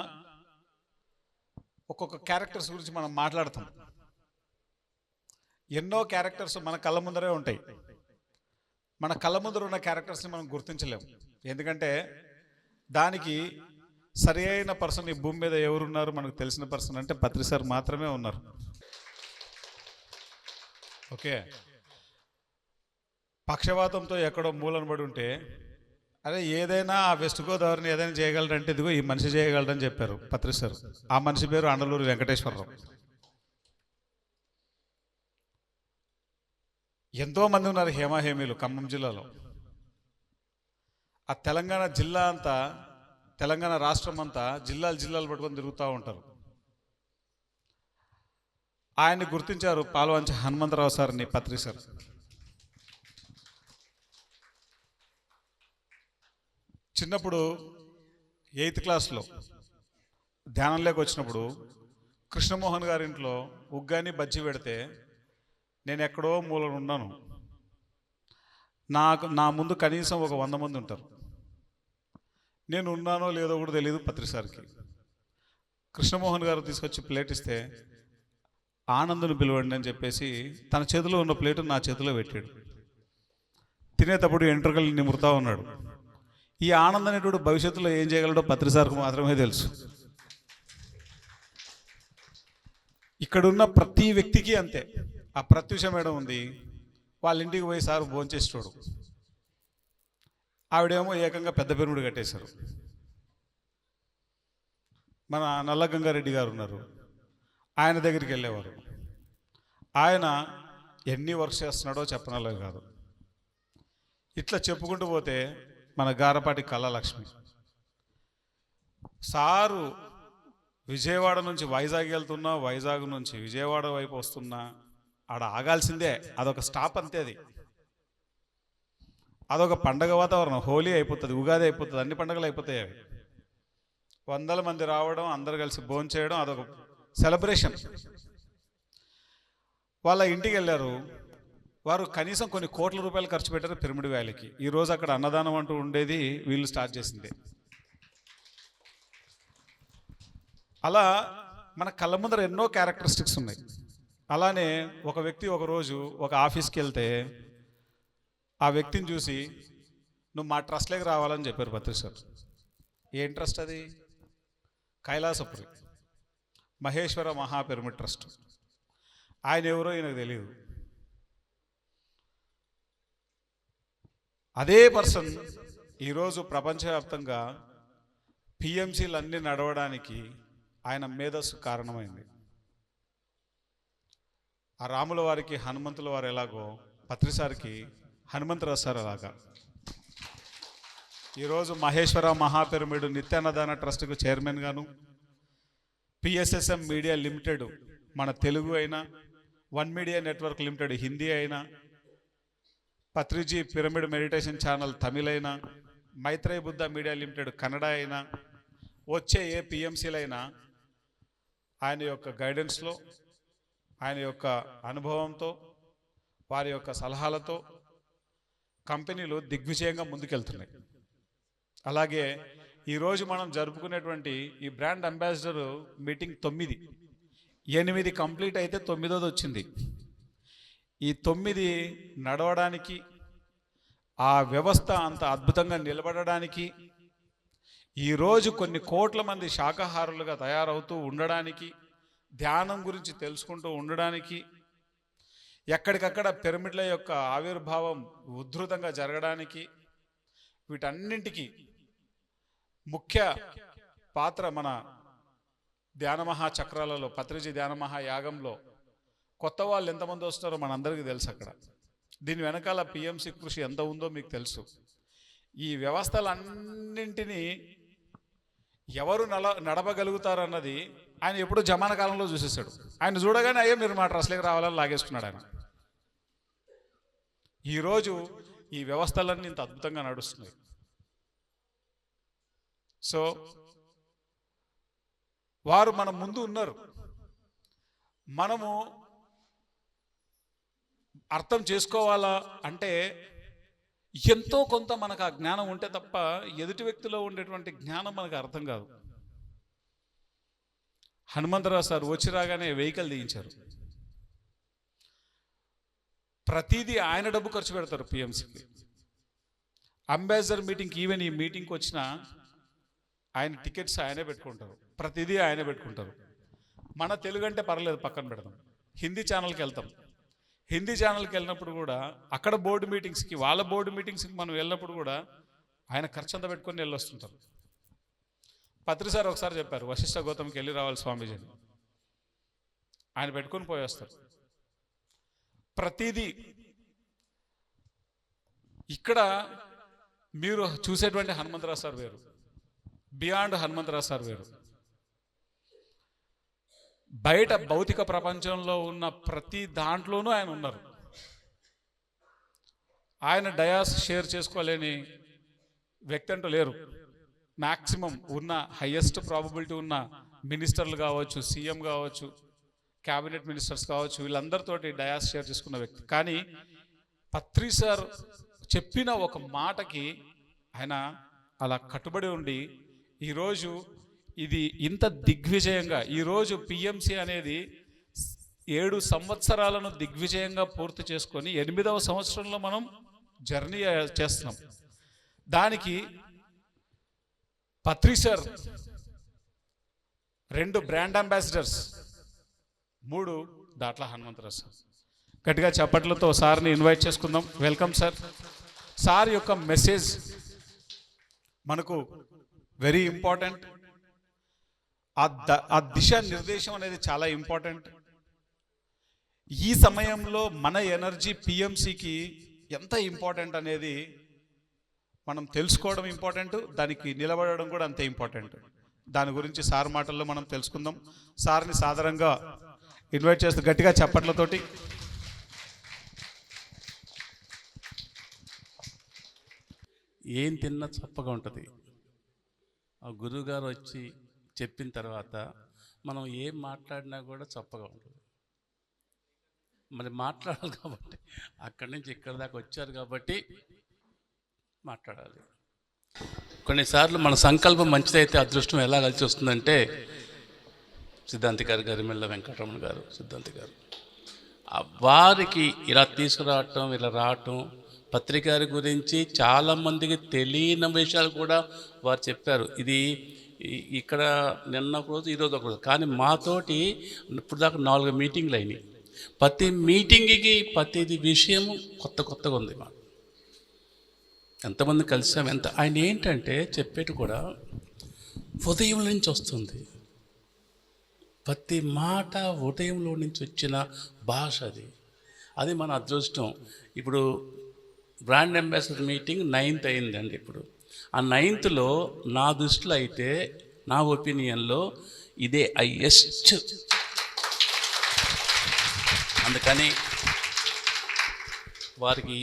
ఒక్కొక్క క్యారెక్టర్స్ గురించి మనం మాట్లాడతాం. ఎన్నో క్యారెక్టర్స్ మన కళ్ళ ముందరే ఉంటాయి. మన కళ్ళ ముందర ఉన్న క్యారెక్టర్స్ని మనం గుర్తించలేము. ఎందుకంటే దానికి సరి అయిన పర్సన్ ఈ భూమి మీద ఎవరున్నారు మనకు తెలిసిన పర్సన్ అంటే పత్రి సార్ మాత్రమే ఉన్నారు. ఓకే, పక్షవాతంతో ఎక్కడో మూలన పడి ఉంటే, అదే ఏదైనా ఆ వెస్ట్ గోదావరిని ఏదైనా చేయగలరంటే ఇదిగో ఈ మనిషి చేయగలరని చెప్పారు పత్రి సార్. ఆ మనిషి పేరు అండలూరు వెంకటేశ్వరరావు. ఎంతోమంది ఉన్నారు హేమాహేమీలు ఖమ్మం జిల్లాలో. ఆ తెలంగాణ జిల్లా అంతా, తెలంగాణ రాష్ట్రం అంతా జిల్లాలు పట్టుకొని తిరుగుతూ ఉంటారు. ఆయన్ని గుర్తించారు పాల్వంచ హనుమంతరావు సార్ని పత్రి సార్. చిన్నప్పుడు 8th క్లాస్లో ధ్యానంలోకి వచ్చినప్పుడు కృష్ణమోహన్ గారి ఇంట్లో ఉగ్గాని బజ్జి పెడితే నేను ఎక్కడో మూలన ఉన్నాను. నా ముందు కనీసం ఒక 100 మంది ఉంటారు. నేను ఉన్నానో లేదో కూడా తెలియదు పత్రి సార్కి. కృష్ణమోహన్ గారు తీసుకొచ్చి ప్లేట్ ఇస్తే ఆనందుని పిలవండి అని చెప్పేసి తన చేతిలో ఉన్న ప్లేటు నా చేతిలో పెట్టాడు. తినేటప్పుడు ఎంట్రుకలు నిమురుతా ఉన్నాడు. ఈ ఆనంద్ అనేటువంటి భవిష్యత్తులో ఏం చేయగలడో పత్రి సార్కు మాత్రమే తెలుసు. ఇక్కడున్న ప్రతి వ్యక్తికి అంతే. ఆ ప్రత్యూష మేడం ఉంది, వాళ్ళ ఇంటికి పోయి సార్ భోంచేసేటోడు. ఆవిడేమో ఏకంగా పెద్ద పెరుముడు కట్టేశారు. మన నల్లగంగారెడ్డి గారు ఉన్నారు, ఆయన దగ్గరికి వెళ్ళేవారు. ఆయన ఎన్ని వర్క్స్ చేస్తున్నాడో చెప్పనలే కాదు. ఇట్లా చెప్పుకుంటూ పోతే మన గారపాటి కళాలక్ష్మి సారు విజయవాడ నుంచి వైజాగ్ వెళ్తున్నా, వైజాగ్ నుంచి విజయవాడ వైపు వస్తున్నా ఆడ ఆగాల్సిందే. అదొక స్టాప్ అంతే. అదొక పండగ వాతావరణం. హోలీ అయిపోతుంది, ఉగాది అయిపోతుంది, అన్ని పండుగలు అయిపోతాయి. అవి 100 మంది రావడం, అందరు కలిసి భోజనం చేయడం, అదొక సెలబ్రేషన్. వాళ్ళ ఇంటికి వెళ్ళారు. వారు కనీసం కొన్ని కోట్ల రూపాయలు ఖర్చు పెట్టారు పిరమిడ్ వ్యాలీకి. ఈరోజు అక్కడ అన్నదానం అంటూ ఉండేది వీళ్ళు స్టార్ట్ చేసిందే. అలా మన కళ్ళ ముందర ఎన్నో క్యారెక్టరిస్టిక్స్ ఉన్నాయి. అలానే ఒక వ్యక్తి ఒకరోజు ఒక ఆఫీస్కి వెళ్తే ఆ వ్యక్తిని చూసి నువ్వు మా ట్రస్ట్లోకి రావాలని చెప్పారు పత్రి సార్. ఏం ట్రస్ట్ అది? కైలాసపురి మహేశ్వర మహా పిరమిడ్ ట్రస్ట్. ఆయన ఎవరో ఈయనకు తెలియదు. అదే పర్సన్ ఈరోజు ప్రపంచవ్యాప్తంగా పిఎంసీలు అన్నీ నడవడానికి ఆయన మేధస్సు కారణమైంది. ఆ రాముల వారికి హనుమంతుల వారు ఎలాగో పత్రిసారికి హనుమంతరావు సార్ అలాగా. ఈరోజు మహేశ్వర మహాపిరమిడ్ నిత్యాన్నదాన ట్రస్ట్కు చైర్మన్ గాను, పిఎస్ఎస్ఎం మీడియా లిమిటెడ్ మన తెలుగు అయినా, one media network limited Hindi అయినా, పత్రిజీ పిరమిడ్ మెడిటేషన్ ఛానల్ తమిళ అయినా, మైత్రేయ బుద్ధ మీడియా లిమిటెడ్ కన్నడ అయినా, వచ్చే ఏ పిఎంసీలైనా ఆయన యొక్క గైడెన్స్లో, ఆయన యొక్క అనుభవంతో, వారి యొక్క సలహాలతో కంపెనీలు దిగ్విజయంగా ముందుకెళ్తున్నాయి. అలాగే ఈరోజు మనం జరుపుకునేటువంటి ఈ బ్రాండ్ అంబాసిడర్ మీటింగ్ 8 కంప్లీట్ అయితే 9వ వచ్చింది. ఈ 9 నడవడానికి, ఆ వ్యవస్థ అంత అద్భుతంగా నిలబడడానికి, ఈరోజు కొన్ని కోట్ల మంది శాకాహారులుగా తయారవుతూ ఉండడానికి, ధ్యానం గురించి తెలుసుకుంటూ ఉండడానికి, ఎక్కడికక్కడ పిరమిడ్ల యొక్క ఆవిర్భావం ఉధృతంగా జరగడానికి, వీటన్నింటికి ముఖ్య పాత్ర మన ధ్యానమహా చక్రాలలో, పత్రిజీ ధ్యానమహా యాగంలో కొత్త వాళ్ళు ఎంతమంది వస్తారో మనందరికీ తెలుసు. అక్కడ దీని వెనకాల పిఎంసి కృషి ఎంత ఉందో మీకు తెలుసు. ఈ వ్యవస్థలన్నింటినీ ఎవరు నడపగలుగుతారన్నది ఆయన ఎప్పుడు జమాన కాలంలో చూసేశాడు. ఆయన చూడగానే అయ్యే మీరు మా ట్రస్ట్లోకి రావాలని లాగేసుకున్నాడు ఆయన. ఈరోజు ఈ వ్యవస్థలన్నీ ఇంత అద్భుతంగా నడుస్తున్నాయి. సో వారు మన ముందు ఉన్నారు. మనము అర్థం చేసుకోవాలా అంటే ఎంతో కొంత మనకు ఆ జ్ఞానం ఉంటే తప్ప ఎదుటి వ్యక్తిలో ఉండేటువంటి జ్ఞానం మనకు అర్థం కాదు. హనుమంతరావు సార్ వచ్చి రాగానే వెహికల్ దిగించారు. ప్రతిదీ ఆయన డబ్బు ఖర్చు పెడతారు పిఎంసీకి. అంబాసిడర్ మీటింగ్కి, ఈవెన్ ఈ మీటింగ్కి వచ్చిన ఆయన టికెట్స్ ఆయనే పెట్టుకుంటారు, ప్రతిదీ ఆయనే పెట్టుకుంటారు. మన తెలుగు అంటే పర్లేదు, పక్కన పెడదాం. హిందీ ఛానల్కి వెళ్తాం. హిందీ ఛానల్కి వెళ్ళినప్పుడు కూడా అక్కడ బోర్డు మీటింగ్స్కి, వాళ్ళ బోర్డు మీటింగ్స్కి మనం వెళ్ళినప్పుడు కూడా ఆయన ఖర్చు అంతా పెట్టుకొని వెళ్ళొస్తుంటారు. పత్రి సార్ ఒకసారి చెప్పారు, వశిష్ఠ గౌతమ్కి వెళ్ళి రావాలి స్వామీజీని, ఆయన పెట్టుకొని పోయేస్తారు. ప్రతిదీ ఇక్కడ మీరు చూసేటువంటి హనుమంతరావు సార్ వేరు, బియాండ్ హనుమంతరావు సార్ వేరు. బయట భౌతిక ప్రపంచంలో ఉన్న ప్రతి దాంట్లోనూ ఆయన ఉన్నారు. ఆయన డయాస్ షేర్ చేసుకోలేని వ్యక్తి అంటూ లేరు. మ్యాక్సిమం ఉన్న హయ్యెస్ట్ ప్రాబబిలిటీ ఉన్న మినిస్టర్లు కావచ్చు, సీఎం కావచ్చు, క్యాబినెట్ మినిస్టర్స్ కావచ్చు, వీళ్ళందరితోటి డయాస్ షేర్ చేసుకున్న వ్యక్తి. కానీ పత్రి సార్ చెప్పిన ఒక మాటకి ఆయన అలా కట్టుబడి ఉండి ఈరోజు ఇది ఇంత దిగ్విజయంగా, ఈరోజు పిఎంసి అనేది 7 సంవత్సరాలను దిగ్విజయంగా పూర్తి చేసుకొని 8వ సంవత్సరంలో మనం జర్నీ చేస్తున్నాం. దానికి Patri sir 2 brand ambassadors, 3 Datla Hanumantha Rao. గట్టిగా చప్పట్లతో సార్ని ఇన్వైట్ చేసుకుందాం. Welcome sir. సార్ యొక్క మెసేజ్ మనకు వెరీ ఇంపార్టెంట్. ఆ దిశ నిర్దేశం అనేది చాలా ఇంపార్టెంట్. ఈ సమయంలో మన ఎనర్జీ పిఎంసికి ఎంత ఇంపార్టెంట్ అనేది మనం తెలుసుకోవడం ఇంపార్టెంట్, దానికి నిలబడడం కూడా అంతే ఇంపార్టెంట్. దాని గురించి సార్ మాటల్లో మనం తెలుసుకుందాం. సార్ని సాదరంగా ఇన్వైట్ చేస్తూ గట్టిగా చప్పట్లతోటి. ఏం తిన్నా చప్పగా ఉంటుంది. ఆ గురువుగారు వచ్చి చెప్పిన తర్వాత మనం ఏం మాట్లాడినా కూడా చప్పగా ఉంటుంది. మరి మాట్లాడాలి కాబట్టి అక్కడి నుంచి ఇక్కడ దాకా వచ్చారు కాబట్టి మాట్లాడాలి. కొన్నిసార్లు మన సంకల్పం మంచిదైతే అదృష్టం ఎలా కలిసి వస్తుందంటే సిద్ధాంతి గారు, గరిమెళ్ళ వెంకటరమణ గారు, సిద్ధాంతి గారు వారికి ఇలా తీసుకురావటం, ఇలా రావటం, పత్రిక గురించి చాలామందికి తెలియని విషయాలు కూడా వారు చెప్పారు. ఇది ఇక్కడ నిన్న ఒక రోజు, ఈరోజు ఒక రోజు, కానీ మాతోటి ఇప్పుడు దాకా 4 మీటింగ్లు అయినాయి. ప్రతి మీటింగ్కి ప్రతిది విషయం కొత్తగా ఉంది. మాకు ఎంతమంది కలిసాం, ఆయన ఏంటంటే చెప్పేటి కూడా ఉదయం నుంచి వస్తుంది. ప్రతి మాట ఉదయంలో నుంచి వచ్చిన భాష అది మన అదృష్టం. ఇప్పుడు బ్రాండ్ అంబాసిడర్ మీటింగ్ 9th అయిందండి. ఇప్పుడు ఆ 9thలో నా దృష్టిలో అయితే, నా ఒపీనియన్లో ఇదే హైయెస్ట్. అందుకని వారికి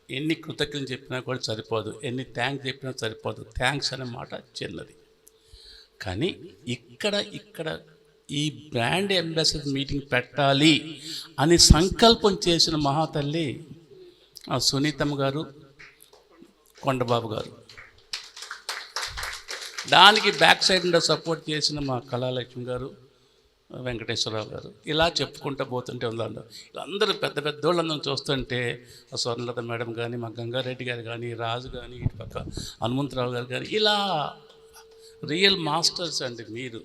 ఎన్ని కృతజ్ఞతలు చెప్పినా కూడా సరిపోదు, ఎన్ని థ్యాంక్స్ చెప్పినా సరిపోదు. థ్యాంక్స్ అనే మాట చిన్నది. కానీ ఇక్కడ ఈ బ్రాండ్ అంబాసిడర్ మీటింగ్ పెట్టాలి అని సంకల్పం చేసిన మహాతల్లి సునీతమ్మ గారు, కొండబాబు గారు. దానికి బ్యాక్ సైడ్ ఉండే సపోర్ట్ చేసిన మా కళాలక్ష్మి గారు, వెంకటేశ్వరరావు గారు. ఇలా చెప్పుకుంటూ పోతుంటే ఉందండి. అందరూ పెద్ద వాళ్ళందరూ చూస్తుంటే స్వర్ణలత మేడం కానీ, మా గంగారెడ్డి గారు కానీ, రాజు కానీ, ఇటు పక్క హనుమంతరావు గారు కానీ, ఇలా రియల్ మాస్టర్స్ అండి మీరు.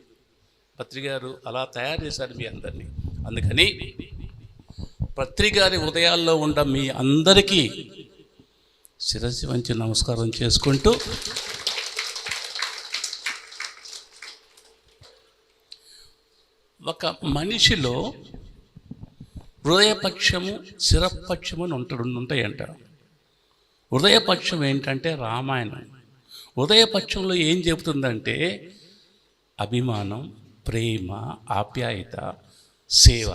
పత్రికారు అలా తయారు చేశారు మీ అందరినీ. అందుకని పత్రికారి ఉదయాల్లో ఉండ మీ అందరికీ శిరస్సు వంచి నమస్కారం చేసుకుంటూ, ఒక మనిషిలో హృదయపక్షము, శిరపక్షము అని ఉంటాయంట. హృదయపక్షం ఏంటంటే రామాయణం. హృదయపక్షంలో ఏం చెబుతుందంటే అభిమానం, ప్రేమ, ఆప్యాయత, సేవ.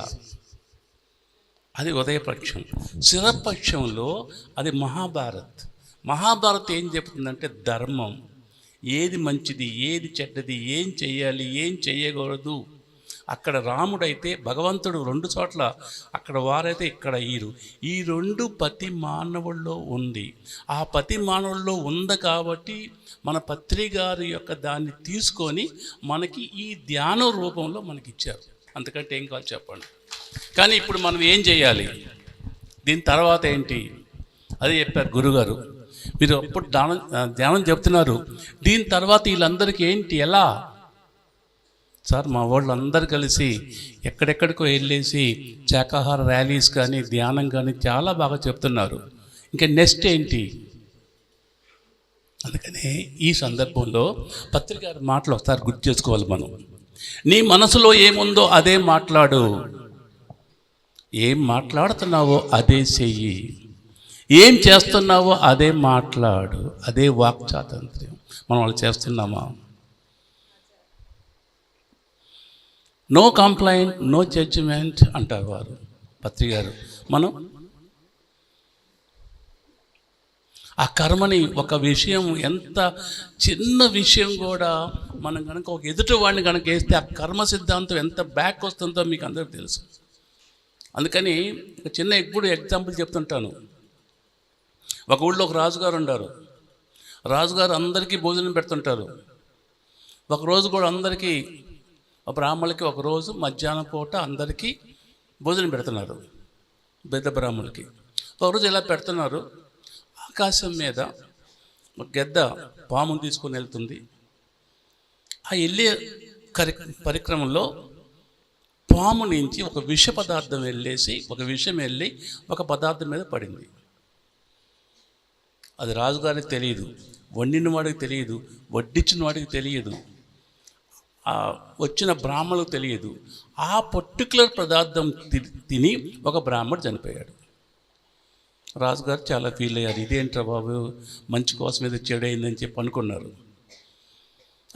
అది ఉదయపక్షం. శిరపక్షంలో అది మహాభారత్ ఏం చెప్తుందంటే ధర్మం, ఏది మంచిది, ఏది చెడ్డది, ఏం చెయ్యాలి, ఏం చెయ్యకూడదు. అక్కడ రాముడైతే భగవంతుడు 2 చోట్ల, అక్కడ వారైతే ఇక్కడ ఈ 2 ప్రతి మానవుల్లో ఉంది. ఆ ప్రతి మానవుల్లో ఉంది కాబట్టి మన పత్రికారి యొక్క దాన్ని తీసుకొని మనకి ఈ ధ్యాన రూపంలో మనకి ఇచ్చారు. అంతకంటే ఏం కావాలి చెప్పండి. కానీ ఇప్పుడు మనం ఏం చేయాలి, దీని తర్వాత ఏంటి అది చెప్పారు గురుగారు. మీరు అప్పుడు ధ్యానం చెప్తున్నారు, దీని తర్వాత వీళ్ళందరికీ ఏంటి, ఎలా సార్? మా వాళ్ళందరూ కలిసి ఎక్కడెక్కడికో వెళ్ళేసి శాకాహార ర్యాలీస్ కానీ, ధ్యానం కానీ చాలా బాగా చెప్తున్నారు. ఇంకా నెక్స్ట్ ఏంటి? అందుకనే ఈ సందర్భంలో పత్రికారి మాటలు ఒకసారి గుర్తు చేసుకోవాలి మనం. నీ మనసులో ఏముందో అదే మాట్లాడు, ఏం మాట్లాడుతున్నావో అదే చెయ్యి, ఏం చేస్తున్నావో అదే మాట్లాడు. అదే వాక్ స్వాతంత్ర్యం. మనం వాళ్ళు చేస్తున్నామా? నో కంప్లైంట్, నో జడ్జిమెంట్ అంటారు వారు పత్రికారు. మనం ఆ కర్మని, ఒక విషయం, ఎంత చిన్న విషయం కూడా మనం కనుక ఒక ఎదుటి వాడిని కనుక వేస్తే ఆ కర్మ సిద్ధాంతం ఎంత బ్యాక్ వస్తుందో మీకు అందరికీ తెలుసు. అందుకని ఒక చిన్న ఎగ్జాంపుల్ చెప్తుంటాను. ఒక ఊళ్ళో ఒక రాజుగారు ఉన్నారు. రాజుగారు అందరికీ భోజనం పెడుతుంటారు. ఒకరోజు కూడా అందరికీ, బ్రాహ్మణులకి ఒకరోజు మధ్యాహ్నం పూట అందరికీ భోజనం పెడుతున్నారు, పెద్ద బ్రాహ్మణులకి. ఒకరోజు ఇలా పెడుతున్నారు, ఆకాశం మీద ఒక గెద్ద పామును తీసుకొని వెళ్తుంది. ఆ వెళ్ళే పరిక్రమంలో పాము నుంచి ఒక విష పదార్థం ఒక విషం వెళ్ళి ఒక పదార్థం మీద పడింది. అది రాజుగారికి తెలియదు, వండిన వాడికి తెలియదు, వడ్డించిన వాడికి తెలియదు, వచ్చిన బ్రాహ్మణులకు తెలియదు. ఆ పర్టికులర్ పదార్థం తిని ఒక బ్రాహ్మణుడు చనిపోయాడు. రాజుగారు చాలా ఫీల్ అయ్యారు. ఇదేంట్రా బాబు, మంచి కోసం ఏదో చెడైందని చెప్పి అనుకున్నారు.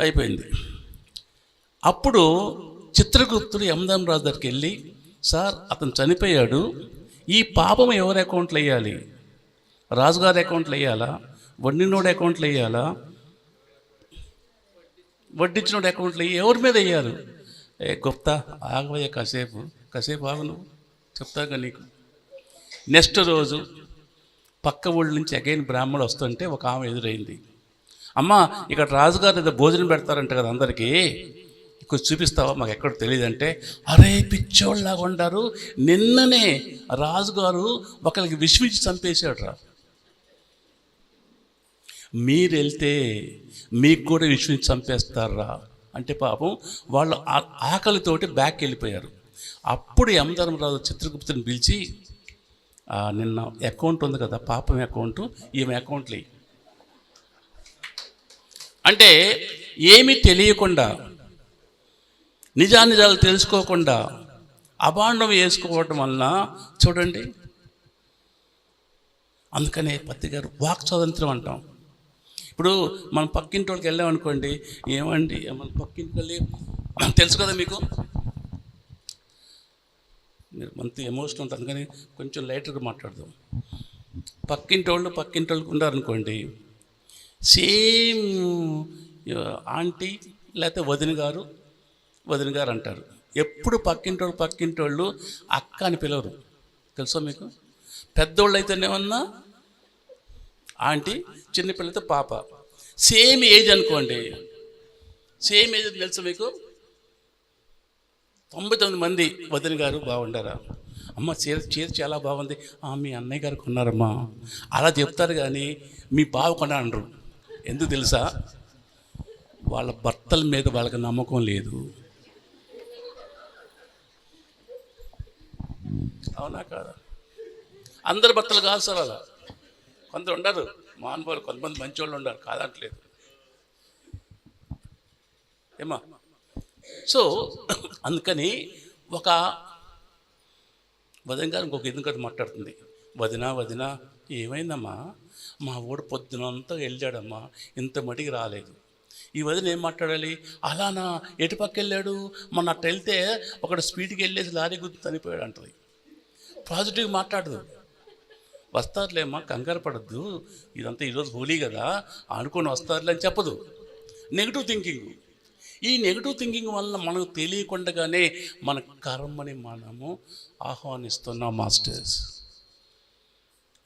అయిపోయింది. అప్పుడు చిత్రగుప్తుడు యమధర్మ రాజు దగ్గరికి వెళ్ళి, సార్ అతను చనిపోయాడు, ఈ పాపం ఎవరి అకౌంట్లో వేయాలి? రాజుగారి అకౌంట్లో వేయాలా, వండినోడు అకౌంట్లో వేయాలా, వడ్డించినోడు అకౌంట్లో ఎవరి మీద వేయాలి? గుప్తా ఆగవయ్య, కాసేపు ఆగు నువ్వు. చెప్తాగా నీకు. నెక్స్ట్ రోజు పక్క ఊళ్ళ నుంచి అగైన్ బ్రాహ్మణులు వస్తుంటే ఒక ఆమె ఎదురైంది. అమ్మ, ఇక్కడ రాజుగారు ఏదో భోజనం పెడతారంట కదా అందరికీ, కొంచెం చూపిస్తావా, మాకు ఎక్కడ తెలియదంటే, అరే పిచ్చోళ్ళలాగా ఉండారు, నిన్ననే రాజుగారు ఒకరికి విశ్వించి చంపేశాడు రా. మీరు వెళ్తే మీకు కూడా విశ్వించి చంపేస్తారా అంటే పాపం వాళ్ళు ఆకలితోటి బ్యాక్ వెళ్ళిపోయారు. అప్పుడు యమధర్మరాజు చిత్రగుప్తుని పిలిచి, నిన్న అకౌంట్ ఉంది కదా పాపం అకౌంట్, ఈమె అకౌంట్లు అంటే ఏమీ తెలియకుండా నిజానిజాలు తెలుసుకోకుండా అభాండం వేసుకోవటం వలన చూడండి. అందుకనే పత్రిక వాక్ స్వాతంత్రం అంటాం. ఇప్పుడు మనం పక్కింటి వాళ్ళకి వెళ్ళామనుకోండి, ఏమండి మన పక్కింటికి వెళ్ళి తెలుసు కదా మీకు, మీరు మంత్ ఎమోషనల్ ఉంటుంది కానీ కొంచెం లైటర్గా మాట్లాడదాం. పక్కింటి వాళ్ళు ఉన్నారనుకోండి, సేమ్ ఆంటీ లేకపోతే వదిన గారు అంటారు. ఎప్పుడు పక్కింటి వాళ్ళు అక్క అని పిలవరు, తెలుసా మీకు. పెద్దోళ్ళు అయితేనేమన్నా ఆంటీ, చిన్నపిల్లతో పాప. సేమ్ ఏజ్ అనుకోండి, సేమ్ ఏజ్ తెలుసా మీకు. 99 మంది వదిన గారు బాగుండారా, అమ్మ చీర చాలా బాగుంది, మీ అన్నయ్య గారు కొన్నారమ్మా అలా చెప్తారు. కానీ మీ బావ కొన్నారనరు. ఎందుకు తెలుసా, వాళ్ళ భర్తల మీద వాళ్ళకి నమ్మకం లేదు. అవునా కాదా? అందరు భర్తలు కాదు సార్, అలా కొందరు ఉండరు మానవాళ్ళు, కొంతమంది మంచి వాళ్ళు ఉండరు, కాదంటలేదు ఏమా. సో అందుకని ఒక వదిన గారు ఇంకొక ఎందుకంటే మాట్లాడుతుంది, వదిన ఏమైందమ్మా, మా ఊడు పొద్దునంతా వెళ్ళాడమ్మా, ఇంత మటికి రాలేదు. ఈ వదిన ఏం మాట్లాడాలి, అలానా ఎటు పక్క వెళ్ళాడు, మొన్న అట్ట వెళ్తే ఒకడు స్పీడ్కి వెళ్ళేసి లారీ గుర్తు చనిపోయాడు అంటుంది. పాజిటివ్ మాట్లాడదు. వస్తారులేమ్మా, కంగారు పడద్దు, ఇదంతా ఈరోజు హోలీ కదా అనుకొని వస్తారులే అని చెప్పదు. Negative thinking. ఈ నెగిటివ్ థింకింగ్ వల్ల మనకు తెలియకుండానే మన కర్మని మనము ఆహ్వానిస్తున్నాం మాస్టర్స్.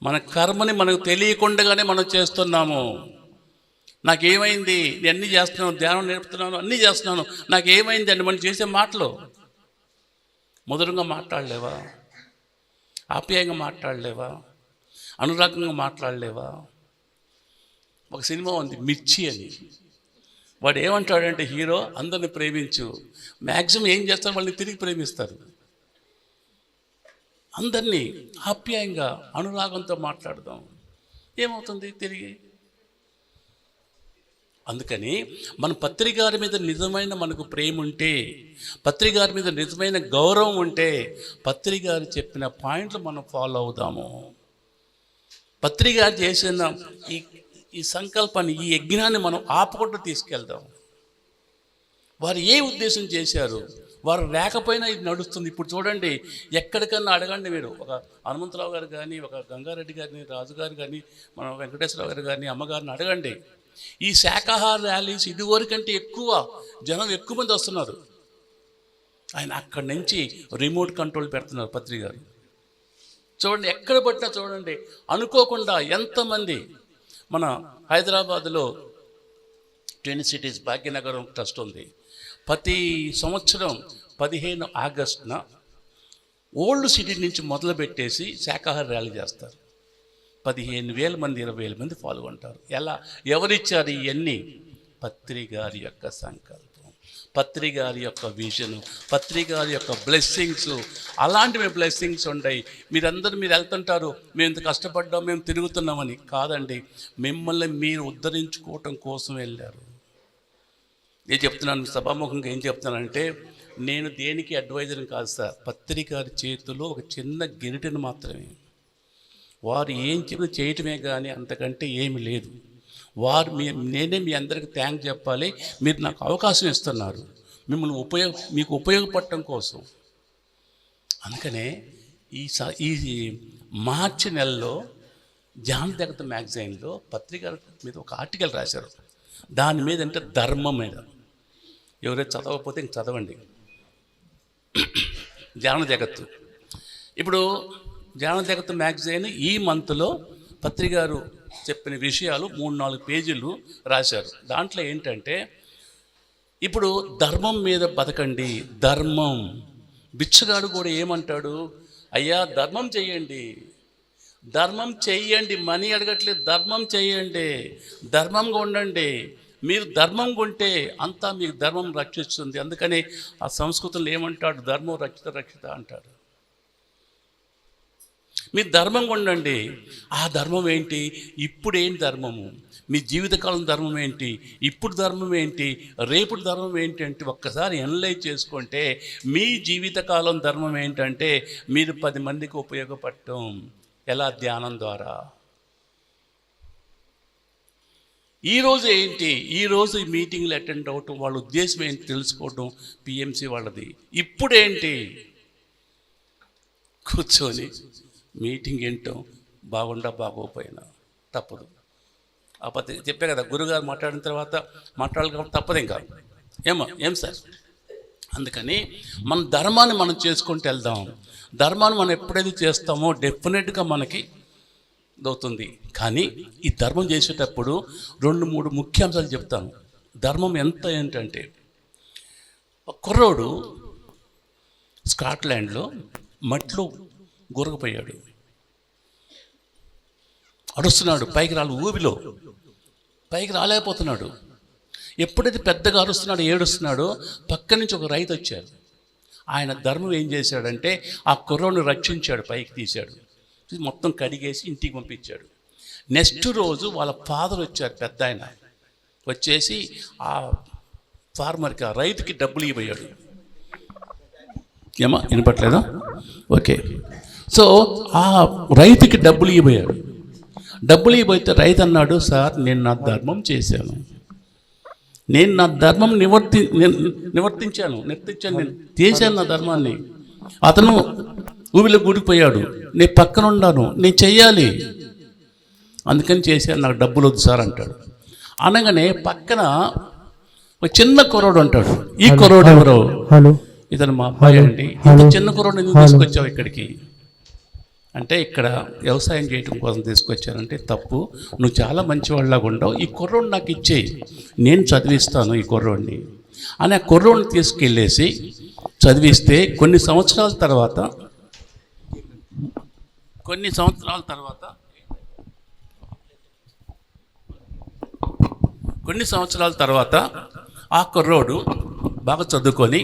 మన కర్మని మనకు తెలియకుండానే మనం చేస్తున్నాము. నాకేమైంది, నేను అన్నీ చేస్తున్నాను, ధ్యానం నేర్పుతున్నాను, అన్నీ చేస్తున్నాను, నాకేమైంది అని మనం చేసే మాటలు. మధురంగా మాట్లాడలేవా, ఆప్యాయంగా మాట్లాడలేవా, అనురాగంగా మాట్లాడలేవా. ఒక సినిమా ఉంది మిర్చి అని, వాడు ఏమంటాడంటే హీరో, అందరిని ప్రేమించు, మ్యాక్సిమం ఏం చేస్తారు వాళ్ళని తిరిగి ప్రేమిస్తారు. అందరినీ ఆప్యాయంగా అనురాగంతో మాట్లాడదాం, ఏమవుతుంది తిరిగి. అందుకని మన పత్రికారి మీద నిజమైన మనకు ప్రేమ ఉంటే, పత్రికారి మీద నిజమైన గౌరవం ఉంటే, పత్రికారి చెప్పిన పాయింట్లు మనం ఫాలో అవుదాము. పత్రికారి చేసిన ఈ సంకల్పాన్ని, ఈ యజ్ఞాన్ని మనం ఆపకుండా తీసుకెళ్దాం. వారు ఏ ఉద్దేశం చేశారు, వారు లేకపోయినా ఇది నడుస్తుంది. ఇప్పుడు చూడండి, ఎక్కడికన్నా అడగండి మీరు, ఒక హనుమంతరావు గారు కానీ, ఒక గంగారెడ్డి గారిని, రాజుగారు కానీ, మన వెంకటేశ్వరరావు గారు కానీ, అమ్మగారిని అడగండి. ఈ శాకాహార ర్యాలీస్ ఇదివరకంటే జనం ఎక్కువ మంది వస్తున్నారు. ఆయన అక్కడి నుంచి రిమోట్ కంట్రోల్ పెడుతున్నారు పత్రికారు. చూడండి, ఎక్కడ పట్టినా చూడండి, అనుకోకుండా ఎంతమంది. మన హైదరాబాద్లో ట్విన్ సిటీస్ భాగ్యనగరం ట్రస్ట్ ఉంది. ప్రతి సంవత్సరం 15 ఆగస్టున ఓల్డ్ సిటీ నుంచి మొదలుపెట్టేసి శాకాహార ర్యాలీ చేస్తారు. 15,000 మంది 20,000 మంది పాల్గొంటారు. ఎవరిచ్చారు ఇవన్నీ? పత్రికారి యొక్క సంకల్పం, పత్రికారి యొక్క విజను, పత్రికారి యొక్క బ్లెస్సింగ్స్. అలాంటివి బ్లెస్సింగ్స్ ఉన్నాయి. మీరు వెళ్తుంటారు, మేము ఇంత కష్టపడ్డాం, మేము తిరుగుతున్నామని. కాదండి, మిమ్మల్ని మీరు ఉద్ధరించుకోవటం కోసం వెళ్ళారు. నేను చెప్తున్నాను సభాముఖంగా, ఏం చెప్తున్నానంటే, నేను దేనికి అడ్వైజర్ని కాదు సార్. పత్రికారి చేతిలో ఒక చిన్న గిరిటను మాత్రమే. వారు ఏం చెప్పి చేయటమే కానీ అంతకంటే ఏమి లేదు. నేనే మీ అందరికీ థ్యాంక్ చెప్పాలి. మీరు నాకు అవకాశం ఇస్తున్నారు, మిమ్మల్ని మీకు ఉపయోగపడటం కోసం. అందుకనే ఈ మార్చి నెలలో జాన్ జగత్ మ్యాగజైన్లో పత్రికల మీద ఒక ఆర్టికల్ రాశారు. దాని మీద అంటే ధర్మం మీద. ఎవరైతే చదవకపోతే ఇంక చదవండి. జాన జగత్తు ఇప్పుడు జ్ఞాన జగత్ మ్యాగజైన్ ఈ మంత్లో పత్రి గారు చెప్పిన విషయాలు 3-4 పేజీలు రాశారు. దాంట్లో ఏంటంటే ఇప్పుడు ధర్మం మీద బతకండి. ధర్మం బిచ్చగాడు కూడా ఏమంటాడు, అయ్యా ధర్మం చెయ్యండి, ధర్మం చెయ్యండి, మనీ అడగట్లేదు, ధర్మం చెయ్యండి, ధర్మంగా ఉండండి. మీరు ధర్మంగా ఉంటే అంతా మీకు ధర్మం రక్షిస్తుంది. అందుకని ఆ సంస్కృతంలో ఏమంటాడు, ధర్మం రక్షిత రక్షిత అంటాడు. మీరు ధర్మంగా ఉండండి. ఆ ధర్మం ఏంటి, ఇప్పుడు ఏంటి ధర్మము, మీ జీవితకాలం ధర్మం ఏంటి, ఇప్పుడు ధర్మం ఏంటి, రేపు ధర్మం ఏంటి అంటే ఒక్కసారి ఎనలైజ్ చేసుకుంటే మీ జీవితకాలం ధర్మం ఏంటంటే మీరు 10 మందికి ఉపయోగపడటం. ఎలా? ధ్యానం ద్వారా. ఈరోజు ఏంటి, ఈరోజు ఈ మీటింగ్లు అటెండ్ అవ్వటం, వాళ్ళ ఉద్దేశం ఏంటి తెలుసుకోవటం పిఎంసి వాళ్ళది. ఇప్పుడేంటి, కూర్చొని మీటింగ్ వింటాం, బాగోకపోయినా తప్పదు. అప్పటి చెప్పే కదా, గురుగారు మాట్లాడిన తర్వాత మాట్లాడాలి తప్పదు ఇంకా. ఏం సార్? అందుకని మన ధర్మాన్ని మనం చేసుకుంటూ వెళ్దాం. ధర్మాన్ని మనం ఎప్పుడైతే చేస్తామో డెఫినెట్గా మనకి అవుతుంది. కానీ ఈ ధర్మం చేసేటప్పుడు 2-3 ముఖ్యాంశాలు చెప్తాను. ధర్మం ఎంత ఏంటంటే, ఒక కుర్రోడు స్కాట్లాండ్లో మట్టిలో గురకపోయాడు, అరుస్తున్నాడు, పైకి ఊబిలో పైకి రాలేకపోతున్నాడు. ఎప్పుడైతే పెద్దగా అరుస్తున్నాడు, ఏడుస్తున్నాడో పక్క నుంచి ఒక రైతు వచ్చారు. ఆయన ధర్మం ఏం చేశాడంటే ఆ కుర్రోడిని రక్షించాడు, పైకి తీశాడు, మొత్తం కడిగేసి ఇంటికి పంపించాడు. నెక్స్ట్ రోజు వాళ్ళ ఫాదర్ వచ్చారు, పెద్ద ఆయన వచ్చేసి ఆ ఫార్మర్కి, ఆ రైతుకి డబ్బులు ఇవ్వబోయాడు. ఏమా వినపట్లేదా? ఓకే. సో ఆ రైతుకి డబ్బులు ఇవ్వబోయాడు. డబ్బులు ఇవ్వబోతే రైతు అన్నాడు, సార్ నేను నా ధర్మం చేశాను, నేను నా ధర్మం నిర్వర్తించాను, నేను చేశాను నా ధర్మాన్ని. అతను ఊబిలో గుడిపోయాడు, నేను పక్కన ఉన్నాను, నేను చెయ్యాలి, అందుకని చేశాను, నాకు డబ్బులు వద్దు సార్ అంటాడు. అనగానే పక్కన ఒక చిన్న కుర్రోడు అంటాడు, ఈ కుర్రోడు ఎవరో, ఇతను మా అబ్బాయి అండి, ఇంత చిన్న కుర్రోడు ఎందుకు తీసుకొచ్చావు ఇక్కడికి అంటే, ఇక్కడ వ్యవసాయం చేయటం కోసం తీసుకొచ్చానంటే. తప్పు, నువ్వు చాలా మంచివాళ్ళలాగా ఉండవు, ఈ కుర్రోడిని నాకు ఇచ్చేయి, నేను చదివిస్తాను ఈ కుర్రోడిని అని ఆ కుర్రోడిని తీసుకెళ్ళేసి చదివిస్తే కొన్ని సంవత్సరాల తర్వాత ఆ కుర్రోడు బాగా చదువుకొని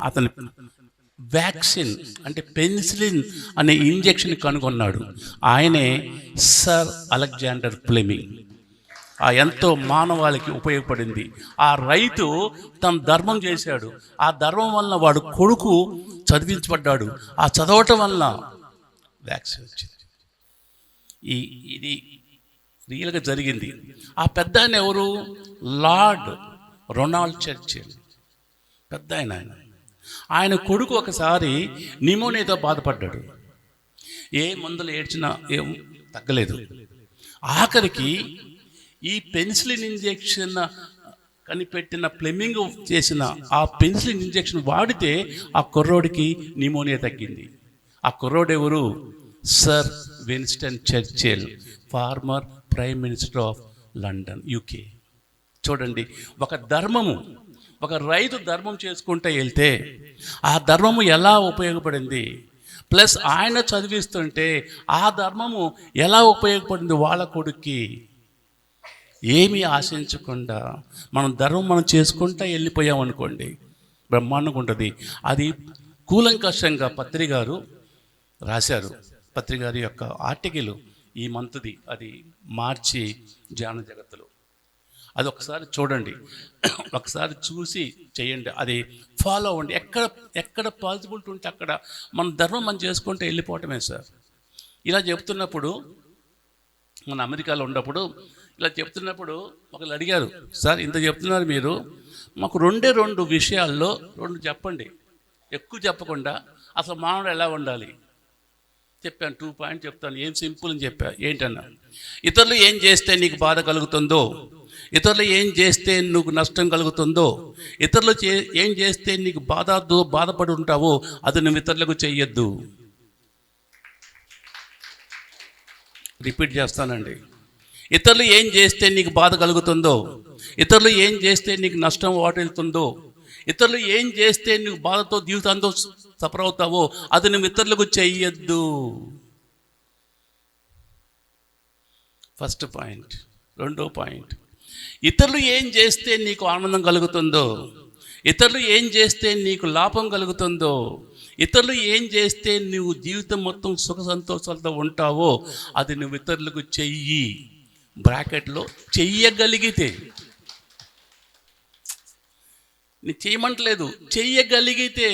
అతని వ్యాక్సిన్ అంటే పెన్సిలిన్ అనే ఇంజెక్షన్ కనుగొన్నాడు. ఆయనే సర్ అలెగ్జాండర్ ఫ్లెమింగ్. ఆ ఎంతో మానవాళికి ఉపయోగపడింది. ఆ రైతు తన ధర్మం చేశాడు, ఆ ధర్మం వలన వాడు కొడుకు చదివించబడ్డాడు, ఆ చదవటం వలన వ్యాక్సిన్ వచ్చింది. ఇది రియల్గా జరిగింది. ఆ పెద్ద ఆయన ఎవరు? లార్డ్ రొనాల్డ్ చర్చిల్, పెద్ద ఆయన కొడుకు ఒకసారి నిమోనియాతో బాధపడ్డాడు. ఏ మందులు ఏడ్చినా ఏం తగ్గలేదు. ఆఖరికి ఈ పెన్సిలిన్ ఇంజెక్షన్ కనిపెట్టిన ఫ్లెమింగ్ చేసిన ఆ పెన్సిలిన్ ఇంజెక్షన్ వాడితే ఆ కుర్రోడికి నిమోనియా తగ్గింది. ఆ కుర్రోడు ఎవరు? Sir Winston Churchill, farmer prime minister of London, UK. చూడండి, ఒక రైతు ధర్మం చేసుకుంటూ వెళ్తే ఆ ధర్మము ఎలా ఉపయోగపడింది, ప్లస్ ఆయన చదివిస్తుంటే ఆ ధర్మము ఎలా ఉపయోగపడింది వాళ్ళ కొడుక్కి. ఏమీ ఆశించకుండా మనం ధర్మం చేసుకుంటూ వెళ్ళిపోయామనుకోండి, బ్రహ్మాండంగా ఉంటుంది. అది కూలంకషంగా పత్రి గారు రాశారు. పత్రి గారి యొక్క ఆర్టికల్ ఈ మంత్ది, అది మార్చి జ్ఞాన జగత్తులో. అది ఒకసారి చూడండి, ఒకసారి చూసి చేయండి, అది ఫాలో అవ్వండి. ఎక్కడ పాసిబిలిటీ ఉంటే అక్కడ మన ధర్మం మనం చేసుకుంటే వెళ్ళిపోవటమే సార్. ఇలా చెప్తున్నప్పుడు, మన అమెరికాలో ఉన్నప్పుడు ఇలా చెప్తున్నప్పుడు ఒకళ్ళు అడిగారు, సార్ ఇంత చెప్తున్నారు మీరు, మాకు 2 విషయాల్లో 2 చెప్పండి, ఎక్కువ చెప్పకుండా అసలు మానవుడు ఎలా ఉండాలి చెప్పాను. 2 పాయింట్ చెప్తాను, ఏం సింపుల్ అని చెప్పా. ఏంటన్నా, ఇతరులు ఏం చేస్తే నీకు బాధ కలుగుతుందో, ఇతరులు ఏం చేస్తే నువ్వు నష్టం కలుగుతుందో, ఇతరులు ఏం చేస్తే నీకు బాధపడి ఉంటావో అది నువ్వు ఇతరులకు చెయ్యొద్దు. రిపీట్ చేస్తానండి. ఇతరులు ఏం చేస్తే నీకు బాధ కలుగుతుందో, ఇతరులు ఏం చేస్తే నీకు నష్టం వాటిల్తుందో, ఇతరులు ఏం చేస్తే నువ్వు బాధతో జీవితంతో సఫర్ అవుతావో అది నువ్వు ఇతరులకు చెయ్యొద్దు. First point. రెండో పాయింట్, ఇతరులు ఏం చేస్తే నీకు ఆనందం కలుగుతుందో, ఇతరులు ఏం చేస్తే నీకు లాభం కలుగుతుందో, ఇతరులు ఏం చేస్తే నువ్వు జీవితం మొత్తం సుఖ సంతోషాలతో ఉంటావో అది నువ్వు ఇతరులకు చెయ్యి. బ్రాకెట్లో చెయ్యగలిగితే, నేను చేయమంటలేదు, చెయ్యగలిగితే.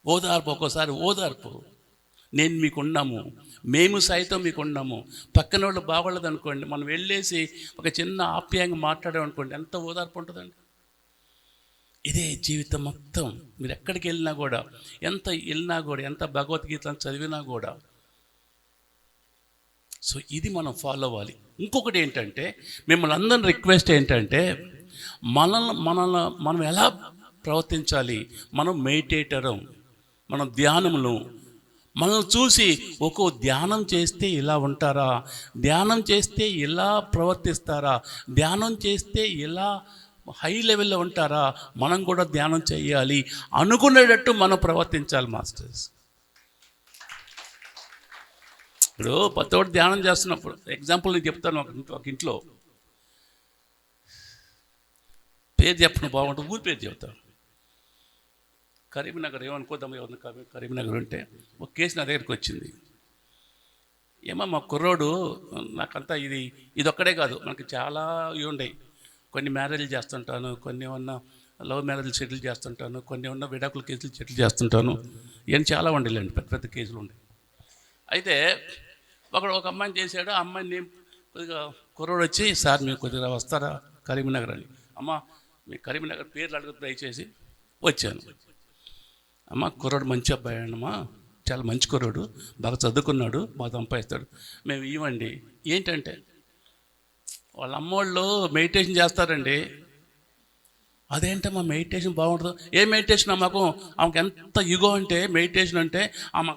ఓదార్పు, ఒక్కోసారి ఓదార్పు. నేను మీకున్నాము, మేము సైతం మీకున్నాము. పక్కన వాళ్ళు బాగోలేదు అనుకోండి, మనం వెళ్ళేసి ఒక చిన్న ఆప్యాయంగా మాట్లాడాం అనుకోండి, ఎంత ఓదార్పు ఉంటుందండి. ఇదే జీవితం మొత్తం. మీరు ఎక్కడికి వెళ్ళినా కూడా, ఎంత వెళ్ళినా కూడా, ఎంత భగవద్గీతను చదివినా కూడా. సో ఇది మనం ఫాలో అవ్వాలి. ఇంకొకటి ఏంటంటే, మిమ్మల్ని అందరిని రిక్వెస్ట్ ఏంటంటే, మనం ఎలా ప్రవర్తించాలి. మనం మెడిటేటరం, మనం ధ్యానములు. మనల్ని చూసి ఒక్కో ధ్యానం చేస్తే ఇలా ఉంటారా, ధ్యానం చేస్తే ఇలా ప్రవర్తిస్తారా, ధ్యానం చేస్తే ఇలా హై లెవెల్లో ఉంటారా, మనం కూడా ధ్యానం చేయాలి అనుకునేటట్టు మనం ప్రవర్తించాలి మాస్టర్స్. ఇప్పుడు పత్తోటి ధ్యానం చేస్తున్నప్పుడు ఎగ్జాంపుల్ నేను చెప్తాను. ఒక ఇంట్లో పేరు చెప్పడం బాగుంటుంది, ఊరి పేరు చెప్తాను. కరీంనగర్, ఏమనుకోద్దాం, ఎవరిని కరీంనగర్ ఉంటే ఒక కేసు నా దగ్గరికి వచ్చింది. ఏమో మా కుర్రోడు, నాకంతా ఇది ఒక్కడే కాదు, మనకి చాలా ఇవి ఉన్నాయి. కొన్ని మ్యారేజ్లు చేస్తుంటాను, కొన్ని ఏమన్నా లవ్ మ్యారేజ్లు సెటిల్ చేస్తుంటాను, కొన్ని ఏమన్నా విడాకుల కేసులు సెటిల్ చేస్తుంటాను. ఇవన్నీ చాలా ఉండేలేండి, పెద్ద పెద్ద కేసులు ఉన్నాయి. అయితే ఒక అమ్మాయిని చేశాడు. ఆ అమ్మాయిని నేను కొద్దిగా కుర్రోడు వచ్చి, సార్ మీరు కొద్దిగా వస్తారా కరీంనగర్ అని. అమ్మ మీ కరీంనగర్ పేర్లు అడుగుతూ దయచేసి. వచ్చాను. అమ్మ కుర్రోడు మంచి అబ్బాయి అమ్మా, చాలా మంచి కుర్రోడు, బాగా చదువుకున్నాడు, బాగా సంపాదిస్తాడు. మేము ఇవ్వండి. ఏంటంటే వాళ్ళ అమ్మోళ్ళు మెడిటేషన్ చేస్తారండి. అదేంటమ్మా మెడిటేషన్ బాగుంటుందో. ఏ మెడిటేషన్ మాకు, ఆమెకు ఎంత యుగో అంటే మెడిటేషన్ అంటే, ఆమె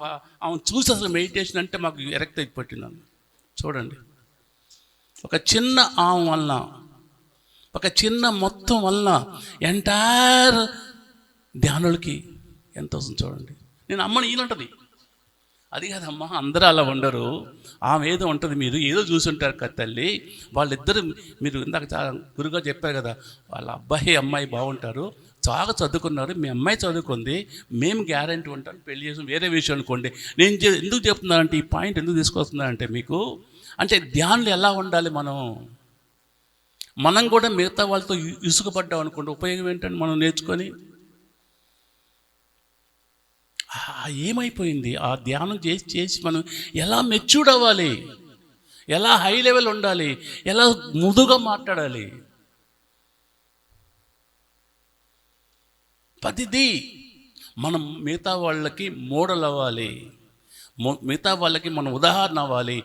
చూసి అసలు మెడిటేషన్ అంటే మాకు ఎరక్త పట్టిందాను. చూడండి, ఒక చిన్న ఆమె వలన, ఒక చిన్న మొత్తం వలన ఎంటైర్ ధ్యానులకి ఎంత వస్తుంది చూడండి. నేను అమ్మని ఈయనంటది, అది కాదమ్మా అందరూ అలా ఉండరు, ఆమె ఏదో ఉంటుంది, మీరు ఏదో చూసుంటారు కదా తల్లి. వాళ్ళిద్దరు, మీరు ఇందాక చాలా గురుగా చెప్పారు కదా, వాళ్ళ అబ్బాయి అమ్మాయి బాగుంటారు, చాలా చదువుకున్నారు, మీ అమ్మాయి చదువుకుంది, మేము గ్యారెంటీ ఉంటాం, పెళ్లి చేసాం, వేరే విషయం అనుకోండి. నేను ఎందుకు చెప్తున్నానంటే, ఈ పాయింట్ ఎందుకు తీసుకొస్తున్నానంటే మీకు, అంటే ధ్యానులు ఎలా ఉండాలి. మనం కూడా మిగతా వాళ్ళతో ఇసుకపడ్డాం అనుకోండి, ఉపయోగం ఏంటంటే మనం నేర్చుకొని ఏమైపోయింది. ఆ ధ్యానం చేసి మనం ఎలా మెచ్యూర్డ్ అవ్వాలి, ఎలా హై లెవెల్ ఉండాలి, ఎలా మృదుగా మాట్లాడాలి. ప్రతిదీ మనం మిగతా వాళ్ళకి మోడల్ అవ్వాలి, మిగతా వాళ్ళకి మనం ఉదాహరణ అవ్వాలి.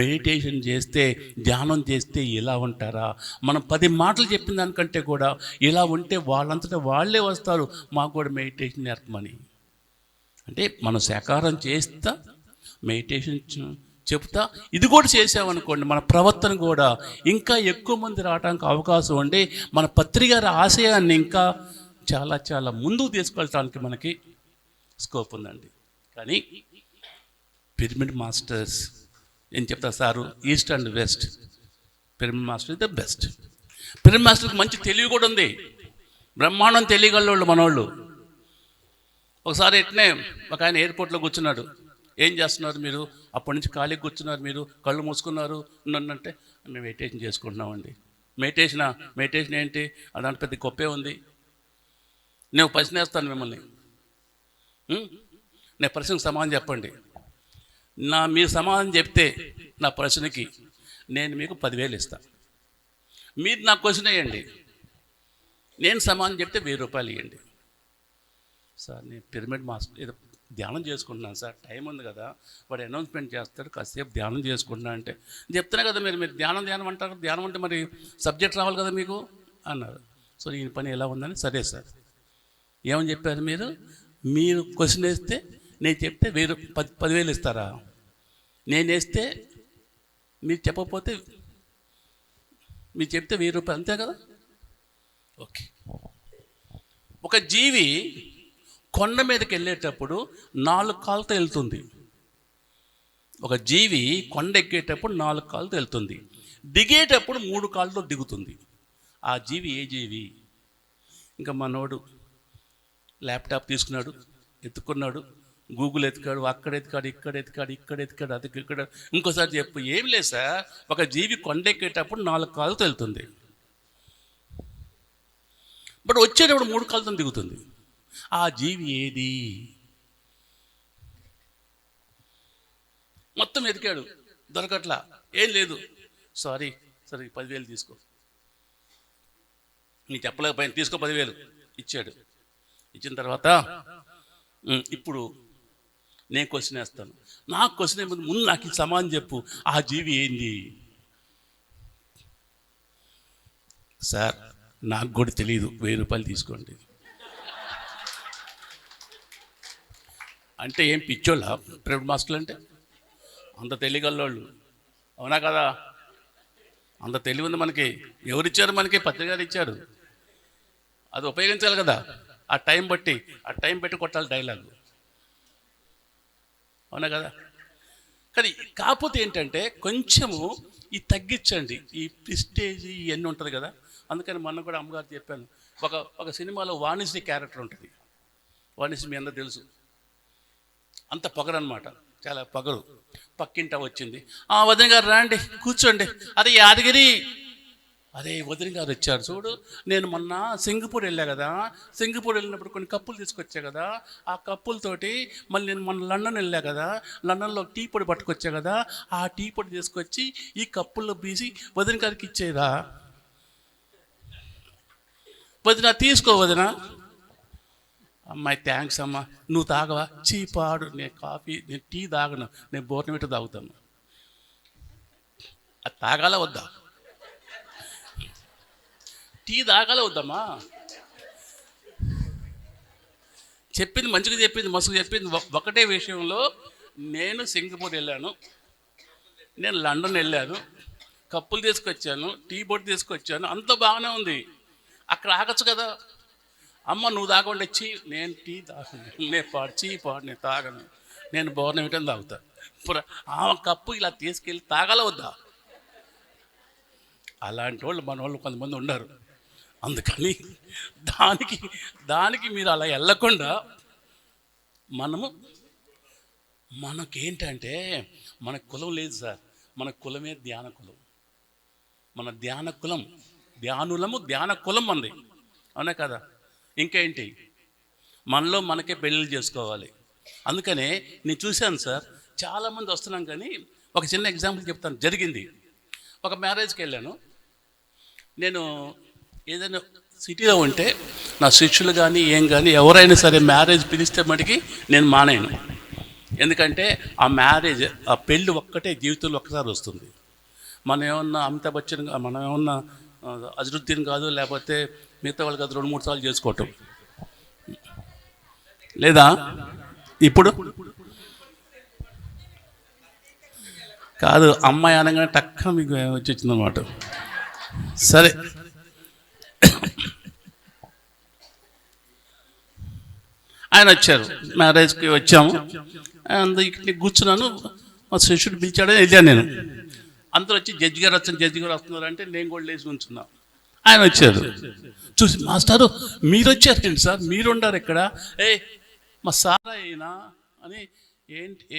మెడిటేషన్ చేస్తే, ధ్యానం చేస్తే ఇలా ఉంటారా. మనం 10 మాటలు చెప్పిన దానికంటే కూడా ఇలా ఉంటే వాళ్ళంతటా వాళ్ళే వస్తారు, మాకు కూడా మెడిటేషన్ నేర్పమని. అంటే మనం సాకారం చేస్తా, మెడిటేషన్ చెప్తా, ఇది కూడా చేసామనుకోండి, మన ప్రవర్తన కూడా ఇంకా ఎక్కువ మంది రావడానికి అవకాశం ఉండి, మన పత్రిక ఆశయాన్ని ఇంకా చాలా చాలా ముందుకు తీసుకెళ్ళడానికి మనకి స్కోప్ ఉందండి. కానీ పిరమిడ్ మాస్టర్స్ ఏం చెప్తా sir, east and west, pyramid master is the best. Pyramid మాస్టర్కి మంచి తెలివి కూడా ఉంది, బ్రహ్మాండం తెలియగలవాళ్ళు మనోళ్ళు. ఒకసారి ఎట్నే ఒక ఆయన ఎయిర్పోర్ట్లో కూర్చున్నాడు. ఏం చేస్తున్నారు మీరు, అప్పటి నుంచి ఖాళీకి కూర్చున్నారు, మీరు కళ్ళు మూసుకున్నారు అంటే, మేము మెడిటేషన్ చేసుకుంటున్నామండి. మెడిటేషన్ ఏంటి, అదంటే పెద్ద గొప్పే ఉంది. నేను ప్రశ్న వేస్తాను మిమ్మల్ని, నేను ప్రశ్నకు సమాధానం చెప్పండి. మీరు సమాధానం చెప్తే నా ప్రశ్నకి నేను మీకు 10,000 ఇస్తాను. మీరు నాకు క్వశ్చన్ వేయండి, నేను సమాధానం చెప్తే 1000 రూపాయలు ఇవ్వండి. సార్ నేను పిరమిడ్ మాస్టర్ ఏదో ధ్యానం చేసుకుంటున్నాను సార్, టైం ఉంది కదా, వాడు అనౌన్స్మెంట్ చేస్తాడు, కాసేపు ధ్యానం చేసుకుంటున్నా అంటే చెప్తున్నా కదా, మీరు ధ్యానం అంటారు, ధ్యానం అంటే మరి సబ్జెక్ట్ రావాలి కదా మీకు అన్నారు. సో ఈ పని ఎలా ఉందని, సరే సార్ ఏమని చెప్పారు మీరు క్వశ్చన్ వేస్తే నేను చెప్తే 10,000 ఇస్తారా. నేను వేస్తే మీరు చెప్పకపోతే మీరు చెప్తే 1000 రూపాయలు, అంతే కదా? ఓకే. ఒక జీవి కొండ మీదకి వెళ్ళేటప్పుడు 4 కాళ్ళతో వెళ్తుంది. ఒక జీవి కొండ ఎక్కేటప్పుడు 4 కాళ్ళతో వెళ్తుంది, దిగేటప్పుడు 3 కాళ్ళతో దిగుతుంది. ఆ జీవి ఏ జీవి? ఇంకా మనోడు ల్యాప్టాప్ తీసుకున్నాడు, ఎత్తుకున్నాడు, గూగుల్ ఎత్తుకాడు, అక్కడ ఎత్తుకాడు, ఇక్కడ ఎత్తుకాడు, ఇక్కడ ఎత్తుకాడు, అది ఇక్కడ. ఇంకోసారి చెప్పు. ఏం లేదు సార్, ఒక జీవి కొండెక్కేటప్పుడు 4 కాళ్ళతో వెళ్తుంది, బట్ వచ్చేటప్పుడు 3 కాళ్ళతో దిగుతుంది. ఆ జీవి ఏది? మొత్తం ఎతికాడు, దొరకట్లా, ఏం లేదు. సారీ సరే 10,000 తీసుకో, నీ చెప్పలేకపోయినా తీసుకో 10,000 ఇచ్చాడు. ఇచ్చిన తర్వాత ఇప్పుడు నేను క్వశ్చన్ వేస్తాను. నాకు క్వశ్చన్ ముందు నాకు సమాధానం చెప్పు. ఆ జీవి ఏంది? సార్ నాకు కూడా తెలియదు, 1000 రూపాయలు తీసుకోండి అంటే ఏం పిచ్చోళ్ళ ప్రైవేట్ మాస్టర్లు అంటే? అంత తెలియగలవాళ్ళు, అవునా కదా? అంత తెలివి ఉంది మనకి. ఎవరిచ్చారు మనకి? పత్రికలు ఇచ్చారు. అది ఉపయోగించాలి కదా, ఆ టైం బట్టి కొట్టాలి డైలాగు, అవునా కదా? కానీ కాకపోతే ఏంటంటే కొంచెము ఈ తగ్గించండి, ఈ ప్రిస్టేజ్ ఇవన్నీ ఉంటుంది కదా. అందుకని మొన్న కూడా అమ్మగారు చెప్పాను, ఒక సినిమాలో వాణిశ్రీ క్యారెక్టర్ ఉంటుంది. వాణిశ్రీ మీ అందరూ తెలుసు, అంత పొగరు అనమాట, చాలా పొగరు. పక్కింట వచ్చింది, వదిన గారు రాండి కూర్చోండి. అదే యాదగిరి, అదే వదిన గారు వచ్చారు చూడు, నేను మొన్న సింగపూర్ వెళ్ళా కదా, సింగపూర్ వెళ్ళినప్పుడు కొన్ని కప్పులు తీసుకొచ్చా కదా, ఆ కప్పులతోటి మళ్ళీ నేను మొన్న లండన్ వెళ్ళా కదా, లండన్లో టీ పొడి పట్టుకొచ్చా కదా, ఆ టీ పొడి తీసుకొచ్చి ఈ కప్పుల్లో బీసి వదిన గారికి ఇచ్చేదా. వదిన తీసుకో వదిన. అమ్మాయి థ్యాంక్స్ అమ్మా, నువ్వు తాగవా? చీపాడు, నేను కాఫీ నేను టీ తాగను, నేను బోర్నవిటా తాగుతాను. అది తాగాల వద్దా? టీ తాగాల వద్దమ్మా? చెప్పింది మంచిగా చెప్పింది, మస్తుగా చెప్పింది. ఒకటే విషయంలో నేను సింగపూర్ వెళ్ళాను, నేను లండన్ వెళ్ళాను, కప్పులు తీసుకొచ్చాను, టీ పొడి తీసుకొచ్చాను, అంత బాగానే ఉంది. అక్కడ ఆగచ్చు కదా. అమ్మ నువ్వు తాగండి, నేను టీ తాగను, నేను తాగను, నేను బోర్నవిటా తాగుతాను. ఆ కప్పు ఇలా తీసుకెళ్ళి తాగాల వద్దా? అలాంటి వాళ్ళు మన వాళ్ళు కొంతమంది ఉన్నారు. అందుకని దానికి మీరు అలా వెళ్ళకుండా మనకేంటంటే మన కులం లేదు సార్, మన కులమే ధ్యాన కులం. మన ధ్యాన కులం, ధ్యాన కులం మంది, అవునా కదా? ఇంకేంటి, మనలో మనకే పెళ్ళిళ్ళు చేసుకోవాలి. అందుకనే నేను చూశాను సార్, చాలామంది వస్తున్నాం. కానీ ఒక చిన్న ఎగ్జాంపుల్ చెప్తాను. జరిగింది, ఒక మ్యారేజ్కి వెళ్ళాను నేను. ఏదైనా సిటీలో ఉంటే నా శిష్యులు కానీ ఎవరైనా సరే మ్యారేజ్ పిలిస్తే మటుకి నేను మానేను. ఎందుకంటే ఆ పెళ్ళి ఒక్కటే జీవితంలో ఒక్కసారి వస్తుంది. మనం ఏమన్నా అమితాబ్ బచ్చన్, మనం ఏమన్నా అజరుద్దీన్ కాదు, లేకపోతే మిగతా వాళ్ళు కాదు, 2-3 సార్లు చేసుకోవటం లేదా? ఇప్పుడు కాదు, అమ్మాయి అనగానే టక్కన మీకు వచ్చిందన్నమాట. సరే, ఆయన వచ్చారు, మ్యారేజ్కి వచ్చాము, ఇక్కడ కూర్చున్నాను. మా శిష్యుడు పిలిచాడని వెళ్ళాను నేను. అందరూ వచ్చి జడ్జి గారు వస్తున్నారు అంటే నేను కూడా లేచి ఉంచున్నా. ఆయన వచ్చారు, చూసి మాస్టారు మీరు వచ్చారండి సార్, మీరు ఉండారు ఇక్కడ, మా సార్ అయినా అని.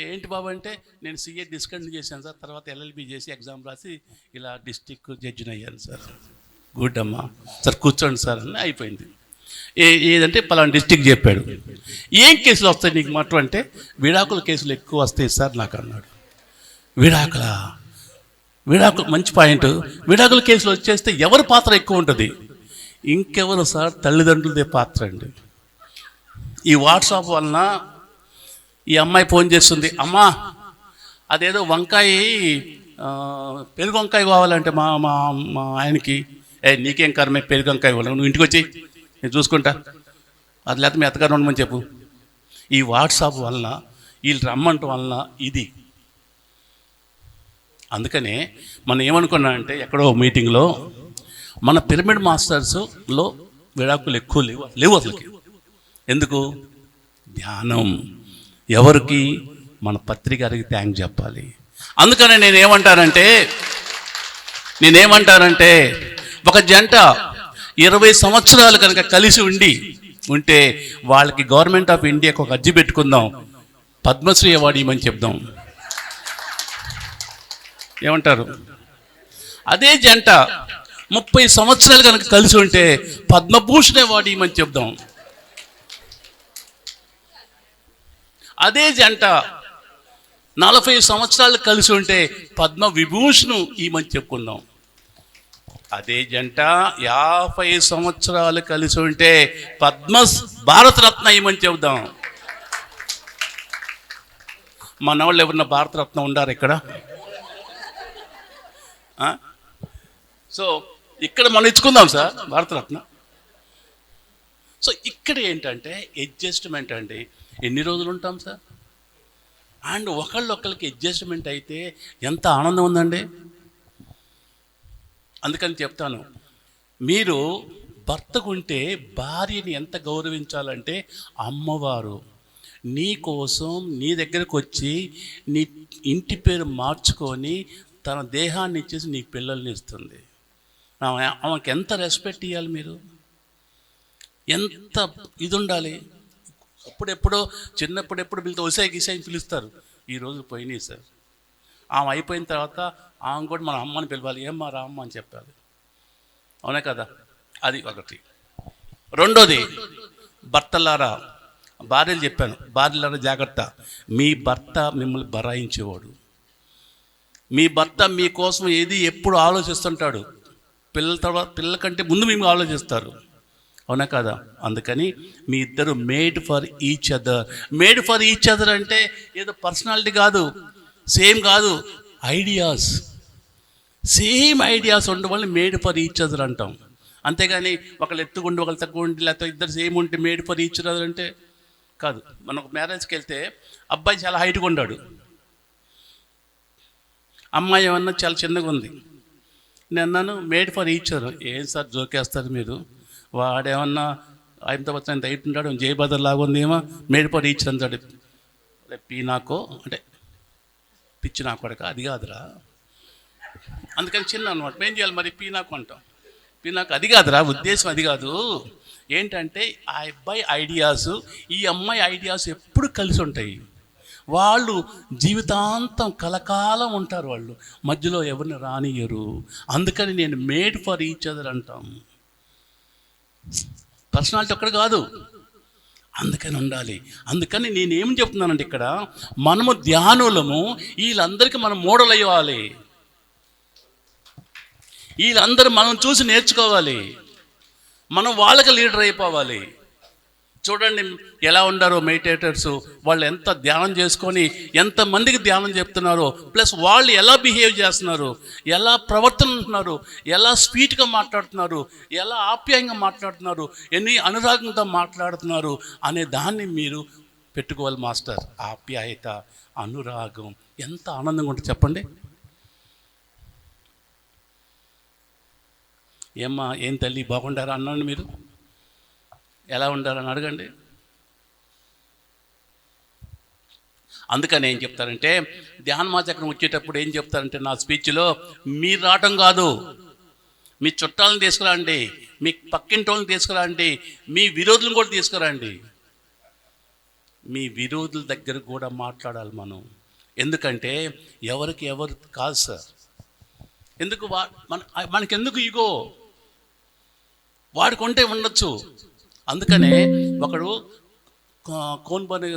ఏంటి బాబు అంటే, నేను CA డిస్కంటిన్యూ చేశాను సార్, తర్వాత LLB చేసి ఎగ్జామ్ రాసి ఇలా డిస్ట్రిక్ట్ జడ్జిని అయ్యాను సార్. గుడ్ అమ్మా, సార్ కూర్చోండి సార్ అని అయిపోయింది. ఏదంటే పలానా డిస్ట్రిక్ట్ చెప్పాడు. ఏం కేసులు వస్తాయి నీకు మాత్రం అంటే, విడాకుల కేసులు ఎక్కువ వస్తాయి సార్ నాకు అన్నాడు. విడాకులు మంచి పాయింట్. విడాకుల కేసులు వచ్చేస్తే ఎవరి పాత్ర ఎక్కువ ఉంటుంది? ఇంకెవరు సార్? తల్లిదండ్రులదే పాత్ర అండి. ఈ వాట్సాప్ వలన ఈ అమ్మాయి ఫోన్ చేస్తుంది, అమ్మా అదేదో పెరుగు వంకాయ కావాలంటే మా ఆయనకి, నీకేం కర్మే పెరుగు వంకాయ కావాలి, నువ్వు ఇంటికి వచ్చి నేను చూసుకుంటా, అది లేకపోతే మీ అత్తగారు ఉండమని చెప్పు. ఈ వాట్సాప్ వలన, వీళ్ళు రమ్మంటం వలన ఇది అందుకనే మనం ఏమనుకున్నామంటే ఎక్కడో మీటింగ్లో మన పిరమిడ్ మాస్టర్స్లో విడాకులు ఎక్కువ లేవు అసలుకి. ఎందుకు? ధ్యానం. ఎవరికి? మన పత్రికారికి థ్యాంక్ చెప్పాలి. అందుకనే నేనేమంటానంటే ఒక జంట 20 సంవత్సరాలు కనుక కలిసి ఉంటే వాళ్ళకి గవర్నమెంట్ ఆఫ్ ఇండియాకి ఒక అర్జీ పెట్టుకుందాం, పద్మశ్రీ అవార్డు ఇవ్వమని చెప్దాం. ఏమంటారు? అదే జంట 30 సంవత్సరాలు కనుక కలిసి ఉంటే పద్మభూషణ్ అవార్డు ఇవ్వమని చెప్దాం. అదే జంట 40 సంవత్సరాలు కలిసి ఉంటే పద్మ విభూషణ్ ఇవ్వమని చెప్పుకుందాం. అదే జంట 50 సంవత్సరాలు కలిసి ఉంటే భారతరత్న ఇవ్వమని చెబుదాం. మన వాళ్ళు ఎవరన్నా భారతరత్న ఉండారు ఇక్కడ? సో ఇక్కడ మనం ఇచ్చుకుందాం సార్ భారతరత్న. సో ఇక్కడ ఏంటంటే అడ్జస్ట్మెంట్ అండి. ఎన్ని రోజులు ఉంటాం సార్? అండ్ ఒకళ్ళకి అడ్జస్ట్మెంట్ అయితే ఎంత ఆనందం ఉందండి. అందుకని చెప్తాను, మీరు భర్తకుంటే భార్యని ఎంత గౌరవించాలంటే, అమ్మవారు నీ కోసం నీ దగ్గరకు వచ్చి నీ ఇంటి పేరు మార్చుకొని తన దేహాన్ని ఇచ్చేసి నీకు పిల్లల్ని ఇస్తుంది. ఆమెకి ఎంత రెస్పెక్ట్ ఇవ్వాలి మీరు, ఎంత ఇది ఉండాలి. అప్పుడెప్పుడో చిన్నప్పుడెప్పుడు పిలితే ఒసే గిసాయి పిలుస్తారు. ఈరోజు పోయినాయి సార్. ఆమె అయిపోయిన తర్వాత ఆమె కూడా మన అమ్మని పిలవాలి, ఏమ్మా రామ్మ అని చెప్పాలి. అవునా కదా? అది ఒకటి. రెండోది, భర్తలారా, భార్యలు చెప్పాను, భార్యలారా జాగ్రత్త. మీ భర్త మిమ్మల్ని బరాయించేవాడు. మీ భర్త మీకోసం ఏది ఎప్పుడు ఆలోచిస్తుంటాడు. పిల్లల కంటే ముందు మేము ఆలోచిస్తారు. అవునా కదా? అందుకని మీ ఇద్దరు made for each other. Made for each other అంటే ఏదో పర్సనాలిటీ కాదు, సేమ్ కాదు, ఐడియాస్, సేమ్ ఐడియాస్ ఉండడం వల్ల మేడ్ ఫర్ ఈచ్ అదర్ అంటాం. అంతేగాని ఒకళ్ళు ఎత్తుకుండి ఒకళ్ళు తక్కువ ఉండి లేకపోతే ఇద్దరు సేమ్ ఉంటే మేడ్ ఫర్ ఈచ్ అదర్ అంటే కాదు. మనం ఒక మ్యారేజ్కి వెళ్తే అబ్బాయి చాలా హైట్గా ఉన్నాడు, అమ్మాయి ఏమన్నా చాలా చిన్నగా ఉంది. నేను అన్నాను మేడ్ ఫర్ ఈచ్ అదర్. ఏం సార్ జోకేస్తారు మీరు? వాడేమన్నా ఆయనతో వచ్చి హైట్ ఉంటాడు, జయభద్ర లాగా ఉంది ఏమో, మేడ్ ఫర్ ఈచ్ అంటాడు. పీనాకో అంటే పిచ్చి నా కొడక, అది కాదురా. అందుకని చిన్న అనమాట. ఏం చేయాలి మరి? పీనాకు అంటాం. పీనాకు అది కాదురా, ఉద్దేశం అది కాదు. ఏంటంటే ఆ అబ్బాయి ఐడియాస్, ఈ అమ్మాయి ఐడియాస్ ఎప్పుడు కలిసి ఉంటాయి. వాళ్ళు జీవితాంతం కలకాలం ఉంటారు. వాళ్ళు మధ్యలో ఎవరిని రానియరు. అందుకని నేను మేడ్ ఫర్ ఈచ్ అదర్ అంటాం. పర్సనాలిటీ ఒక్కడు కాదు, అందుకని ఉండాలి. అందుకని నేనేం చెప్తున్నానంటే, ఇక్కడ మనము ధ్యానులము, వీళ్ళందరికీ మనం మోడల్ అయ్యాలి. వీళ్ళందరూ మనం చూసి నేర్చుకోవాలి. మనం వాళ్ళకి లీడర్ అయిపోవాలి. చూడండి ఎలా ఉండారో మెడిటేటర్స్. వాళ్ళు ఎంత ధ్యానం చేసుకొని ఎంతమందికి ధ్యానం చెప్తున్నారో, ప్లస్ వాళ్ళు ఎలా బిహేవ్ చేస్తున్నారు, ఎలా ప్రవర్తన ఉంటున్నారు, ఎలా స్వీట్గా మాట్లాడుతున్నారు, ఎలా ఆప్యాయంగా మాట్లాడుతున్నారు, ఎన్ని అనురాగంతో మాట్లాడుతున్నారు అనే దాన్ని మీరు పెట్టుకోవాలి మాస్టర్. ఆప్యాయత, అనురాగం ఎంత ఆనందంగా ఉంటుంది చెప్పండి. ఏమ్మా ఏం తల్లి బాగుండారా అన్నాను, మీరు ఎలా ఉండాలని అడగండి. అందుకని ఏం చెప్తారంటే, ధ్యానమాచక్రం వచ్చేటప్పుడు ఏం చెప్తారంటే నా స్పీచ్లో, మీరు రావటం కాదు, మీ చుట్టాలను తీసుకురండి, మీ పక్కింటి వాళ్ళని తీసుకురండి, మీ విరోధులను కూడా తీసుకురండి. మీ విరోధుల దగ్గర కూడా మాట్లాడాలి మనం. ఎందుకంటే ఎవరికి ఎవరు కాదు సార్. ఎందుకు మనకెందుకు ఈగో? వాడికి ఉంటే ఉండొచ్చు. అందుకనే ఒకడు కోన్ బనే